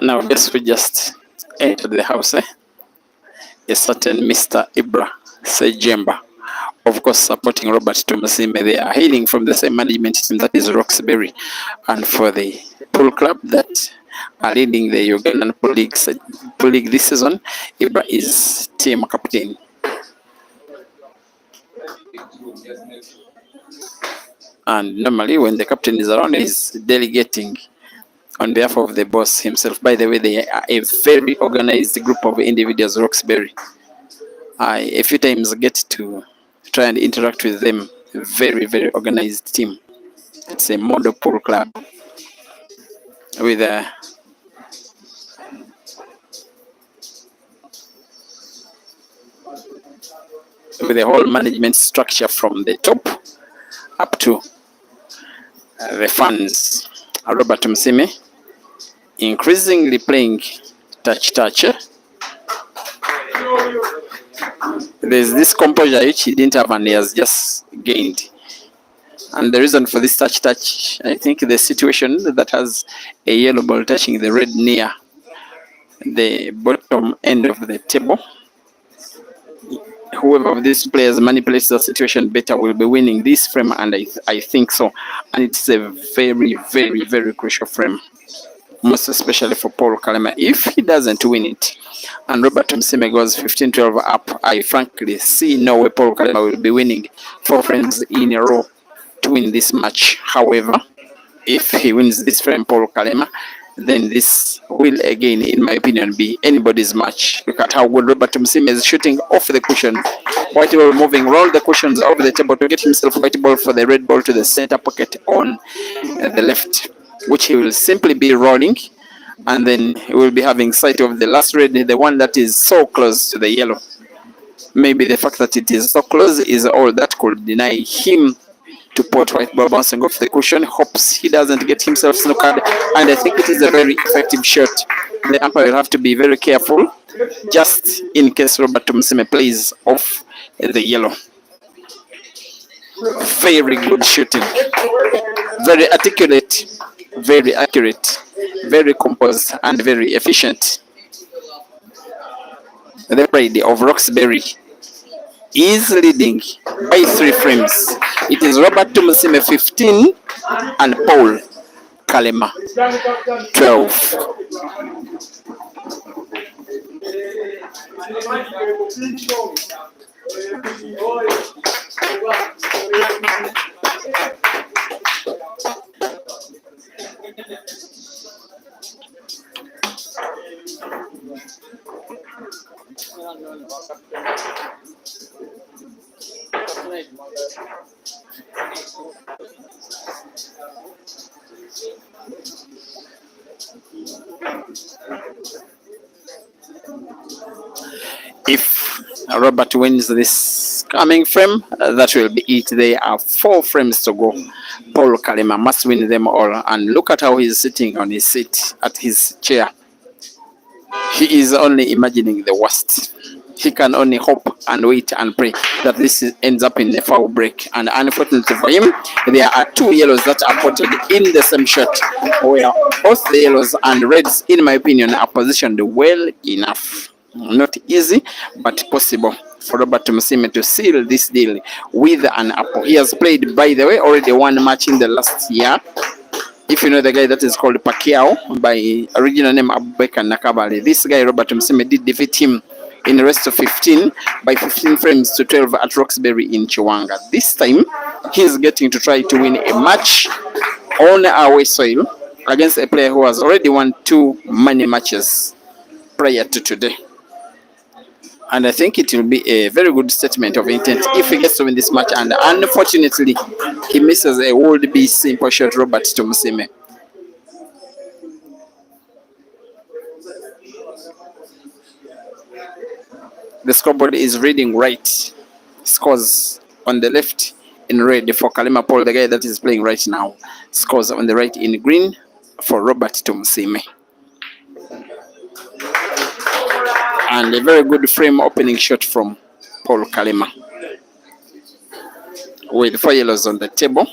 Now, guess who just entered the house? A certain Mr. Ibra Sejemba, of course, supporting Robert Tumusiime. They are hailing from the same management team that is Roxbury, and for the pool club that are leading the Ugandan pool league this season, Ibra is team captain. And normally, when the captain is around, he's delegating on behalf of the boss himself. By the way, they are a very organized group of individuals, Roxbury. I a few times get to try and interact with them. Very, very organized team. It's a model pool club with a whole management structure from the top up to the fans. Robert Tumusiime increasingly playing touch. There's this composure which he didn't have and he has just gained. And the reason for this touch, I think the situation that has a yellow ball touching the red near the bottom end of the table, whoever of these players manipulates the situation better will be winning this frame, and I think so. And it's a very, very, very crucial frame, most especially for Paul Kalema. If he doesn't win it and Robert Tumusiime goes 15-12 up, I frankly see no way Paul Kalema will be winning 4 frames in a row to win this match. However, if he wins this frame, Paul Kalema, then this will again, in my opinion, be anybody's match. Look at how good Robert Tumusiime is shooting off the cushion. White ball moving, roll the cushions over the table to get himself white ball for the red ball to the center pocket on the left, which he will simply be rolling, and then he will be having sight of the last red, the one that is so close to the yellow. Maybe the fact that it is so close is all that could deny him to put white ball bouncing off the cushion. Hopes he doesn't get himself snookered, and I think it is a very effective shot. The umpire will have to be very careful just in case Robert Tumusiime plays off the yellow. Very good shooting, very articulate, very accurate, very composed, and very efficient. The pride of Roxbury is leading by 3 frames. It is Robert Tumusiime 15 and Paul Kalema 12. If Robert wins this coming frame, that will be it. There are 4 frames to go. Paul Kalema must win them all. And look at how he's sitting on his seat at his chair. He is only imagining the worst. He can only hope and wait and pray that this ends up in a foul break. And unfortunately for him, there are 2 yellows that are potted in the same shot, where both the yellows and reds, in my opinion, are positioned well enough. Not easy, but possible for Robert Tumusiime to seal this deal with an apple. He has played, by the way, already 1 match in the last year. If you know the guy that is called Pacquiao by original name Abubakar Nakabale, this guy Robert Tumusiime did defeat him in the rest of 15 by 15 frames to 12 at Roxbury in Chiwanga. This time, he is getting to try to win a match on away soil against a player who has already won 2 money matches prior to today. And I think it will be a very good statement of intent if he gets to win this match. And unfortunately, he misses a would-be simple shot, Robert Tumusiime. The scoreboard is reading right. Scores on the left in red for Kalema Paul, the guy that is playing right now. Scores on the right in green for Robert Tumusiime. And a very good frame opening shot from Paul Kalema. With 4 yellows on the table,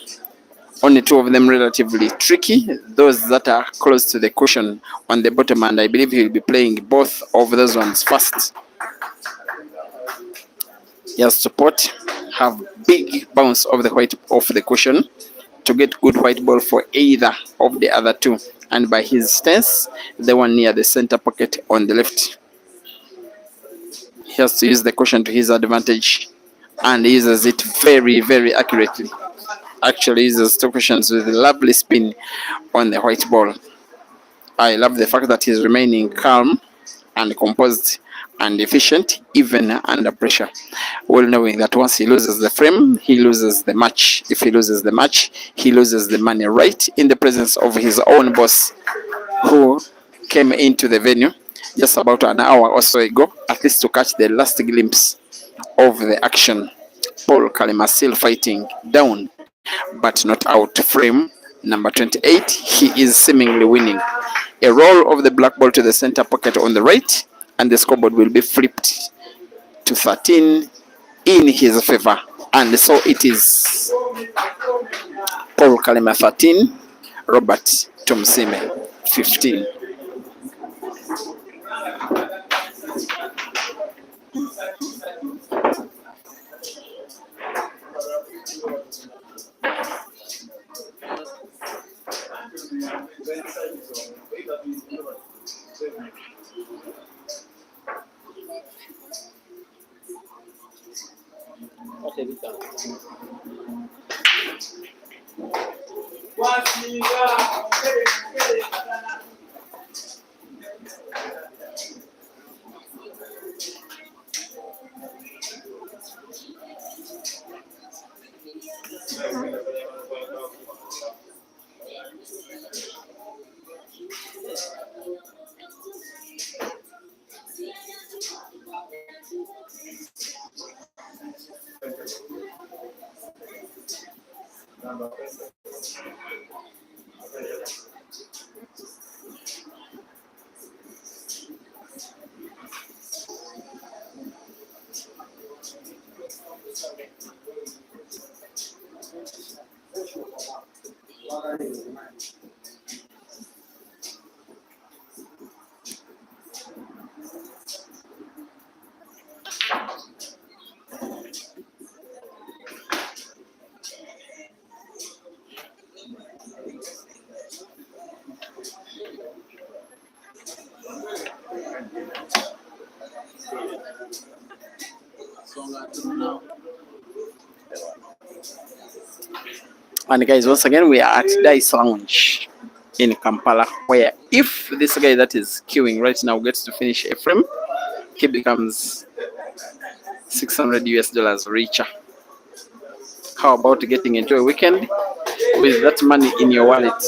only 2 of them relatively tricky, those that are close to the cushion on the bottom, and I believe he will be playing both of those ones first. He has to have big bounce of the white off the cushion to get good white ball for either of the other 2, and by his stance, the one near the center pocket on the left. He has to use the cushion to his advantage, and he uses it very, very accurately. Actually uses 2 cushions with a lovely spin on the white ball. I love the fact that he's remaining calm and composed and efficient even under pressure, well knowing that once he loses the frame, he loses the match. If he loses the match, he loses the money, right in the presence of his own boss, who came into the venue just about an hour or so ago, at least to catch the last glimpse of the action. Paul Kalema still fighting down, but not out. Frame number 28, he is seemingly winning. A roll of the black ball to the center pocket on the right, and the scoreboard will be flipped to 13 in his favor. And so it is Paul Kalema 13, Robert Tumusiime 15. And guys, once again, we are at Dice Lounge in Kampala, where if this guy that is queuing right now gets to finish a frame, he becomes $600 richer. How about getting into a weekend with that money in your wallet?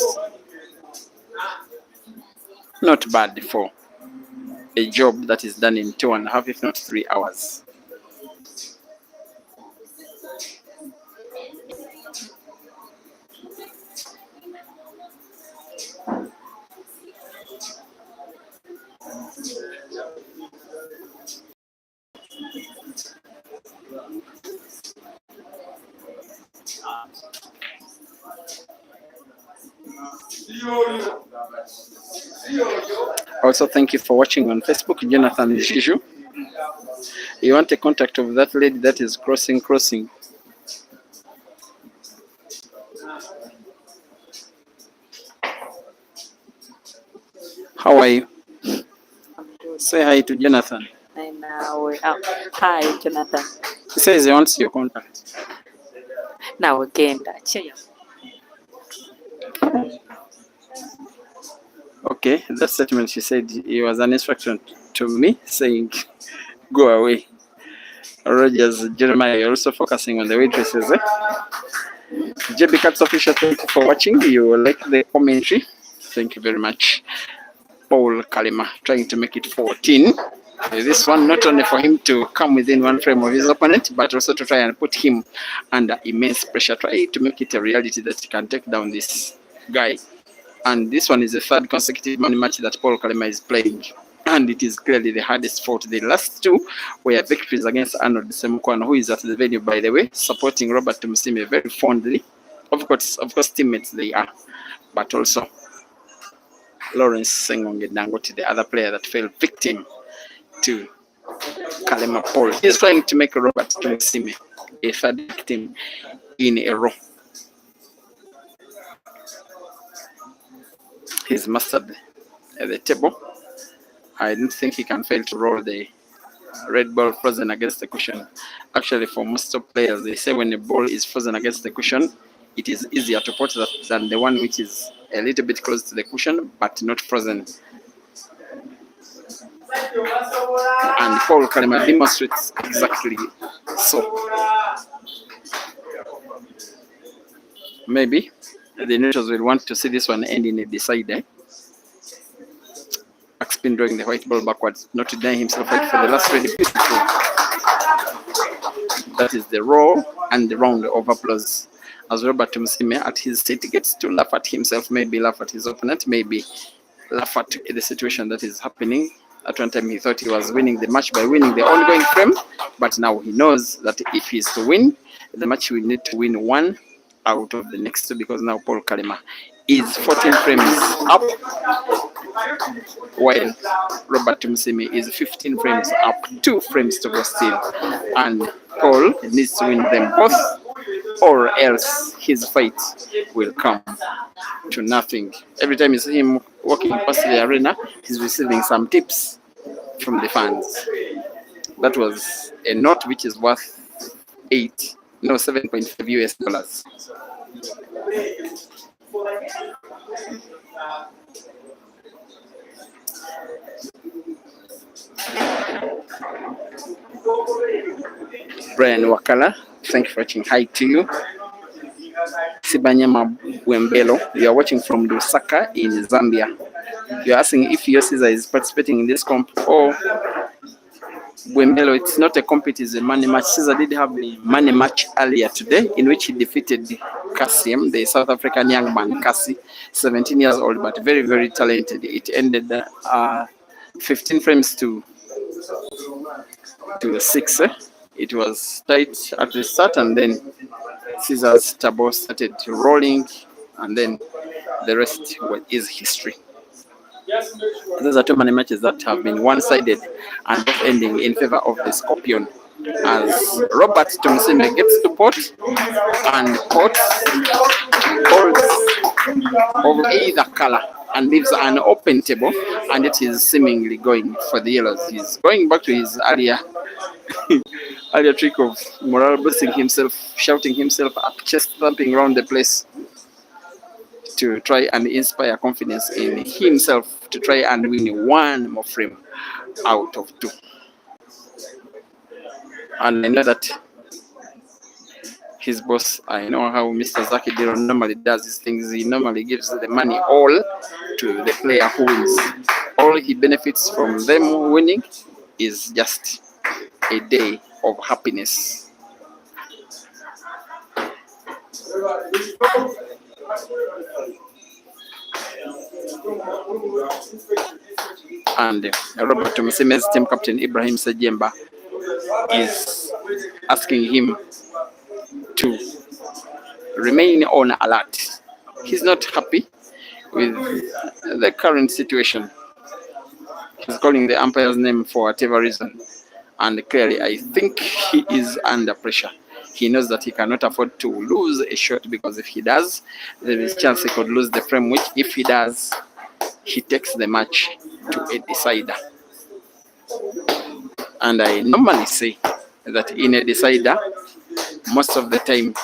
Not bad for a job that is done in 2.5, if not 3 hours. Also, thank you for watching on Facebook, Jonathan Shishu. You want a contact of that lady that is crossing. How are you? Say hi to Jonathan. Hi, Jonathan. He says he wants your contact. Now again, cheer. Okay, that statement she said it was an instruction to me saying, go away. Rogers Jeremiah, you're also focusing on the waitresses. JB Cats Official, thank you for watching. You like the commentary. Thank you very much. Paul Kalema trying to make it 14. This one not only for him to come within one frame of his opponent, but also to try and put him under immense pressure. Try to make it a reality that he can take down this guy. And this one is the third consecutive money match that Paul Kalema is playing. And it is clearly the hardest fought. The last two were victories against Arnold Semukwana, who is at the venue, by the way, supporting Robert Tumusiime very fondly. Of course, teammates they are, but also Lawrence Sengonge Dangote, the other player that fell victim to Kalema Paul. He's trying to make Robert Tumusiime a third victim in a row. He's mastered the table. I don't think he can fail to roll the red ball frozen against the cushion. Actually, for most top players, they say when the ball is frozen against the cushion, it is easier to put that than the one which is a little bit close to the cushion but not frozen. And Paul Kalema demonstrates exactly so. Maybe the neutrals will want to see this one end in a decider. Backspin drawing the white ball backwards, not to deny himself right for the last really beautiful. That is the roll and the round of applause. As Robert Tumusiime at his state gets to laugh at himself, maybe laugh at his opponent, maybe laugh at the situation that is happening. At one time he thought he was winning the match by winning the ongoing frame, but now he knows that if he's to win the match, we need to win one out of the next two, because now Paul Kalema is 14 frames up, while Robert Tumusiime is 15 frames up, 2 frames to go still, and Paul needs to win them both, or else his fight will come to nothing. Every time you see him walking past the arena, he's receiving some tips from the fans. That was a note which is worth 7.5 US dollars. Brian Wakala, thank you for watching. Hi to you. Sibanyama Wembelo, you are watching from Lusaka in Zambia. You are asking if your Caesar is participating in this comp. Oh, Wembelo, it's not a comp, it is a money match. Caesar did have a money match earlier today in which he defeated Kasim, the South African young man, Kasi, 17 years old, but very, very talented. It ended 15 frames to 6. It was tight at the start, and then Caesar's turbo started rolling, and then the rest is history. Those are 2 money matches that have been one-sided and both ending in favor of the Scorpion, as Robert Tumusiime gets to pot, and pot holds over either color and leaves an open table, and it is seemingly going for the yellows. He's going back to his earlier trick of morale boosting himself, shouting himself up, chest thumping around the place to try and inspire confidence in himself to try and win 1 more frame out of 2. And I know that his boss, I know how Mr. Zaki Diro normally does these things. He normally gives the money all to the player who wins. All he benefits from them winning is just a day of happiness. And Robert Tumusiime's team captain Ibrahim Sejemba is asking him to remain on alert. He's not happy with the current situation. He's calling the umpire's name for whatever reason, and clearly I think he is under pressure. He knows that he cannot afford to lose a shot, because if he does, there is a chance he could lose the frame, which if he does, he takes the match to a decider. And I normally say that in a decider, most of the time,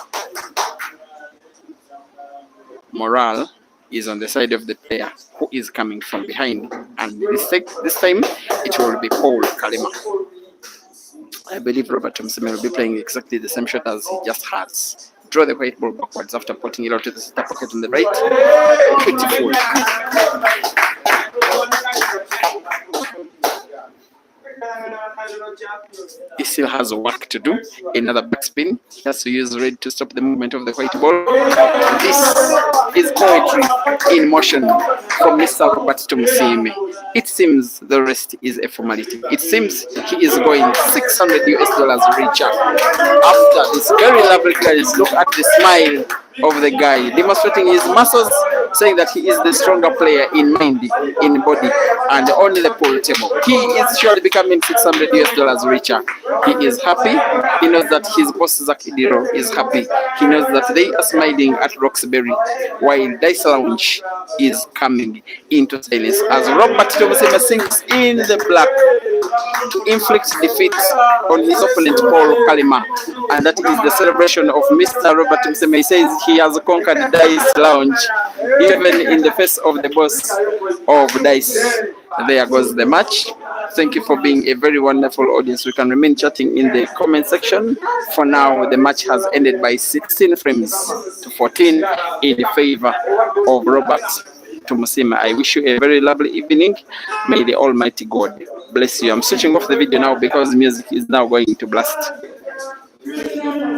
morale is on the side of the player who is coming from behind, and this time it will be Paul Kalema. I believe Robert Tumusiime will be playing exactly the same shot as he just has. Draw the white ball backwards after putting it out to the center pocket on the right. Beautiful. He still has work to do. Another backspin. He has to use red to stop the movement of the white ball. This is poetry in motion from Mr. Robert Tumusiime. It seems the rest is a formality. It seems he is going 600 US dollars richer after this very lovely clearance. Look at the smile of the guy, demonstrating his muscles, saying that he is the stronger player in mind, in body, and on the pool table. He is surely becoming 600 US dollars richer. He is happy. He knows that his boss Zach Idiro is happy. He knows that they are smiling at Roxbury, while Dice Lounge is coming into silence as Robert Tumusiime sinks in the black to inflict defeat on his opponent Paul Kalema, and that is the celebration of Mr. Robert Tumusiime. He says he has conquered Dice Lounge, even in the face of the boss of Dice. There goes the match. Thank you for being a very wonderful audience. We can remain chatting in the comment section. For now, the match has ended by 16 frames to 14 in favor of Robert Tumusiime. I wish you a very lovely evening. May the Almighty God bless you. I'm switching off the video now because music is now going to blast.